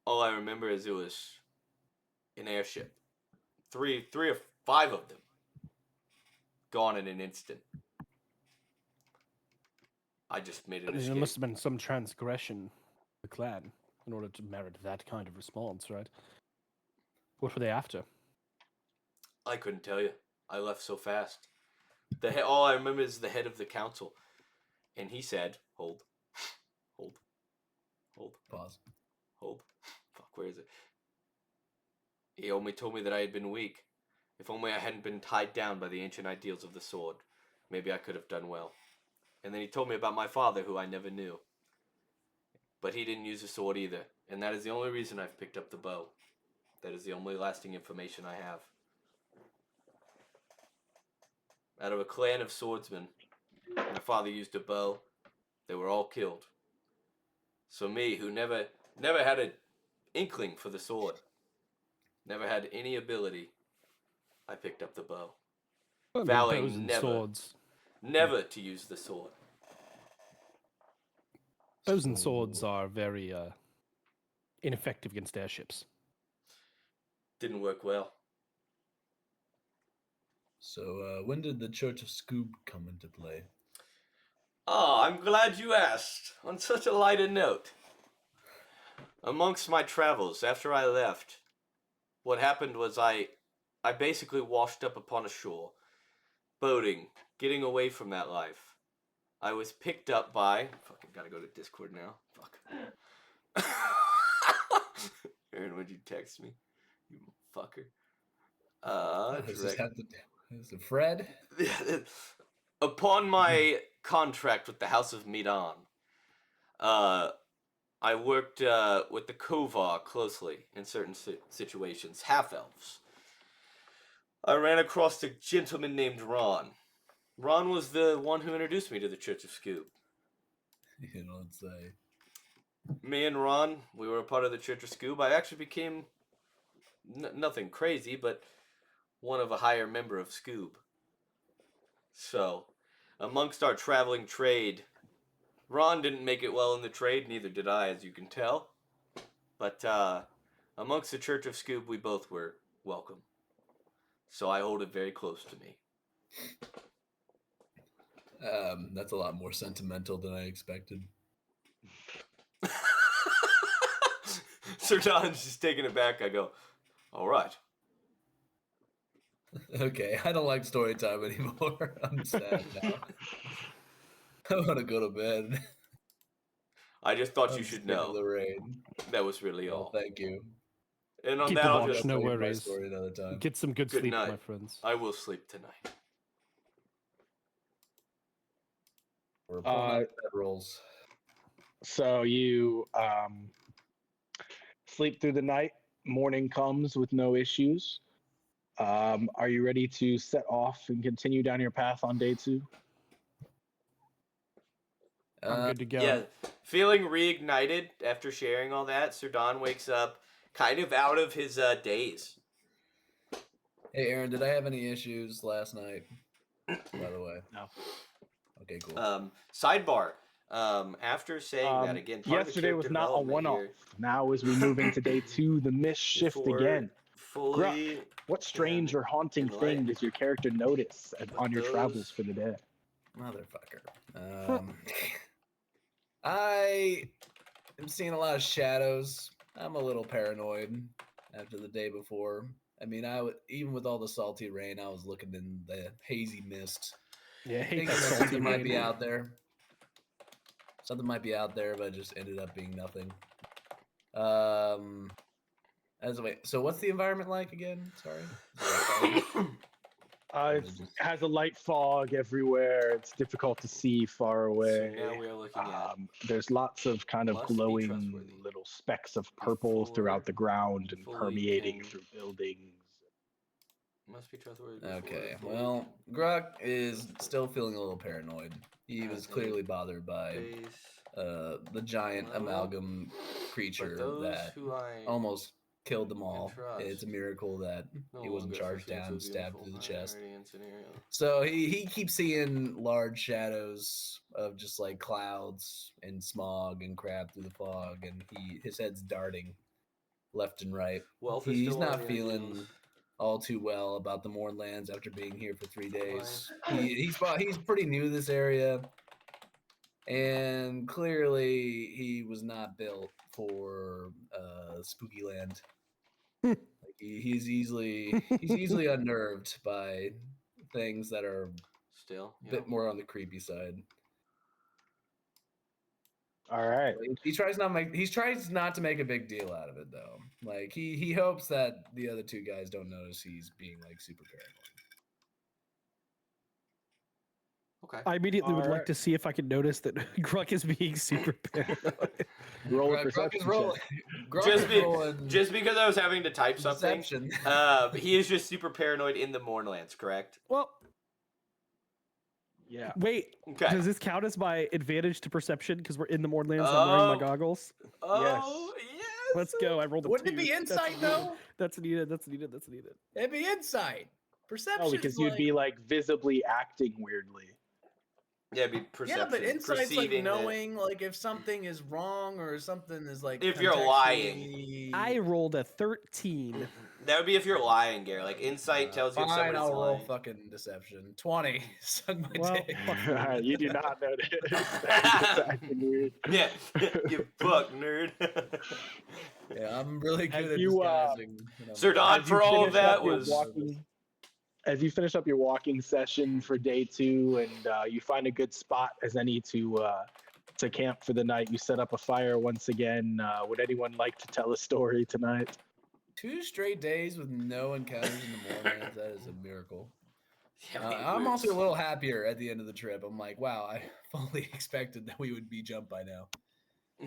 all I remember is it was an airship. Three or five of them. Gone in an instant. I just made an escape. There must have been some transgression of the clan in order to merit that kind of response, right? What were they after? I couldn't tell you. I left so fast. All I remember is the head of the council. And he said, hold. Pause. Hold. Fuck, where is it? He only told me that I had been weak. If only I hadn't been tied down by the ancient ideals of the sword, maybe I could have done well. And then he told me about my father, who I never knew. But he didn't use a sword either, and that is the only reason I've picked up the bow. That is the only lasting information I have. Out of a clan of swordsmen, my father used a bow. They were all killed. So me, who never had an inkling for the sword, never had any ability, I picked up the bow. Vowing bows and never, swords. never to use the sword. Bows and swords are very ineffective against airships. Didn't work well. So, when did the Church of Scoob come into play? Oh, I'm glad you asked. On such a lighter note. Amongst my travels, after I left, what happened was I basically washed up upon a shore, boating, getting away from that life. I was picked up by... Fucking gotta go to Discord now. Fuck. Aaron, would you text me? You fucker. Is it Fred? Upon my contract with the House of Midan, I worked with the Kovar closely in certain situations, half-elves. I ran across a gentleman named Ron. Ron was the one who introduced me to the Church of Scoob. You don't say. Me and Ron, we were a part of the Church of Scoob. I actually became nothing crazy, but one of a higher member of Scoob. So, amongst our traveling trade, Ron didn't make it well in the trade, neither did I, as you can tell. But amongst the Church of Scoob, we both were welcome. So I hold it very close to me. That's a lot more sentimental than I expected. Sir Don's just taking it back. I go, all right. Okay, I don't like story time anymore. I'm sad now. I want to go to bed. I just thought you should know. The rain. That was really all. Thank you. And on Keep that, the I'll watch, just... no Tell you my worries. story another time. Get some good sleep, night. my friends. I will sleep tonight. We're pulling out bed rolls. So you sleep through the night. Morning comes with no issues. Are you ready to set off and continue down your path on day 2? I'm good to go. Yeah, feeling reignited after sharing all that, Sir Don wakes up kind of out of his daze. Hey, Aaron, did I have any issues last night? By the way. No. Okay, cool. Sidebar. After saying that again, part yesterday of the was not a one-off. here, Now, as we move into day 2, the mists shift before again. fully What strange or haunting thing enlightened. does your character notice on your those- travels for the day? Motherfucker. I am seeing a lot of shadows. I'm a little paranoid after the day before. I mean, even with all the salty rain, I was looking in the hazy mist. Yeah, I hate Thinking that that salty something might rain. be out there. Something might be out there, but it just ended up being nothing. So what's the environment like again? Sorry. It has a light fog everywhere. It's difficult to see far away. So now we are looking at. There's lots of kind of Must be glowing trustworthy. little specks of purple throughout the ground and fully permeating can- through buildings. Must be trustworthy. Okay, well, Gruck is still feeling a little paranoid. He was Okay. clearly bothered by the giant Level. amalgam creature that almost killed them all. It's a miracle that he wasn't charged down and stabbed through the chest. So he keeps seeing large shadows of just like clouds and smog and crap through the fog, and his head's darting left and right. He's not feeling all too well about the Mournlands after being here for 3 days. He's pretty new to this area, and clearly he was not built for Spooky Land. Like he's easily unnerved by things that are still a bit more on the creepy side. All right. He tries not to make a big deal out of it though. Like he hopes that the other two guys don't notice he's being like super paranoid. Okay. I immediately would like Alright. to see if I can notice that Gruck is being super paranoid. Roll a Gruck perception is check. rolling. Gruck is rolling Just because I was having to type something, deception. he is just super paranoid in the Mournlands, correct? Well, Yeah. wait. Okay. Does this count as my advantage to perception because we're in the Mournlands and I'm wearing my Oh. goggles? Oh, yes. Let's go. I rolled a Wouldn't 2. it be That's insight needed. though? That's needed. That's needed. That's needed. It'd be insight. Perception. Oh, because you'd be like visibly acting weirdly. Yeah, it'd be perception. Yeah, but insight's like perceiving that- knowing like if something is wrong or something is like If you're lying. contextually- I rolled a 13. That would be if you're lying, Gary. Like insight tells you if Fine, somebody's I'll roll lying. fucking deception. 20. Suck my Well, dick. fuck You do not notice. That's acting weird. Yeah, you fuck nerd. Yeah, I'm really good As at you, disguising. when I'm Sir lying. Don, for all of finish up that your was as you finish up your walking session for day 2 and you find a good spot as any to camp for the night, you set up a fire once again. Would anyone like to tell a story tonight? 2 straight days with no encounters in the morning. That is a miracle. Yeah, I'm also a little happier at the end of the trip. I'm like, wow, I fully expected that we would be jumped by now.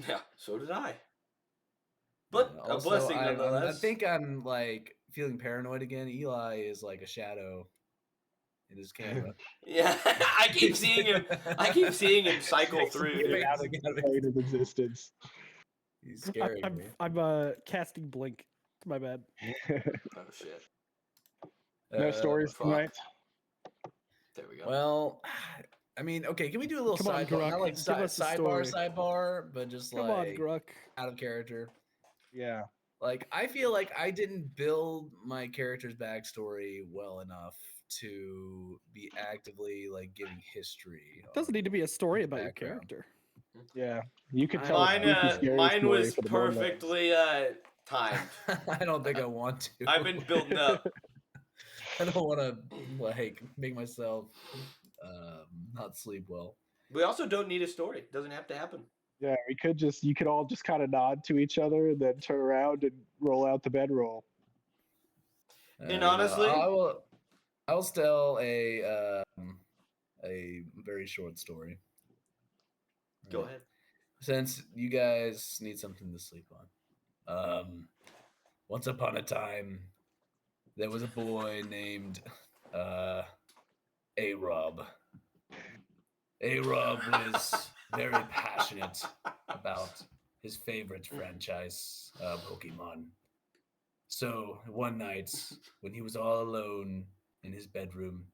Yeah, so did I. But a Also, blessing I nonetheless. think I'm like feeling paranoid again. Eli is like a shadow in his camera. Yeah, I keep seeing him. I keep seeing him cycle through. Get dude. out of the plane of existence. He's scaring me. I'm casting blink. My bad. Oh shit! No stories fuck. tonight. There we go. Well, I mean, okay, can we do a little Come on, sidebar? Gruck, Not like give us a sidebar, but just Come like on, Gruck. out of character. Yeah. Like, I feel like I didn't build my character's backstory well enough to be actively like giving history. It doesn't on need to be a story his about your background. character. Yeah. You could I- tell Mine, a spooky, scary mine story was for the Mournlands. perfectly timed. I don't think I want to. I've been building up. I don't want to like make myself not sleep well. We also don't need a story. It doesn't have to happen. Yeah, you could all just kind of nod to each other and then turn around and roll out the bedroll. And honestly- I will tell a very short story. Go Right. ahead. Since you guys need something to sleep on. Once upon a time, there was a boy named A-Rob. A-Rob was very passionate about his favorite franchise, Pokemon. So one night, when he was all alone in his bedroom,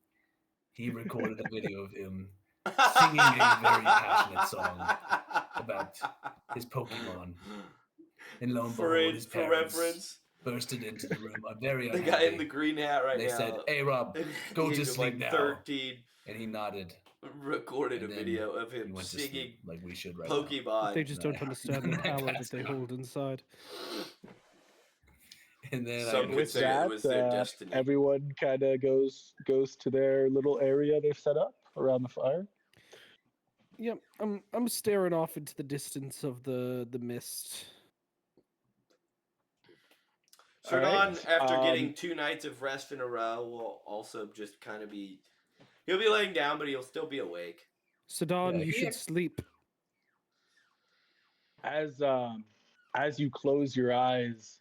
he recorded a video of him singing a very passionate song about his Pokemon. And lo and behold, his For parents reference, bursted into the room, very the unhappy. guy in the green hat right They now. said, "Hey Rob," at go the to age of, sleep like now. 13. and he nodded. recorded a And then video of he him went to singing sleep, like we should right now. Pokemon. They just don't understand the power that they hold inside. And then Some I could With say it that, was their destiny. everyone kind of goes to their little area they've set up around the fire. Yep, I'm staring off into the distance of the mist. Sir All right, Don, after getting 2 nights of rest in a row, will also just kind of be. He'll be laying down, but he'll still be awake. Sidon, Yeah, you should sleep. As you close your eyes,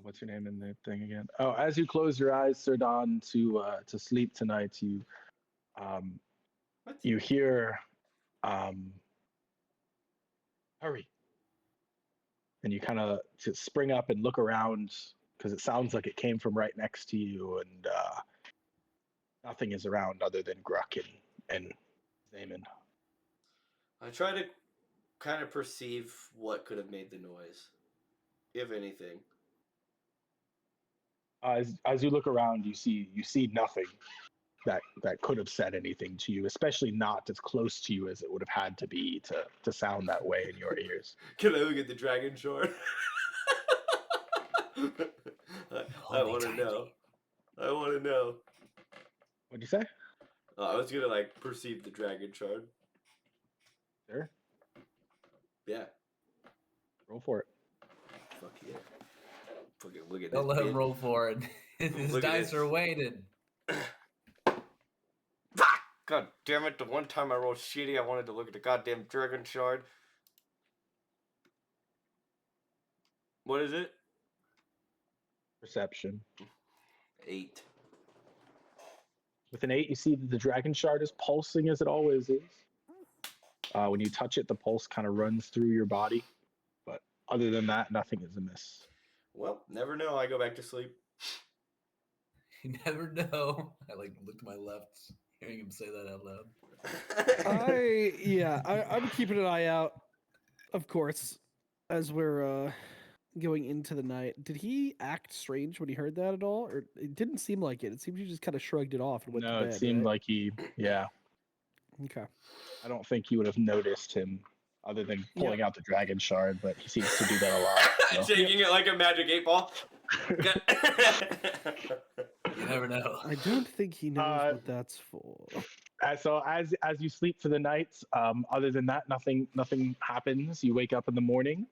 what's your name in the thing again? Oh, as you close your eyes, Sir Don, to sleep tonight, you hear hurry, and you kind of spring up and look around because it sounds like it came from right next to you, and nothing is around other than Gruck and Zaman. I try to kind of perceive what could have made the noise, if anything. As you look around, you see nothing that could have said anything to you, especially not as close to you as it would have had to be to sound that way in your ears. Can I look at the dragon shard? I want to know. I want to know. What'd you say? I was gonna like perceive the dragon shard. Sure. Yeah. Roll for it. Fuck yeah. Fucking look at Don't this. let him bitch. roll for it. His Look at dice this. are weighted. Fuck! God damn it! The one time I rolled shitty, I wanted to look at the goddamn dragon shard. What is it? Perception. 8. With an 8, you see that the dragon shard is pulsing as it always is. When you touch it, the pulse kind of runs through your body. But other than that, nothing is amiss. Well, never know. I go back to sleep. You never know. I like looked to my left, hearing him say that out loud. I'm keeping an eye out, of course, as we're going into the night. Did he act strange when he heard that at all, or it didn't seem like it? It seemed he just kind of shrugged it off and went to No, bed. it seemed like yeah. Okay. I don't think you would have noticed him other than pulling out the dragon shard, but he seems to do that a lot. So. Shaking it like a magic 8-ball. You never know. I don't think he knows what that's for. So as you sleep for the night, other than that, nothing happens. You wake up in the morning.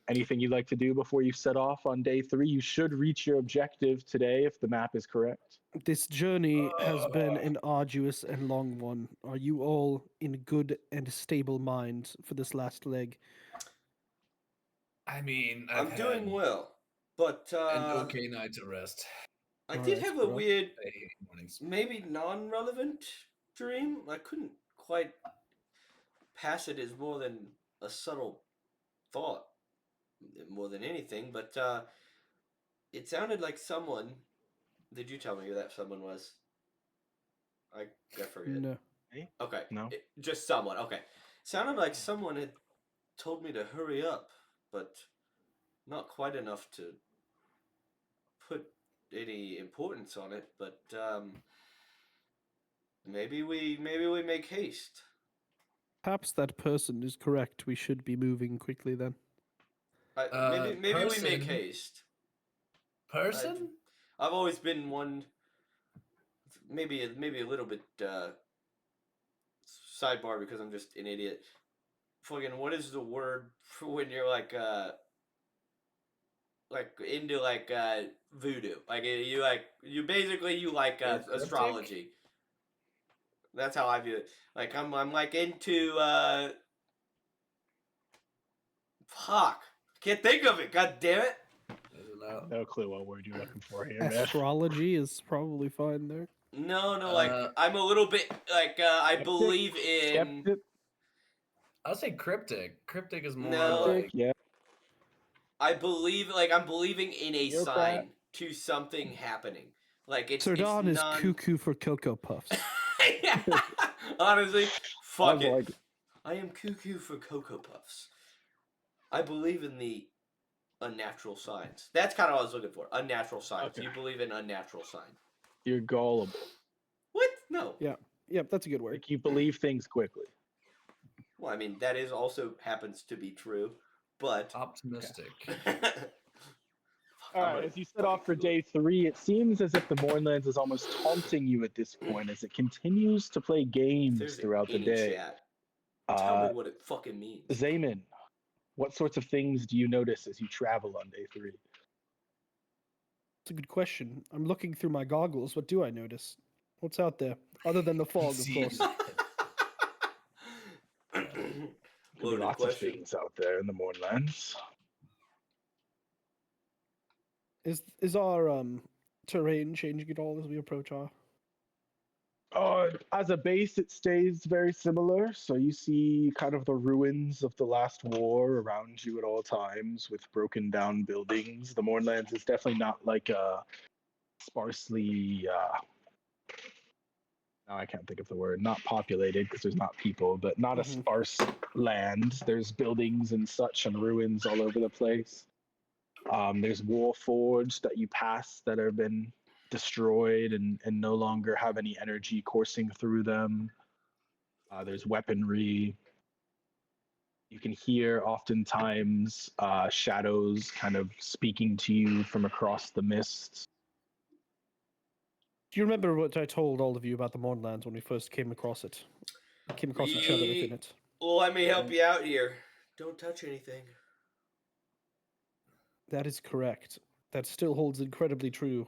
Anything you'd like to do before you set off on day 3? You should reach your objective today if the map is correct. This journey has been an arduous and long one. Are you all in good and stable mind for this last leg? I mean, I'm doing well, but an okay night to rest. I Oh, did that's have a rough. weird, I hate mornings. maybe non-relevant dream. I couldn't quite pass it as more than a subtle thought, more than anything. But it sounded like someone. Did you tell me who that someone was? I forget. No. Okay. No. Just someone. Okay. Sounded like someone had told me to hurry up, but not quite enough to put any importance on it. But maybe we make haste. Perhaps that person is correct. We should be moving quickly then. Maybe we make person? haste. Person? I've always been one. Maybe a little bit sidebar because I'm just an idiot. Fucking, what is the word for when you're like into voodoo? Like you basically like astrology. That's how I view it. Like I'm like into fuck. Can't think of it. God damn it. No clue what word you're looking for here, man. Astrology is probably fine there. No, like I'm a little bit like I believe in. Skeptic? I'll say cryptic. Cryptic is more No. like Yeah. I believe I'm believing in a You're sign correct. to something happening. Like it's Sardon is non... cuckoo for Cocoa Puffs. Yeah. Honestly, fuck it. Like, I am cuckoo for Cocoa Puffs. I believe in the unnatural signs. That's kind of what I was looking for. Unnatural signs. Okay. You believe in unnatural signs. You're gullible. What? No. Yeah. Yep, that's a good word. Like you believe things quickly. Well, I mean, that is also happens to be true, but. Optimistic. All right, as you set off for day 3, it seems as if the Mournlands is almost taunting you at this point as it continues to play games There's throughout the any day. chat. Tell me what it fucking means. Zayman, what sorts of things do you notice as you travel on day 3? That's a good question. I'm looking through my goggles. What do I notice? What's out there? Other than the fog, of See. course. Could be Loaded lots question. of things out there in the Mournlands. Is our terrain changing at all as we approach our? As a base, it stays very similar. So you see kind of the ruins of the last war around you at all times with broken down buildings. The Mournlands is definitely not like a sparsely, now I can't think of the word, not populated because there's not people, but not a sparse land. There's buildings and such and ruins all over the place. There's war forged that you pass that have been destroyed and no longer have any energy coursing through them. There's weaponry. You can hear oftentimes shadows kind of speaking to you from across the mist. Do you remember what I told all of you about the Mournlands when we first came across it? We came across each other within it. Let me help you out here. Don't touch anything. That is correct. That still holds incredibly true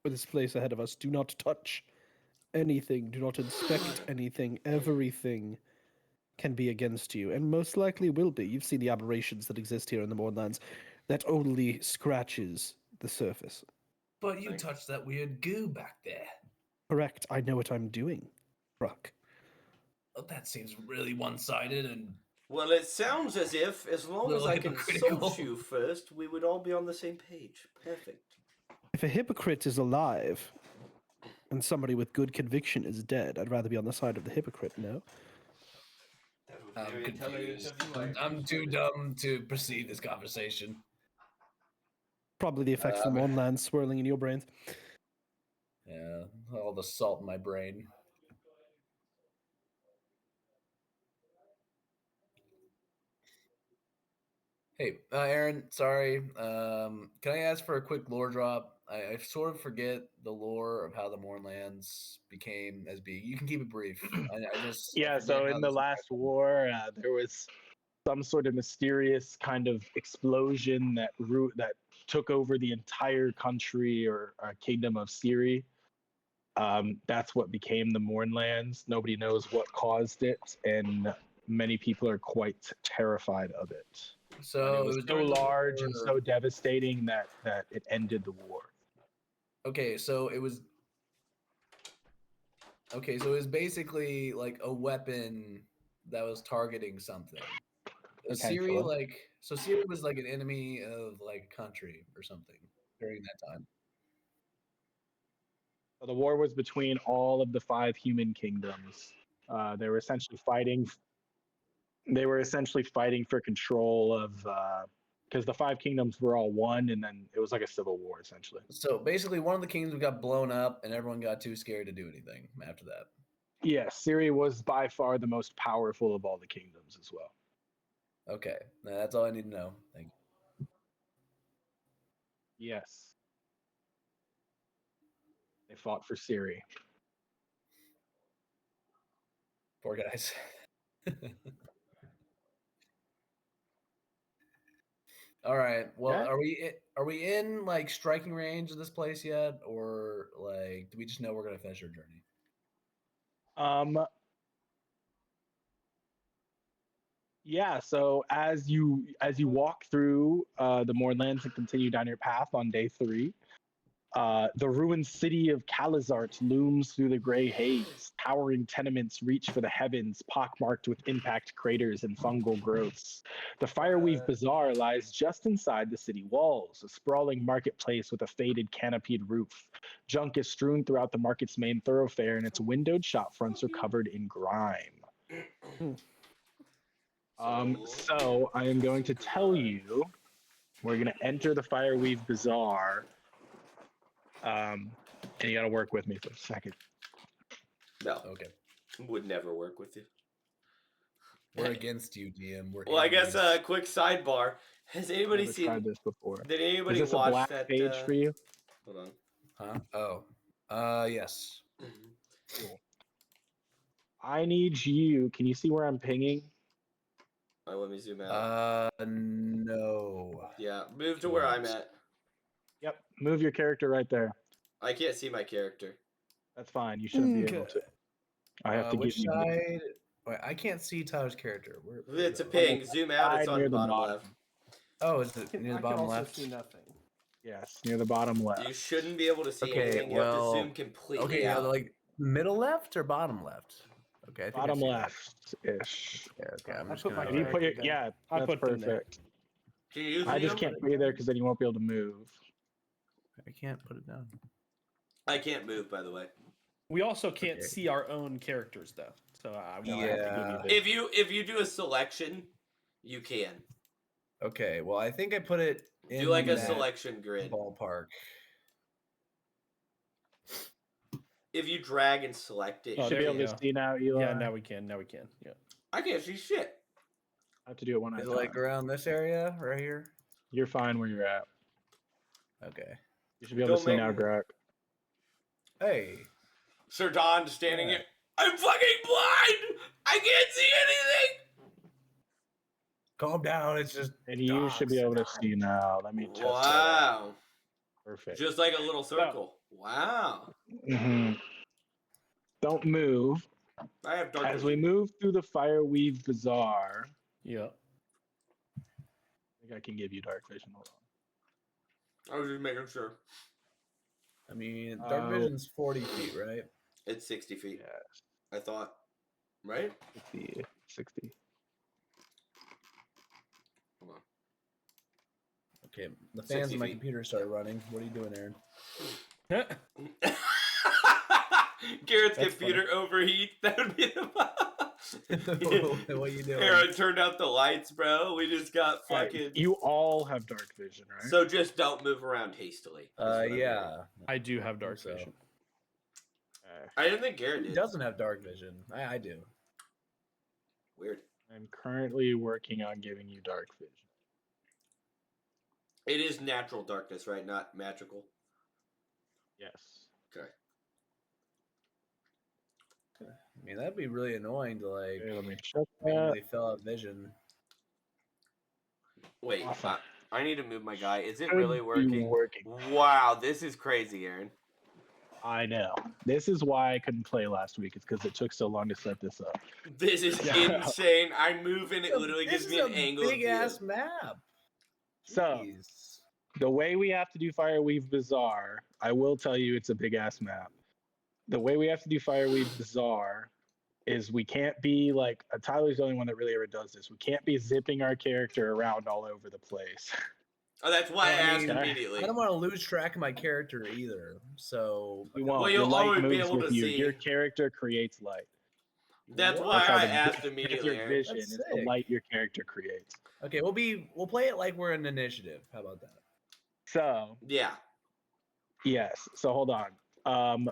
for this place ahead of us. Do not touch anything. Do not inspect anything. Everything can be against you, and most likely will be. You've seen the aberrations that exist here in the Mournlands. That only scratches the surface. But you touched that weird goo back there. Correct. I know what I'm doing, Bruck. Oh, that seems really one-sided and... Well, it sounds as if, as long as I can hypocritical. solve you first, we would all be on the same page. Perfect. If a hypocrite is alive and somebody with good conviction is dead, I'd rather be on the side of the hypocrite, no? I'm confused. I'm too dumb to perceive this conversation. Probably the effects from Mournlands swirling in your brains. Yeah, all the salt in my brain. Hey, Aaron, sorry. Can I ask for a quick lore drop? I sort of forget the lore of how the Mournlands became as being. You can keep it brief. I just Yeah, so in the last war, there was some sort of mysterious kind of explosion that took over the entire country or kingdom of Syria. That's what became the Mournlands. Nobody knows what caused it, and many people are quite terrified of it. So it was so large and so devastating that it ended the war. Okay, so it was basically like a weapon that was targeting something. Syria, Syria was like an enemy of like a country or something during that time. So the war was between all of the 5 human kingdoms. They were essentially fighting for control of because the 5 kingdoms were all one, and then it was like a civil war essentially. So basically, one of the kingdoms got blown up, and everyone got too scared to do anything after that. Yeah, Syria was by far the most powerful of all the kingdoms as well. Okay, that's all I need to know. Thank you. Yes. They fought for Syria. Poor guys. All right. Well, okay. are we in like striking range of this place yet, or like do we just know we're gonna finish our journey? Yeah. So as you walk through the Mournlands and continue down your path on day 3, the ruined city of Calizart looms through the gray haze. Towering tenements reach for the heavens, pockmarked with impact craters and fungal growths. The Fireweave Bazaar lies just inside the city walls, a sprawling marketplace with a faded canopied roof. Junk is strewn throughout the market's main thoroughfare, and its windowed shop fronts are covered in grime. So I am going to tell you, we're going to enter the Fireweave Bazaar. And you got to work with me for a second. No, Okay. would never work with you. We're against you, DM. We're Well, I guess enemies. quick sidebar. Has anybody Never seen? tried this before. Did Is anybody this a watch black that? page for you? Hold on. Huh? Yes. Cool. I need you. Can you see where I'm pinging? Let me zoom out. No. Yeah, move to where I'm at. Yep. Move your character right there. I can't see my character. That's fine. You shouldn't be able to. I have to give Which you. side? Wait, I can't see Tyler's character. Where It's a is it? ping. Zoom out. It's Side on near the bottom left. Oh, is it near the I can bottom also left? see nothing. Yes, near the bottom left. You shouldn't be able to see Okay, anything. You have to well, zoom completely Okay, out. like middle left or bottom left? Okay, I think I Bottom see that. left-ish. Yeah, okay, I'm I just put my If gonna. you put your, Character yeah, I that's put them there. perfect. Can you use I just Zoom? can't put you there because then you won't be able to move. I can't put it down. I can't move, by the way. We also can't Okay. see our own characters though, so I will have to Yeah. give you the. If you do a selection, you can Okay, well, I think I put it in do like a that selection grid. ballpark. If you drag and select it, You Oh, should be there able you to go. see now, Eli. Yeah, now we can. Now we can. Yeah. I can't see shit. I have to do it one at Is a it time. like around this area right here? You're fine where you're at. Okay. You should be able Don't to see make now, me- Greg. Hey. Sir Don standing Yeah. here. I'm fucking blind. I can't see anything. Calm down. It's just. And you should be able to see now. Let me test that out. Wow. Perfect. Just like a little circle. Wow. Mhm. Don't move. I have dark As we vision. move through the Fireweave Bazaar, Yeah. I think I can give you dark vision. Hold on. I was just making sure. I mean, dark Oh. vision's 40 feet, right? It's 60 feet. Yeah, I thought. Right? 50, 60. Hold on. Okay. The 60 fans on my feet. computer started running. What are you doing, Aaron? Garrett's That's computer overheats. That would be the. What are you doing? Aaron turned out the lights, bro. We just got Alright, fucking. you all have dark vision, right? So just don't move around hastily. is what I'm hearing. Yeah. I do have dark So. vision. I didn't think Garrett He did. doesn't have dark vision. I do. Weird. I'm currently working on giving you dark vision. It is natural darkness, right? Not magical. Yes. Okay. I mean, that'd be really annoying to like Okay, let me check that. randomly fill out vision. Wait, Awesome. I need to move my guy. Is it Should really be working? working. Wow, this is crazy, Aaron. I know. This is why I couldn't play last week. It's because it took so long to set this up. This is Yeah. insane. I move and it literally This gives me is an a angle of big view. ass map. So, Jeez. the way we have to do Fireweave Bazaar, I will tell you it's a big ass map. The way we have to do Fireweave Bazaar is we can't be like Tyler's the only one that really ever does this. We can't be zipping our character around all over the place. Oh, that's why Well, I I asked mean, immediately. I don't want to lose track of my character either. So You won't. Well, Your you'll light always be moves able with to you. see. Your character creates light. That's What? why That's how I the- asked That's immediately, your Aaron. vision That's is the sick. light your character creates. okay, we'll play it like we're an initiative. How about that? So Yeah. yes. So hold on.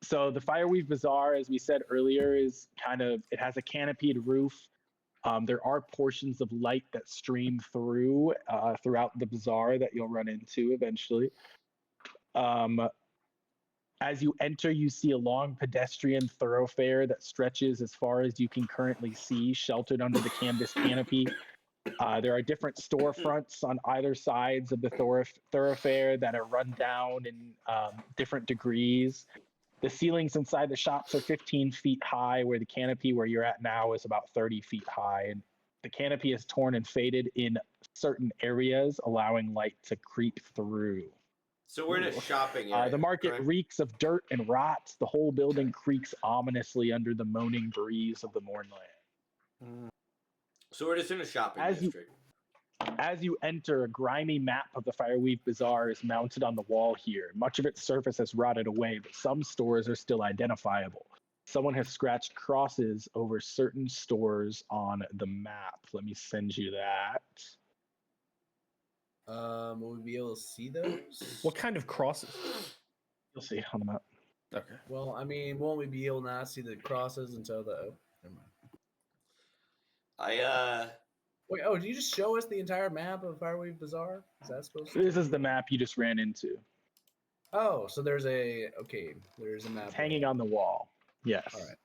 So the Fireweave Bazaar, as we said earlier, is kind of it has a canopied roof. There are portions of light that stream through throughout the bazaar that you'll run into eventually. As you enter, you see a long pedestrian thoroughfare that stretches as far as you can currently see, sheltered under the canvas canopy. There are different storefronts on either sides of the thoroughfare that are run down in different degrees. The ceilings inside the shops are 15 feet high, where the canopy where you're at now is about 30 feet high. And the canopy is torn and faded in certain areas, allowing light to creep through. So we're in a shopping area. The market correct? reeks of dirt and rot. The whole building creaks ominously under the moaning breeze of the Mornland. So we're just in a shopping As you- district. As you enter, a grimy map of the Fireweave Bazaar is mounted on the wall here. Much of its surface has rotted away, but some stores are still identifiable. Someone has scratched crosses over certain stores on the map. Let me send you that. Will we be able to see those? What kind of crosses? Let's see on the map. Okay. Well, I mean, won't we be able to not see the crosses until the? Oh, never mind. Wait. Oh, did you just show us the entire map of Firewave Bazaar? Is that supposed to? This is the map you just ran into. Oh, so there's a map. It's hanging on the wall. Yes. All right.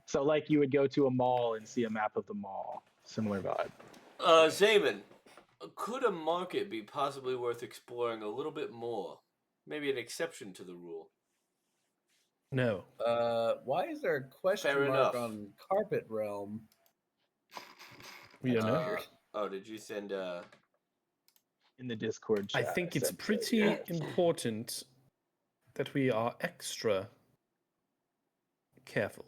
So like you would go to a mall and see a map of the mall. Similar vibe. Zamen, could a market be possibly worth exploring a little bit more? Maybe an exception to the rule. No. Why is there a question Fair mark enough. on Carpet Realm? We don't know. Weird. Oh, did you send In the Discord I chat. think it's sent it. pretty important that we are extra careful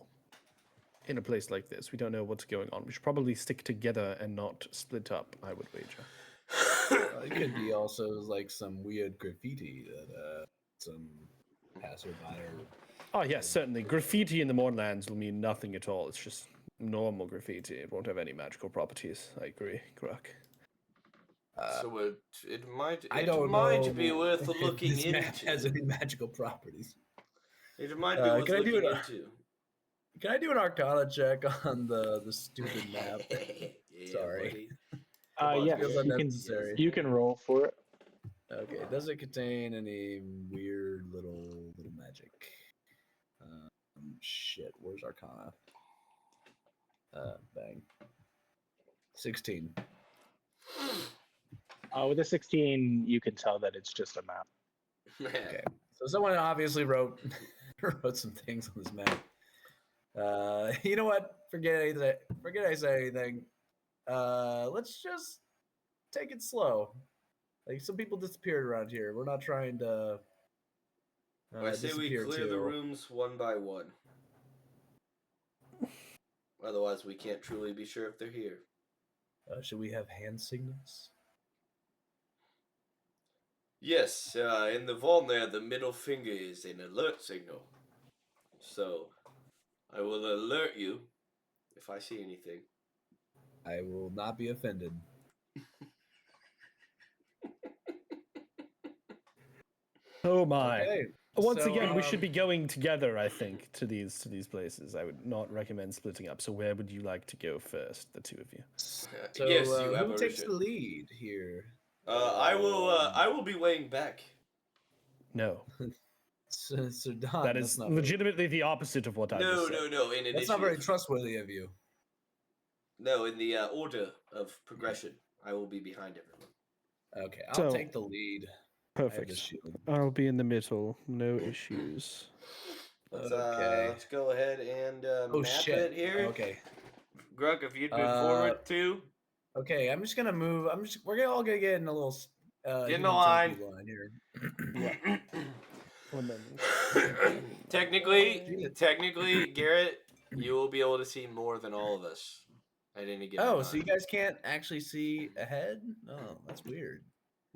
in a place like this. We don't know what's going on. We should probably stick together and not split up, I would wager. It could be also like some weird graffiti that some passerby or. Oh, yes, certainly. Graffiti in the Mournlands will mean nothing at all. It's just normal graffiti. It won't have any magical properties. I agree, Grok. so it might I don't might be know worth if looking this into. map has any magical properties. It might be worth can I do looking it? into. Can I do an Arcana check on the stupid map? Yeah, Sorry. buddy. Yeah, feels you unnecessary. you can roll for it. Okay, does it contain any weird little magic? Shit, where's Arcana? Bang. 16. With a 16, you can tell that it's just a map. Okay, so someone obviously wrote some things on this map. You know what? Forget I say anything. Let's just take it slow. Like some people disappeared around here. We're not trying to. I say we disappear clear the too. rooms one by one. Otherwise, we can't truly be sure if they're here. Should we have hand signals? Yes, in the vault there, the middle finger is an alert signal. So, I will alert you if I see anything. I will not be offended. Oh my. Okay. Once so, again, we should be going together, I think, to these places. I would not recommend splitting up. So where would you like to go first, the two of you? So, yes, you have who a takes the vision. lead here? I will be weighing back. No. So Don, That is legitimately the opposite of what I just said. No, in initiative. That's not very trustworthy of you. No, in the order of progression, I will be behind everyone. Okay, I'll So- take the lead. I have the Perfect. shield. I'll be in the middle. No issues. Okay. Let's go ahead and Oh map shit. it here. Okay. Grug, if you'd move forward too. Okay, I'm just gonna move. We're all gonna get in a little. In the human line. centipede line here. One moment. Technically, Garrett, you will be able to see more than all of us at any given time. Oh, so you guys can't actually see ahead? Oh, that's weird.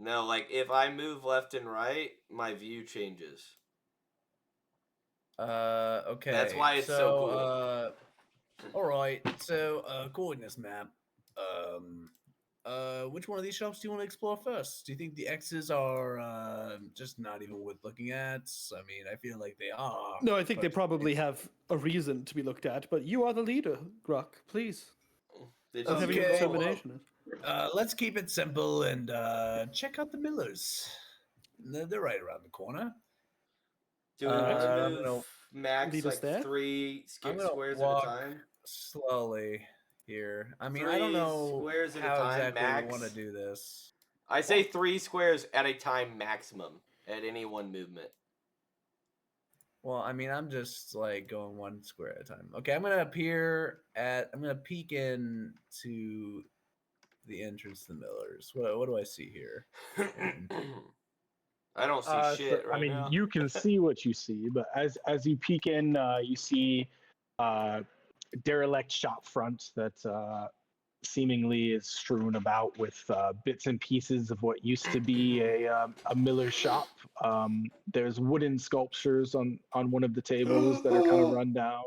No, like if I move left and right, my view changes. Okay. That's why it's so cool. All right. So, according to this map, which one of these shops do you want to explore first? Do you think the X's are just not even worth looking at? I mean, I feel like they are. No, I think they but- probably have a reason to be looked at, but you are the leader, Grok. Please. Did Let's have your Okay. determination. Let's keep it simple and check out the Millers. They're right around the corner. Do we want to I'm move gonna max lead us like there? 3 I'm skip gonna squares walk at a time? slowly here. I mean, I don't 3 know squares at a how time, exactly max? we want to do this. I say 3 squares at a time maximum at any one movement. Well, I mean, I'm just like going 1 square at a time. Okay, I'm gonna peek in to the entrance to the Millers. What do I see here? I don't see shit right I mean, now. you can see what you see, but as you peek in, you see derelict shop front that seemingly is strewn about with bits and pieces of what used to be a miller shop. There's wooden sculptures on one of the tables that are kind of run down.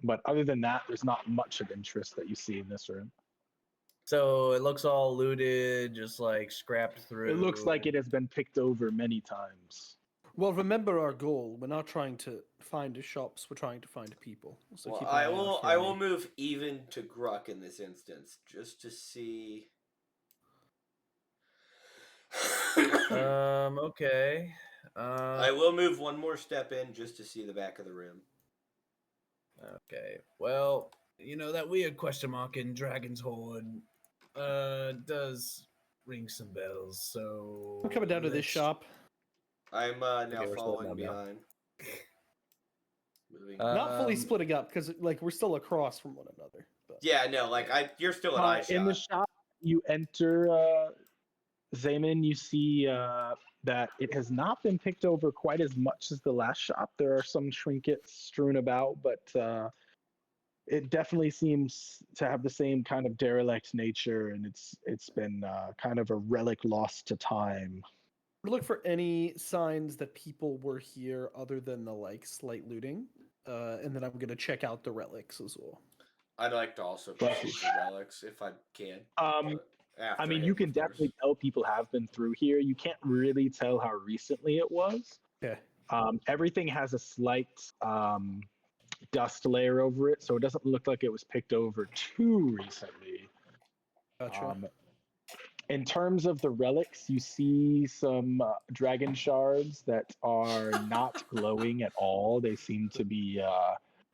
But other than that, there's not much of interest that you see in this room. So it looks all looted, just like scrapped through. It looks like it has been picked over many times. Well, remember our goal. We're not trying to find shops. We're trying to find people. So Well, keep an eye out for I will any- move even to Gruck in this instance, just to see. Okay. I will move one more step in just to see the back of the room. Okay. Well, that weird question mark in Dragon's Horn does ring some bells. So I'm coming down to this shop. I'm now Okay, we're following splitting up now. behind. Moving. Not fully splitting up because we're still across from one another. But. Yeah, no, you're still an eye shot. In the shop, you enter, Zayman, you see that it has not been picked over quite as much as the last shop. There are some trinkets strewn about, but it definitely seems to have the same kind of derelict nature, and it's been kind of a relic lost to time. Look for any signs that people were here other than the slight looting, and then I'm gonna check out the relics as well. I'd like to also pursue the relics if I can. I mean, you can definitely tell people have been through here. You can't really tell how recently it was. Okay. Everything has a slight dust layer over it, so it doesn't look like it was picked over too recently. Gotcha. In terms of the relics, you see some dragon shards that are not glowing at all. They seem to be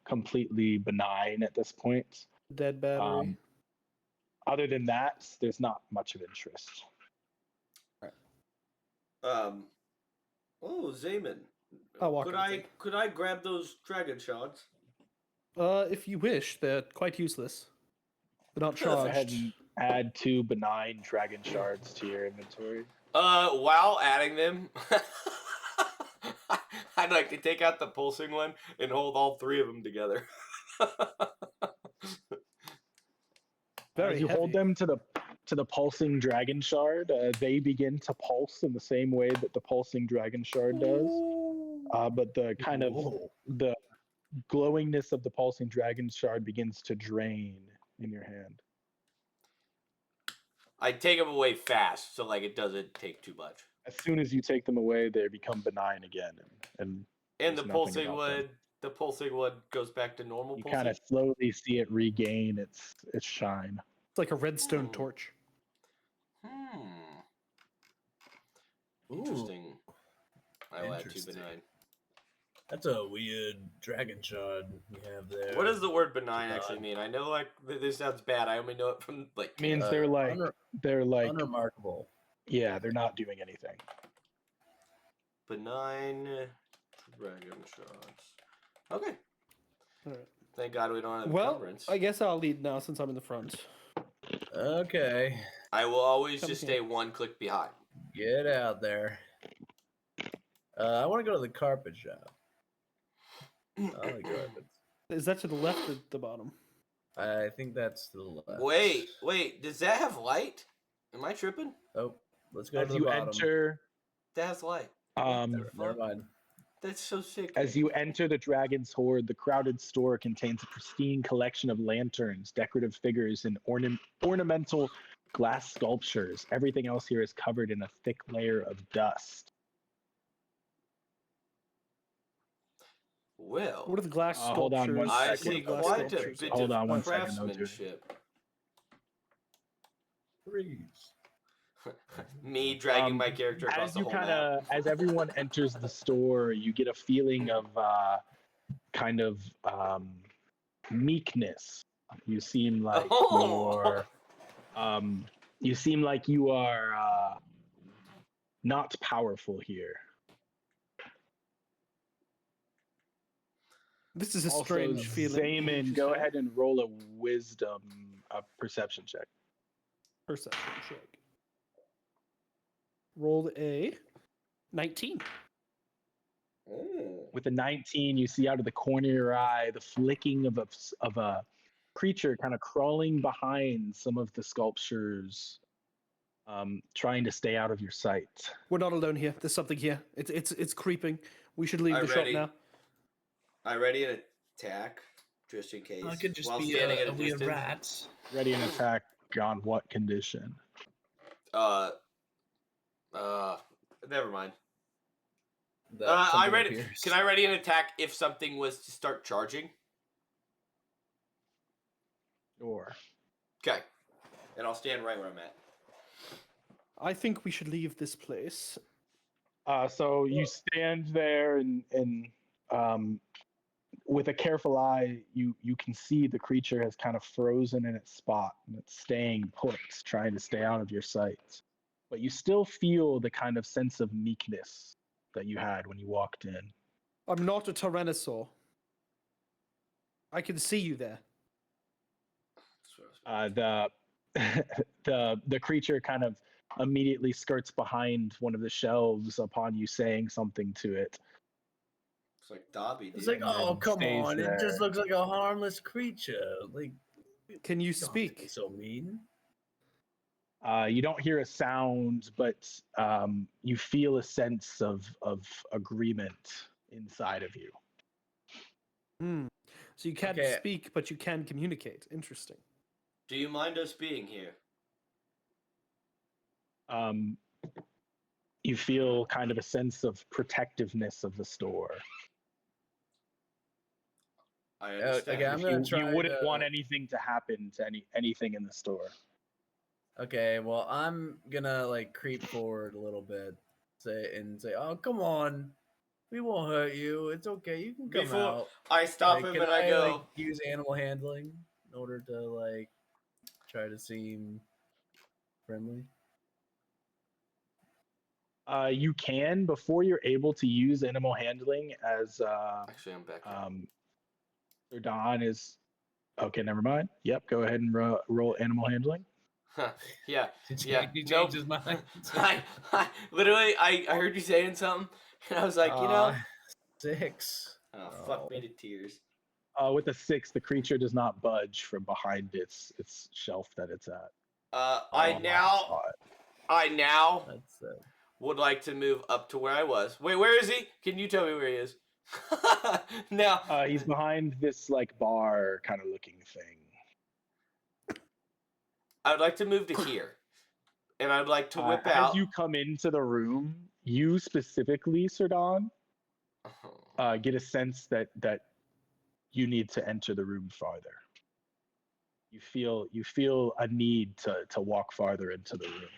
completely benign at this point. Dead battery. Other than that, there's not much of interest. Oh, Zayman. I'll walk outside. Could I grab those dragon shards? If you wish, they're quite useless. They're not Go ahead charged. and add 2 benign dragon shards to your inventory. While adding them, I'd like to take out the pulsing one and hold all 3 of them together. Very As you hold them to the pulsing dragon shard, they begin to pulse in the same way that the pulsing dragon shard does. But the kind of the glowingness of the pulsing dragon shard begins to drain in your hand. I take them away fast, so it doesn't take too much. As soon as you take them away, they become benign again, and the pulsing one goes back to normal. You pulsing? kind of slowly see it regain its shine. It's like a redstone torch. Interesting. I will add 2 Interesting. benign. That's a weird dragon shard you have there. What does the word benign actually mean? I know this sounds bad. I only know it from It means they're like unremarkable. Yeah, they're not doing anything. Benign dragon shards. Okay. All right. Thank God we don't have Well, encumbrance. I guess I'll lead now since I'm in the front. Okay. I will always Come just here. stay 1 click behind. Get out there. I want to go to the carpet shop. I like carpets. Is that to the left or the bottom? I think that's to the left. Wait. Does that have light? Am I tripping? Oh, let's go As to the you bottom. enter, That has light. Never mind. That's so sick. as you enter the Dragon's Hoard, the crowded store contains a pristine collection of lanterns, decorative figures, and ornamental glass sculptures. Everything else here is covered in a thick layer of dust. Well, What are the glass Hold on one sculptures? I second. see What are quite glass a sculptures? bit Hold of on one second, no, dude. craftsmanship. Freeze. Me dragging my character across As the you whole kind map. of, as everyone enters the store, you get a feeling of meekness. You seem like you are not powerful here. This is a Also, strange feeling. Zayman, go ahead and roll a wisdom perception check. Perception check. Rolled a 19. With a 19, you see out of the corner of your eye the flicking of a creature kind of crawling behind some of the sculptures, trying to stay out of your sight. We're not alone here. There's something here. It's creeping. We should leave I the shop ready. now. I ready an attack just in case. I could just while be standing at a weird distance. rat. Ready an attack on what condition? Never mind. that I something ready. appears. Can I ready an attack if something was to start charging? Sure. Okay. And I'll stand right where I'm at. I think we should leave this place. So you stand there and with a careful eye, you can see the creature has kind of frozen in its spot and it's staying put, trying to stay out of your sight. But you still feel the kind of sense of meekness that you had when you walked in. I'm not a tyrannosaur. I can see you there. The the creature kind of immediately skirts behind one of the shelves upon you saying something to it. It's like Dobby, dude. It's like, oh, come stays on. there. It just looks like a harmless creature. Like, Can you don't have to be speak? so mean. You don't hear a sound, but you feel a sense of agreement inside of you. Hmm. So you can't Okay. speak, but you can communicate. Interesting. Do you mind us being here? You feel kind of a sense of protectiveness of the store. I understand. Okay, I'm gonna You try. wouldn't want anything to happen to anything in the store. Okay, well, I'm gonna like creep forward a little bit, say, "Oh, come on, we won't hurt you. It's okay. You can come Before out." I stop Like, him can and I go, like use animal handling in order to like try to seem friendly? You can, before you're able to use animal handling, as actually, I'm back. Sir Don is. Okay, never mind. Yep, go ahead and roll animal handling. Yeah. Yeah. He Nope. changed his mind. Literally, I heard you saying something, and I was like, 6. oh, fuck me to tears. With a 6, the creature does not budge from behind its shelf that it's at. I now That's would like to move up to where I was. Wait, where is he? Can you tell me where he is? Now, He's behind this like bar kind of looking thing. I would like to move to here, and I'd like to whip out. As you come into the room, you specifically, Sir Don, get a sense that you need to enter the room farther. You feel a need to walk farther into the room.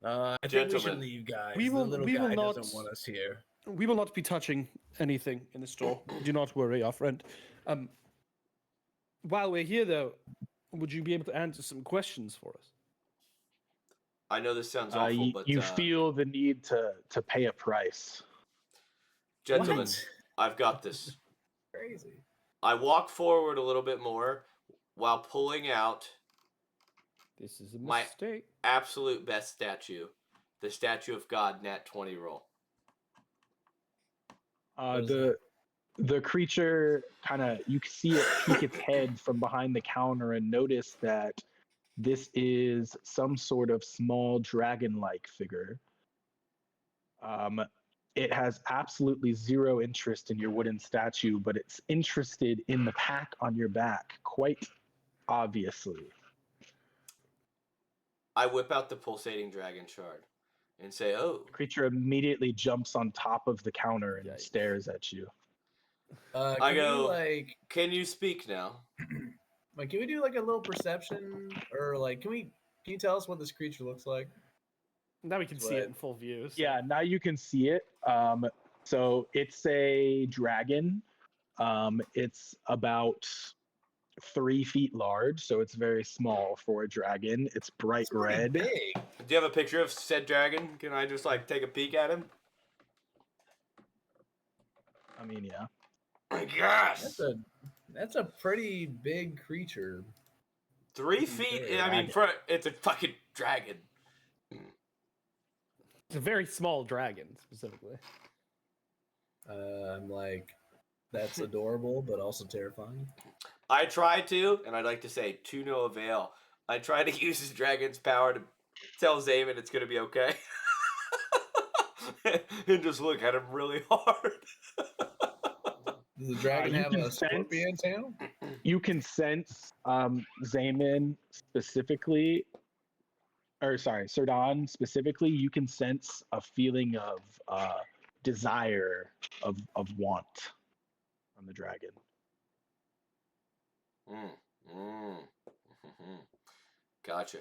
I think we should Gentlemen. leave, guys. We will- The little we will guy not- doesn't want us here. We will not be touching anything in the store. Do not worry, our friend. While we're here, though, would you be able to answer some questions for us? I know this sounds awful, but You feel the need to pay a price. gentlemen, What? I've got this. Crazy. I walk forward a little bit more while pulling out This is a My- mistake. absolute best statue, the statue of God Nat 20 roll. The creature kind of, you can see it peek its head from behind the counter and notice that this is some sort of small dragon-like figure. It has absolutely zero interest in your wooden statue, but it's interested in the pack on your back, quite obviously. I whip out the pulsating dragon shard and say, "Oh, The creature immediately jumps on top of the counter and Yikes. stares at you. Can I we, go- like, can you speak now?" can we do like a little perception, or like, can you tell us what this creature looks like? Now we can see it Right. in full view. so- Yeah, now you can see it. So it's a dragon. It's about 3 feet large, so it's very small for a dragon. It's bright It's pretty red. big. Do you have a picture of said dragon? Can I just like take a peek at him? I mean, yeah. Yes. That's a pretty big creature. 3 feet. Very I mean, dragon. it's a fucking dragon. It's a very small dragon, specifically. I'm like, that's adorable, but also terrifying. I try to, and I'd like to say to no avail. I try to use his dragon's power to tell Zayman it's gonna be okay, and just look at him really hard. Does the dragon you have can a scorpion tail? You can sense Zayman specifically or sorry, Sirdan specifically, you can sense a feeling of desire, of want from the dragon. Gotcha.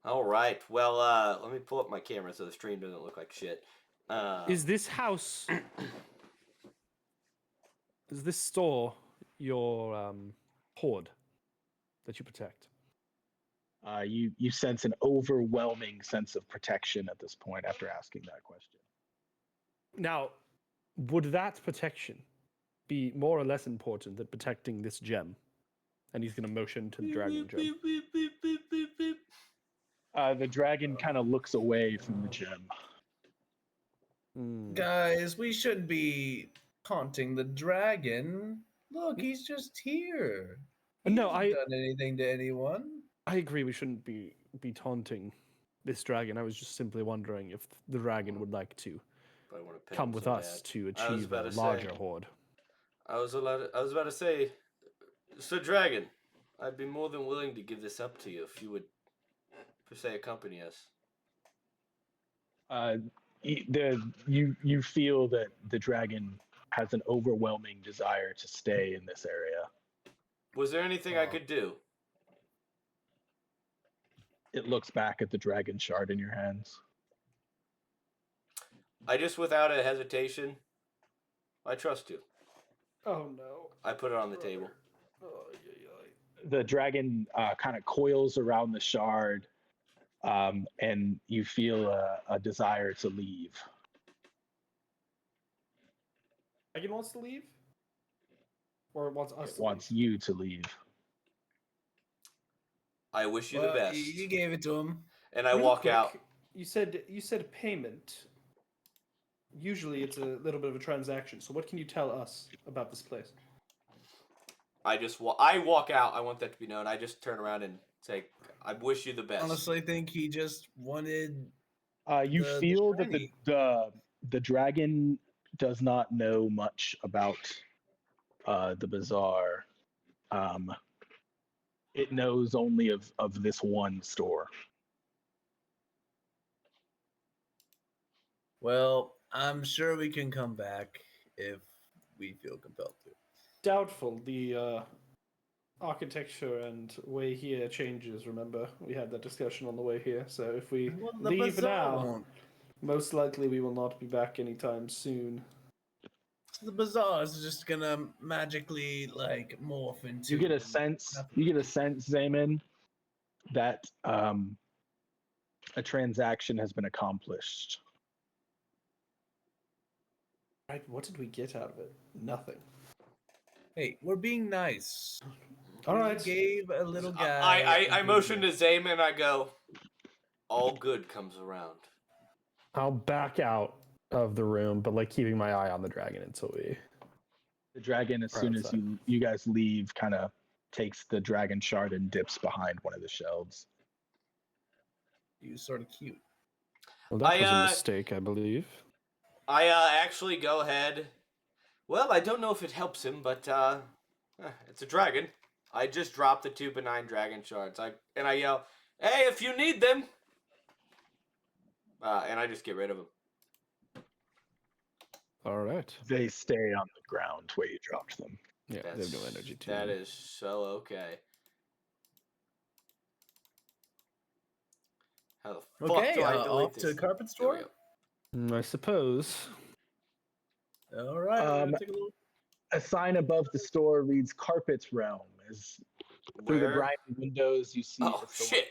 All right. Well, let me pull up my camera so the stream doesn't look like shit. Is this house? Is this store your hoard that you protect? You sense an overwhelming sense of protection at this point after asking that question. Now, would that protection be more or less important than protecting this gem? And he's going to motion to the dragon gem. The dragon kind of looks away from the gem. Guys, we shouldn't be taunting the dragon. Look, he's just here. He No, hasn't done anything to anyone. I agree. We shouldn't be taunting this dragon. I was just simply wondering if the dragon would like to come with us to achieve a larger hoard. I was about to say, Sir Dragon, I'd be more than willing to give this up to you if you would, per se, accompany us. You feel that the dragon has an overwhelming desire to stay in this area. Was there anything I could do? It looks back at the dragon shard in your hands. I just, without a hesitation, I trust you. Oh no! I put it on the table. The dragon kind of coils around the shard, and you feel a desire to leave. Dragon wants to leave, or wants us? It wants you to leave. I wish you the best. You gave it to him, and I walk out. You said payment. Usually, it's a little bit of a transaction. So, what can you tell us about this place? I walk out. I want that to be known. I just turn around and say, "I wish you the best." Honestly, I think he just wanted. You feel that the dragon does not know much about the bazaar. It knows only of this one store. Well, I'm sure we can come back if we feel compelled to. Doubtful. The architecture and way here changes. Remember, we had that discussion on the way here. So if we leave now, most likely we will not be back anytime soon. The bazaar is just gonna magically morph into. You get a sense, Zayman, that a transaction has been accomplished. Right? What did we get out of it? Nothing. Hey, we're being nice. All right. We gave a little guy. I motion to Zayman and I go, all good comes around. I'll back out of the room, but keeping my eye on the dragon until we. The dragon, as soon as you guys leave, kind of takes the dragon shard and dips behind one of the shelves. He was sort of cute. Well, that was a mistake, I believe. I actually go ahead. Well, I don't know if it helps him, but it's a dragon. I just dropped the 2 benign dragon shards. I yell, "Hey, if you need them!" And I just get rid of them. All right. They stay on the ground where you dropped them. Yeah, they have no energy too. That is so okay. How the fuck do I delete off this? to a carpet store. I suppose. All right. Take a little... A sign above the store reads "Carpets Realm." As through the grimy windows, you see. Oh shit!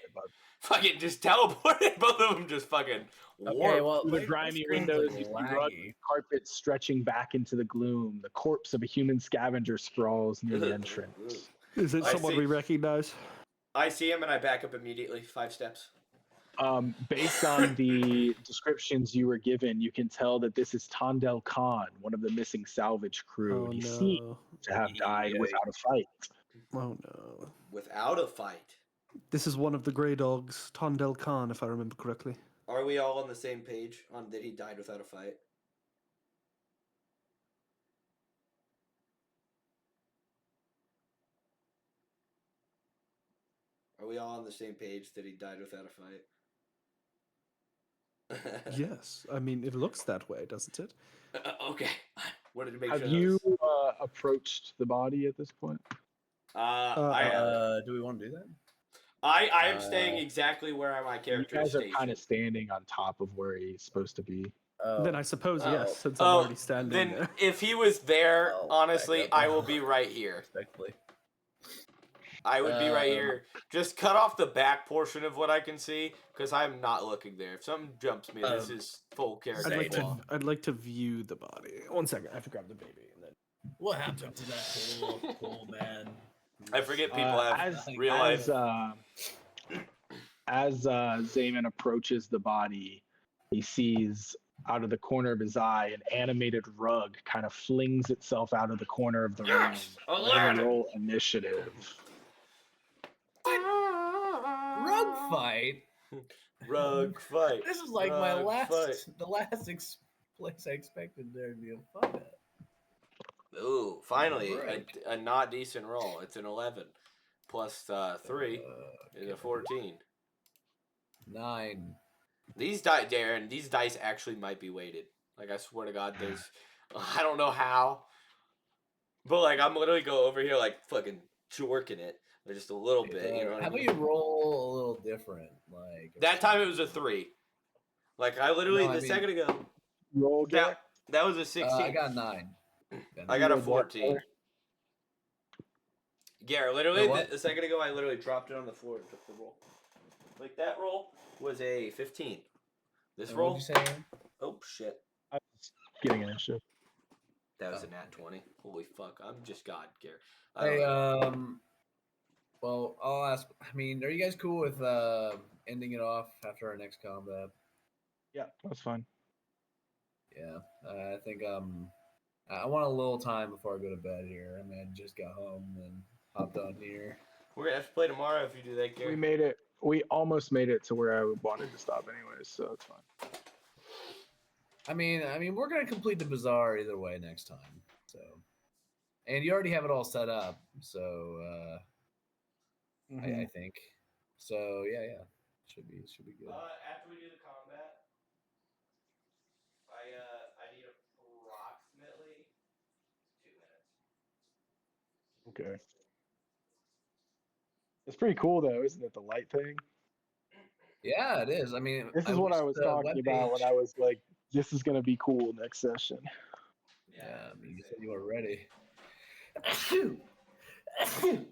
Fucking just teleported. Both of them just fucking. Okay, well, through the grimy windows, you see rugged carpets stretching back into the gloom. The corpse of a human scavenger sprawls near the entrance. Is it someone we recognize? I see him and I back up immediately. 5 steps. Based on the descriptions you were given, you can tell that this is Tandel Khan, one of the missing salvage crew. He seems to have died without a fight. Oh no. Without a fight? This is one of the Grey Dogs, Tandel Khan, if I remember correctly. Are we all on the same page on that he died without a fight? Are we all on the same page that he died without a fight? Yes, I mean it looks that way, doesn't it? Okay. Wanted to make Have sure. you approached the body at this point? Do we want to do that? I am staying exactly where my You character guys is are stationed. kind of standing on top of where he's supposed to be. Then I suppose yes, since I'm Oh, already standing then there. if he was there, I'll honestly, back up. I will be right here. Respectfully. I would be right here. Just cut off the back portion of what I can see, because I'm not looking there. If something jumps me, this is full character. I'd like to view the body. 1 second, I have to grab the baby and then. What happened to that poor man? I forget people have real life. As Zaman approaches the body, he sees out of the corner of his eye an animated rug kind of flings itself out of the corner of the room. Yes! Aladdin! Roll initiative. Rug fight. Rug fight. This is like Rug fight. the last place I expected there to be a fight at. Ooh, finally, Right. a not decent roll. It's an 11 plus 3 is a 14. 9. These dice, Darren, these dice actually might be weighted. Like, I swear to God, there's... I don't know how. But, like, I'm literally go over here, like, fucking jorking it. Just a little bit, you know what How I about mean? you roll a little different? Like That time it was a 3. Like, I literally, No, I the mean- second ago... Roll again. That was a 16. I got 9. I got a You rolled what 14. color? Garrett, literally, what? a second ago, I literally dropped it on the floor and took the roll. Like, that roll was a 15. This What roll... did you say? Aaron? Oh, shit. I was getting an initiative. That was a nat 20. Holy fuck. I'm just God, Garrett. Hey, well, I'll ask. I mean, are you guys cool with ending it off after our next combat? Yeah, that's fine. Yeah, I think I want a little time before I go to bed here. I mean, I just got home and hopped on here. We're going to have to play tomorrow if you do that, Garrett. We made it. We almost made it to where I wanted to stop, anyways. So it's fine. I mean, we're gonna complete the bazaar either way next time. So, and you already have it all set up. So, I think. So yeah, should be good. After we do the combat, I need approximately 2 minutes. Okay. It's pretty cool, though, isn't it? The light thing. Yeah, it is. I mean, This is what I wish was the talking about when webpage- I was like, "This is gonna be cool next session." Yeah, I mean, you said you were ready.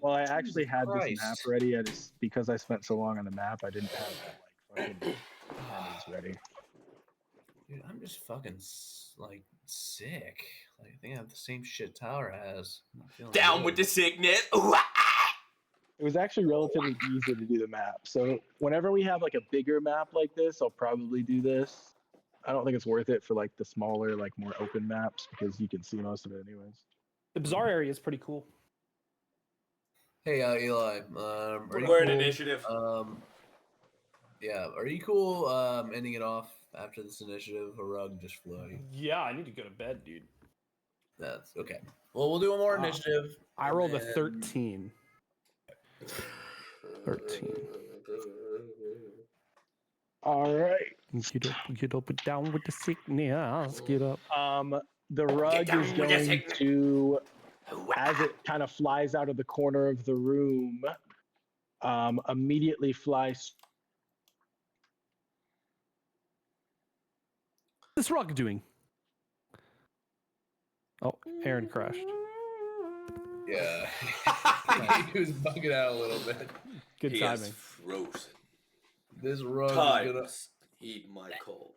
Well, I actually had this Christ. map ready. I just because I spent so long on the map, I didn't have like fucking pennies ready. Dude, I'm just fucking like sick. Like I think I have the same shit Tyler has. I'm not feeling Down good. with the sickness. It was actually relatively easy to do the map. So whenever we have like a bigger map like this, I'll probably do this. I don't think it's worth it for like the smaller, like more open maps because you can see most of it anyways. The bazaar area is pretty cool. Hey, Eli. Are you We're in cool? initiative. Yeah. Are you cool? Ending it off after this initiative, or rug just floating? Yeah, I need to go to bed, dude. That's okay. Well, we'll do one more initiative. I and rolled a then- 13. 13. All right. Get up and down with the sickness. Get up. The rug down is with the going sickness. to, as it kind of flies out of the corner of the room, immediately flies. What's this rock doing? Oh, Aaron crashed. Yeah. He was bugging out a little bit. Good He timing. is frozen. This rug is gonna. Times heat my cold.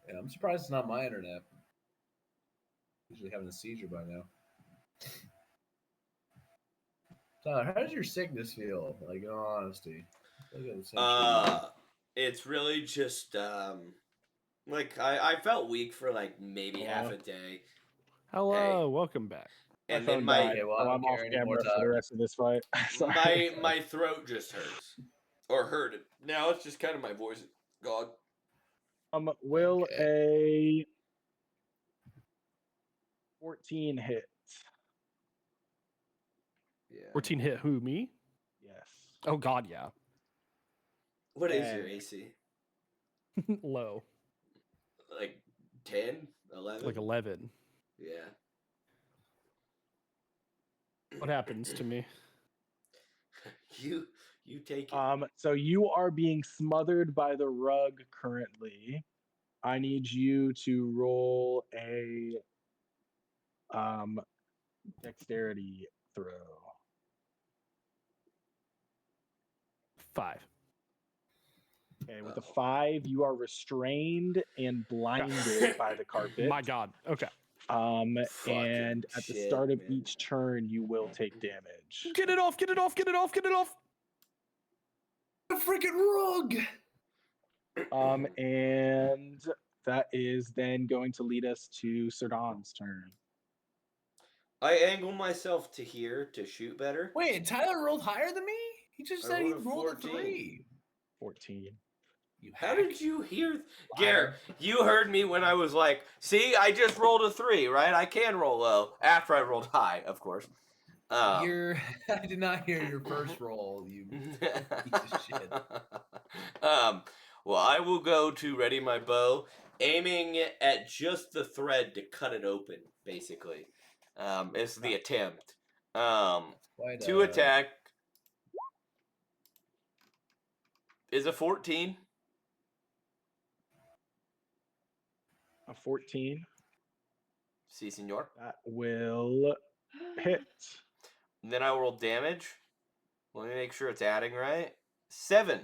Yeah, I'm surprised it's not my internet. Usually having a seizure by now. Tyler, how does your sickness feel? Like, in all honesty. I got the same shit. It's really just like I felt weak for like maybe half a day, Hello, welcome back. and phone then my died, Okay, well, so I don't I'm off care anymore, camera for the Tyler. rest of this fight. my Sorry. my throat just hurts or hurted. Now it's just kind of my voice is gone. Will Okay. a 14 hit? Yeah. 14 hit who? Me? Yes. Oh, God, yeah. What is your AC? Low. Like 10, 11? Like 11. Yeah. What happens to me? You take it. So you are being smothered by the rug currently. I need you to roll a dexterity throw. 5. Okay, with a 5, you are restrained and blinded by the carpet. My God. Okay. Fucking And at the shit, start of man. each turn, you will take damage. Get it off. Get it off. Get it off. Get it off. A freaking rug. And that is then going to lead us to Sirdan's turn. I angle myself to here to shoot better. Wait, Tyler rolled higher than me? He just I said he rolled a rolled a 14. 3. 14. You How hack. did you hear? Garrett, you heard me when I was like, see, I just rolled a 3, right? I can roll low after I rolled high, of course. I did not hear your first roll, you piece of shit. Well, I will go to ready my bow, aiming at just the thread to cut it open, basically. It's the attempt. To attack is a 14. A 14. Si, senor. That will hit. And then I will roll damage. Let me make sure it's adding right. 7.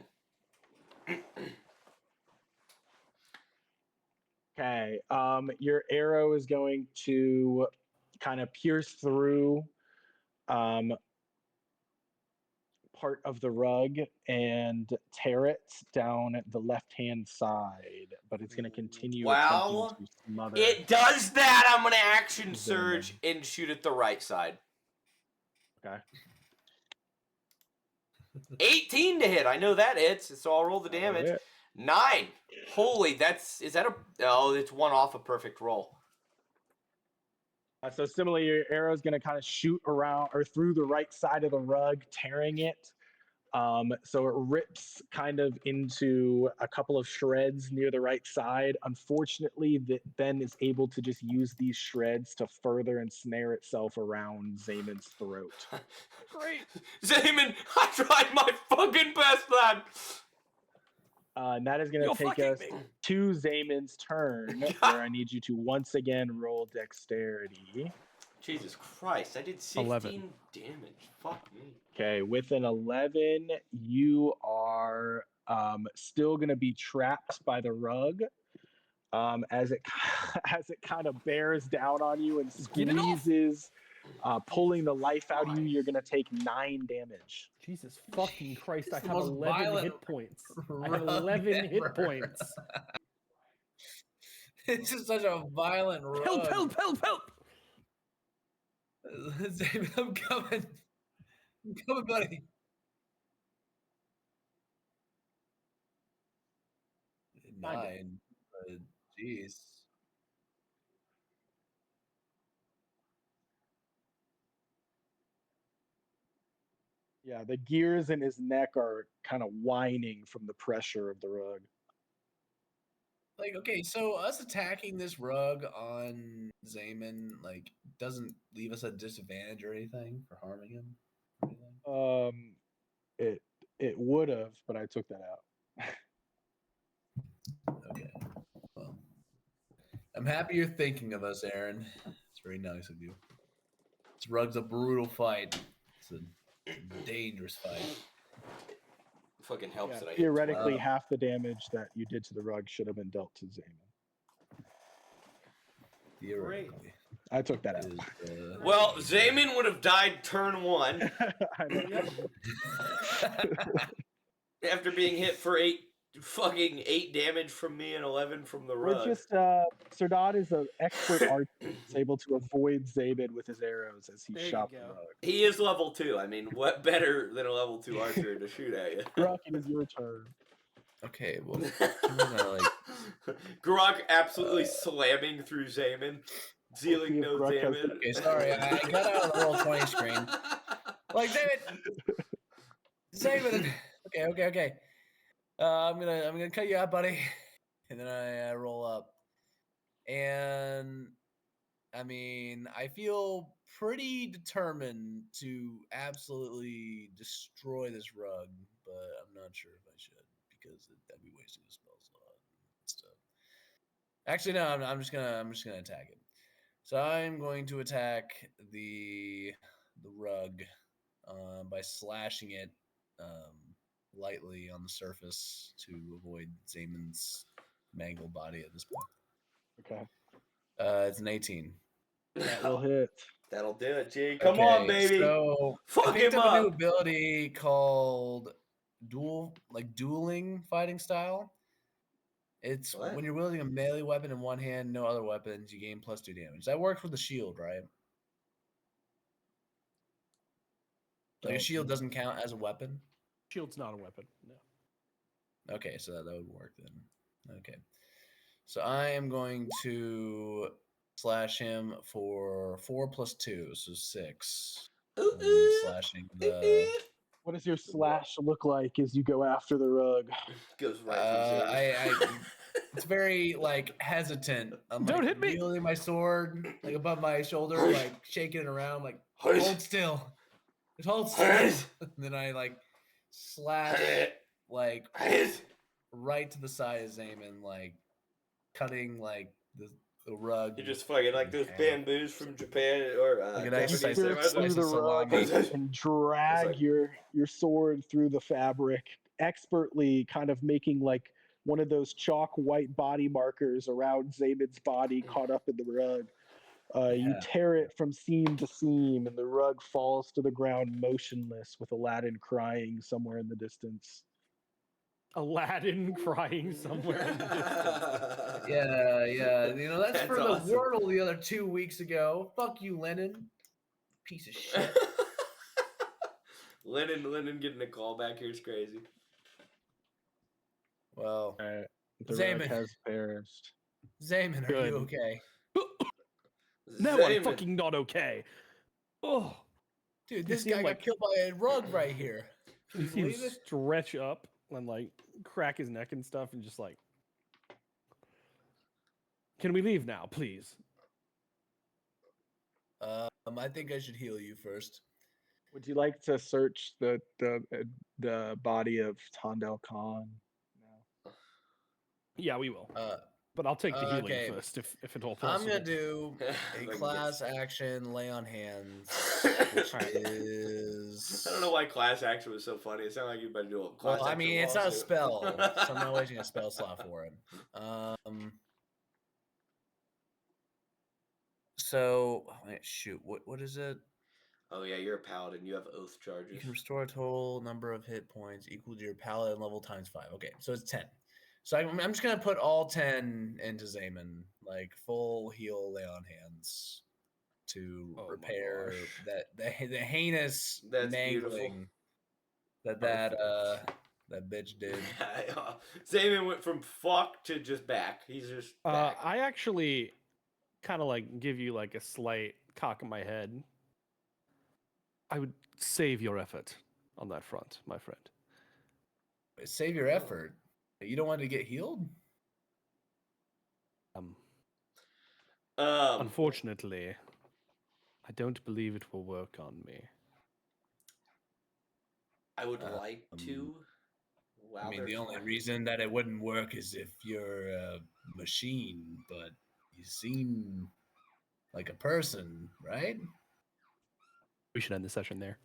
Okay. Your arrow is going to kind of pierce through part of the rug and tear it down the left-hand side, but it's going to continue Wow. attempting to smother. It does that. I'm going to action Damn. surge and shoot at the right side. Okay. 18 to hit. I know that hits, so I'll roll the damage. 9. Holy, is that a... Oh, it's one off a perfect roll. So similarly, your arrow is going to kind of shoot around or through the right side of the rug, tearing it. So it rips kind of into a couple of shreds near the right side. Unfortunately, that then is able to just use these shreds to further ensnare itself around Zamon's throat. Great. Zaman, I tried my fucking best, lad. And that is going to take us to Zamon's turn, where I need you to once again roll dexterity. Jesus Christ, I did 16 11. damage. Fuck me. Okay, with an 11, you are still going to be trapped by the rug as it kind of bears down on you and squeezes, pulling the life out of you. You're going to take 9 damage. Jesus fucking Christ! I the have most 11 violent hit points. I rug have 11 hit ever. points. It's just such a violent rug. Help! Help! Help! Help! David, I'm coming. I'm coming, buddy. Nine. Jeez. Yeah, the gears in his neck are kind of whining from the pressure of the rug. Like, okay, so us attacking this rug on Zaman, like, doesn't leave us at a disadvantage or anything for harming him? Or anything? It would have, but I took that out. Okay. Well, I'm happy you're thinking of us, Aaron. It's very nice of you. This rug's a brutal fight. It's a dangerous fight. Fucking helps that I hit Theoretically, 12. half the damage that you did to the rug should have been dealt to Zaman. Theoretically. I took that out. Well, Zaman would have died turn 1 I don't know. after being hit for 8 damage from me and 11 from the We're rug. just Sirdan is an expert archer. He's able to avoid Zaman with his arrows as he shot the rug. He is level 2. I mean, what better than a level 2 archer to shoot at you? Grok, it is your turn. Okay, well, I'm gonna, like... Grok absolutely slamming through Zaman, dealing no Grok has damage. Okay, sorry, I got out of the Roll20 screen. Like, David! Zaman! Okay. I'm gonna cut you out, buddy. And then I roll up, and I mean, I feel pretty determined to absolutely destroy this rug, but I'm not sure if I should because that'd be wasting a spell slot and stuff. Actually, no, I'm just gonna attack it. So I'm going to attack the rug by slashing it lightly on the surface to avoid Zamon's mangled body at this point. Okay. It's an 18. That will hit. That'll do it, G. Come on, baby. So Fuck I picked him up a new up. ability called dueling fighting style. It's What? when you're wielding a melee weapon in one hand, no other weapons, you gain +2 damage. That works with the shield, right? Like a shield doesn't count as a weapon. Shield's not a weapon. No. Okay, so that would work then. Okay. So I am going to slash him for 4 + 2, so 6. Slashing the. What does your slash look like as you go after the rug? Goes right through Zane. It's very like hesitant. I'm Don't like hit me. wielding my sword like above my shoulder, like shaking it around, like hold still. Just hold still. And then I like slash like right to the side of Zaman, like cutting like the rug. You're just fucking like those half. bamboos from Japan or Like a Japanese nice slice samurai. of Through the rug salami. and drag like- your sword through the fabric, expertly kind of making like one of those chalk white body markers around Zaman's body caught up in the rug. You Yeah. tear it from seam to seam, and the rug falls to the ground motionless with Aladdin crying somewhere in the distance. Aladdin crying somewhere in the distance. Yeah. You know, that's for That's the awesome. Wordle the other 2 weeks ago. Fuck you, Lennon. Piece of shit. Lennon getting a call back here is crazy. Well, The rug Zaman. has perished. Zaman, are Good. you okay? Now I'm Zayman. fucking not okay. Oh, Dude, You this see guy him, got like- killed by a rug right here. Can you you see him believe it? stretch up and like crack his neck and stuff, and just like, can we leave now, please? I think I should heal you first. Would you like to search the body of Tondel Khan now? Yeah, we will. Uh, But I'll take the healing okay. first, if at all I'm possible. gonna do If I a can get- class action lay on hands, which is. I don't know why class action was so funny. It sounded like you better do a class Well, I action mean, it's not a lawsuit. spell, so I'm not wasting a spell slot for it. So wait, shoot, what is it? Oh yeah, you're a paladin. You have oath charges. You can restore a total number of hit points equal to your paladin level times 5. Okay, so it's 10. So I'm just gonna put all 10 into Zaman, like full heal lay on hands to Oh my repair gosh. the heinous That's beautiful. mangling that bitch did. Zayman went from fuck to just back. He's just back. I actually kind of like give you like a slight cock in my head. I would save your effort on that front, my friend. Save your effort. You don't want to get healed? Unfortunately, I don't believe it will work on me. I would like to. Wow, I mean, they're the only fine. reason that it wouldn't work is if you're a machine, but you seem like a person, right? We should end the session there.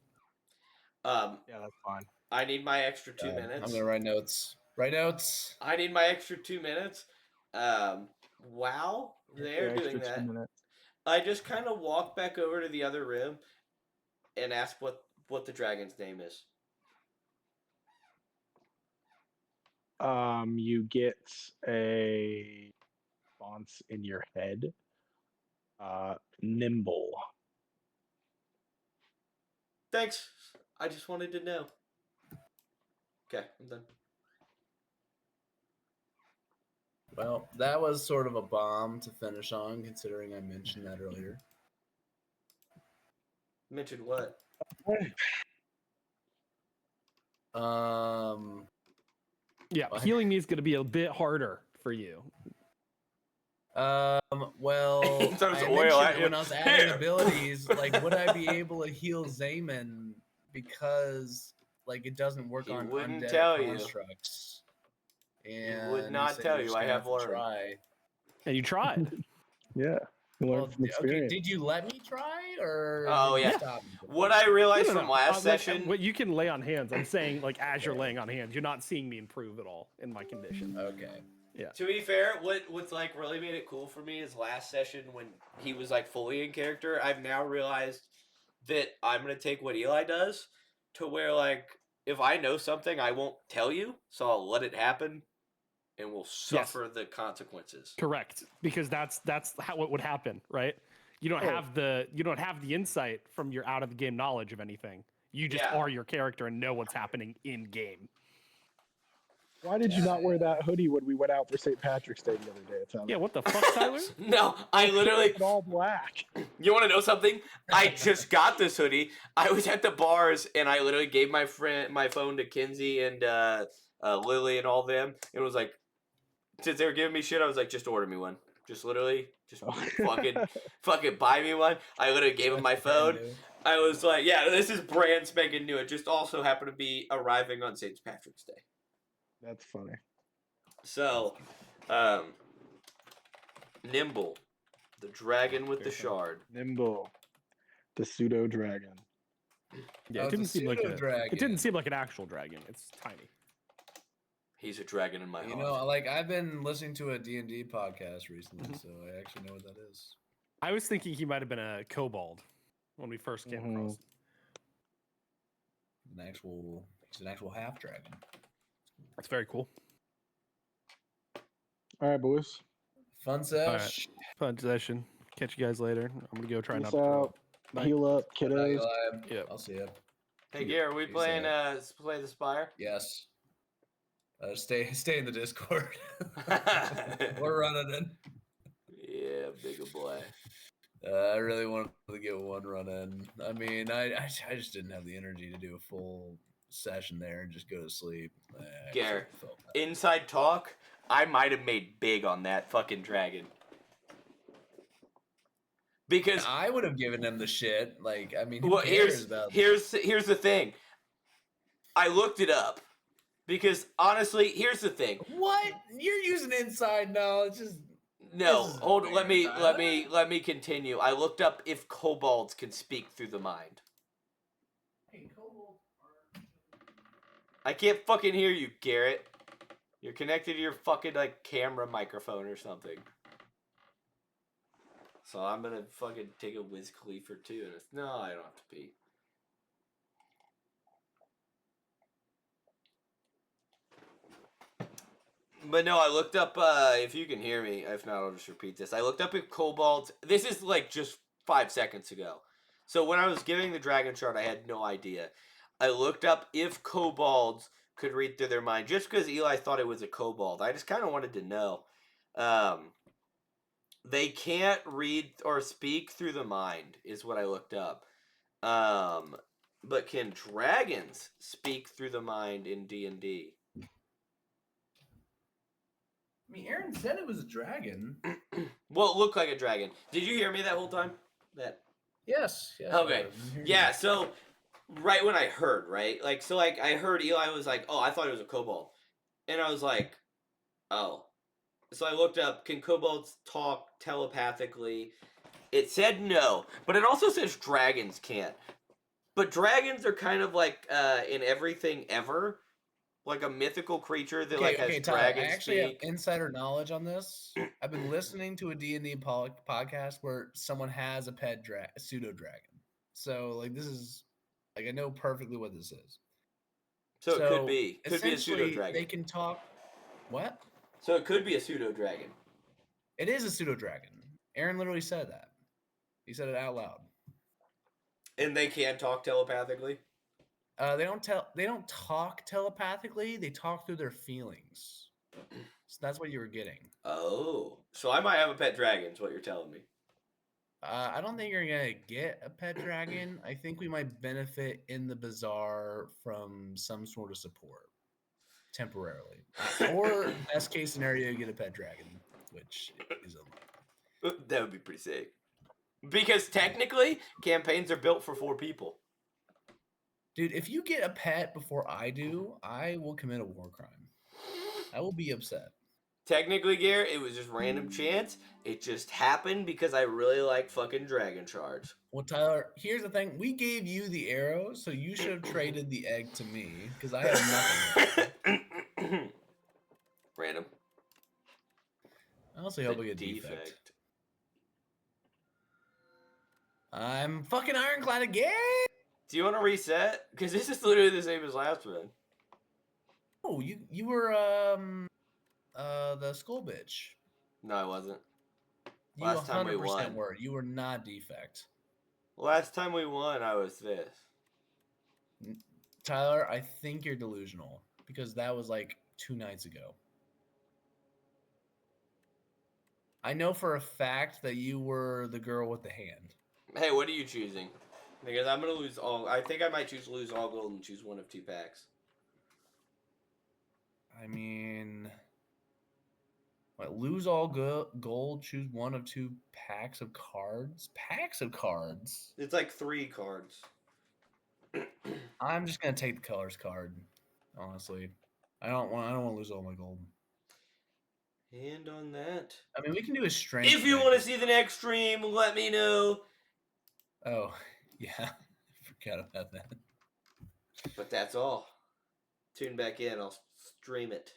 Yeah, that's fine. I need my extra 2 minutes. I'm gonna write notes. Write notes. I need my extra 2 minutes. While they're doing that, I just kind of walk back over to the other room and ask what the dragon's name is. You get a response in your head. Nimble. Thanks. I just wanted to know. Okay, I'm done. Well, that was sort of a bomb to finish on, considering I mentioned that earlier. Mentioned what? Yeah, What? healing me is going to be a bit harder for you. Well, He throws I oil mentioned at you. when I was adding Here. abilities, like, would I be able to heal Zayman because, like, it doesn't work He on wouldn't undead tell you. constructs? He would And not said tell you're you. just I gonna have to learned. try. And you tried. Yeah, you learn Well, from okay, experience. did you let me try, or Oh, did you yeah. stop me? What I realized No, no, from no. last Like, session. what you can lay on hands. I'm saying, like, as you're laying on hands, you're not seeing me improve at all in my condition. Okay. Yeah. To be fair, what's like really made it cool for me is last session when he was like fully in character. I've now realized that I'm gonna take what Eli does to where like if I know something, I won't tell you, so I'll let it happen, and we'll suffer the consequences. Correct, because that's how it would happen, right? You don't have the insight from your out of the game knowledge of anything. You just Yeah. are your character and know what's happening in game. Why did you not wear that hoodie when we went out for St. Patrick's Day the other day? Tyler? Yeah, what the fuck, Tyler? No, I literally. It's all black. You want to know something? I just got this hoodie. I was at the bars and I literally gave my phone to Kinsey and Lily and all them. And was like, since they were giving me shit, I was like, just order me one. Just literally, just fucking buy me one. I literally gave him my phone. I was like, yeah, this is brand spanking new. It just also happened to be arriving on St. Patrick's Day. That's funny. So, Nimble, the dragon with the shard. Nimble, the pseudo dragon. Yeah, Oh, it it's a didn't seem like pseudo-dragon. it didn't seem like an actual dragon. It's tiny. He's a dragon in my You heart. know, like I've been listening to a D&D podcast recently, so I actually know what that is. I was thinking he might have been a kobold when we first came across. He's an actual half dragon. That's very cool. All right, boys. Fun sesh. Fun session. Catch you guys later. I'm gonna go try not Peace to throw out. up. Bye. Heal up, kiddos. Yep. I'll see you. Hey, Gary, are we Peace playing out. Play the Spire? Yes. Stay in the Discord. We're running in. Yeah, bigger boy. I really wanted to get one run in. I mean, I just didn't have the energy to do a full session there and just go to sleep. Gare, inside talk, I might have made big on that fucking dragon. Because I would have given him the shit. Like, I mean, who well, cares about here's the thing. I looked it up. Because honestly, here's the thing. what? You're using inside knowledge. No, This is hold. weird, Let me Tyler. continue. I looked up if kobolds can speak through the mind. I can't fucking hear you, Garrett. You're connected to your fucking like camera microphone or something. So I'm gonna fucking take a Wiz Khalifa too. And no, I don't have to pee. But no, I looked up, if you can hear me, if not, I'll just repeat this. I looked up if kobolds, this is like just 5 seconds ago. So when I was giving the dragon shard, I had no idea. I looked up if kobolds could read through their mind, just because Eli thought it was a kobold. I just kind of wanted to know. They can't read or speak through the mind, is what I looked up. But can dragons speak through the mind in D&D? I mean, Aaron said it was a dragon. Well, it looked like a dragon. Did you hear me that whole time? Yes. Okay. Yeah, so right when I heard, right? Like, so like I heard Eli was like, oh, I thought it was a kobold. And I was like, oh. So I looked up, can kobolds talk telepathically? It said no, but it also says dragons can't. But dragons are kind of like in everything ever. Like a mythical creature that has Tyler, dragons I actually speak. have insider knowledge on this. I've been listening to a D&D podcast where someone has a pet pseudo dragon. So like this is like I know perfectly what this is. So it could be a pseudo essentially, dragon. They can talk. What? So it could be a pseudo dragon. It is a pseudo dragon. Aaron literally said that. He said it out loud. And they can talk telepathically? They don't talk telepathically. They talk through their feelings. So that's what you were getting. Oh, so I might have a pet dragon. Is what you're telling me? I don't think you're gonna get a pet dragon. I think we might benefit in the bazaar from some sort of support. temporarily. Or best case scenario, you get a pet dragon, which is unlikely. That would be pretty sick. Because technically, campaigns are built for 4 people. Dude, if you get a pet before I do, I will commit a war crime. I will be upset. Technically, Garrett, it was just random chance. It just happened because I really like fucking Dragon Charge. Well, Tyler, here's the thing. We gave you the arrow, so you should have traded the egg to me, because I have nothing. Random. I also hope I get defect. I'm fucking ironclad again! Do you want to reset? Because this is literally the same as last one. Oh, you were the school bitch. No, I wasn't. You Last time we 100% won. were. You were not defect. Last time we won, I was this. Tyler, I think you're delusional because that was like 2 nights ago. I know for a fact that you were the girl with the hand. Hey, what are you choosing? Because I'm going to lose all... I think I might choose lose all gold and choose one of 2 packs. I mean... What, lose all gold, choose one of 2 packs of cards? Packs of cards? It's like 3 cards. I'm just going to take the colors card, honestly. I don't want to lose all my gold. And on that... I mean, we can do a strength. If you want to see the next stream, let me know. Oh, yeah. I forgot about that. But that's all. Tune back in. I'll stream it.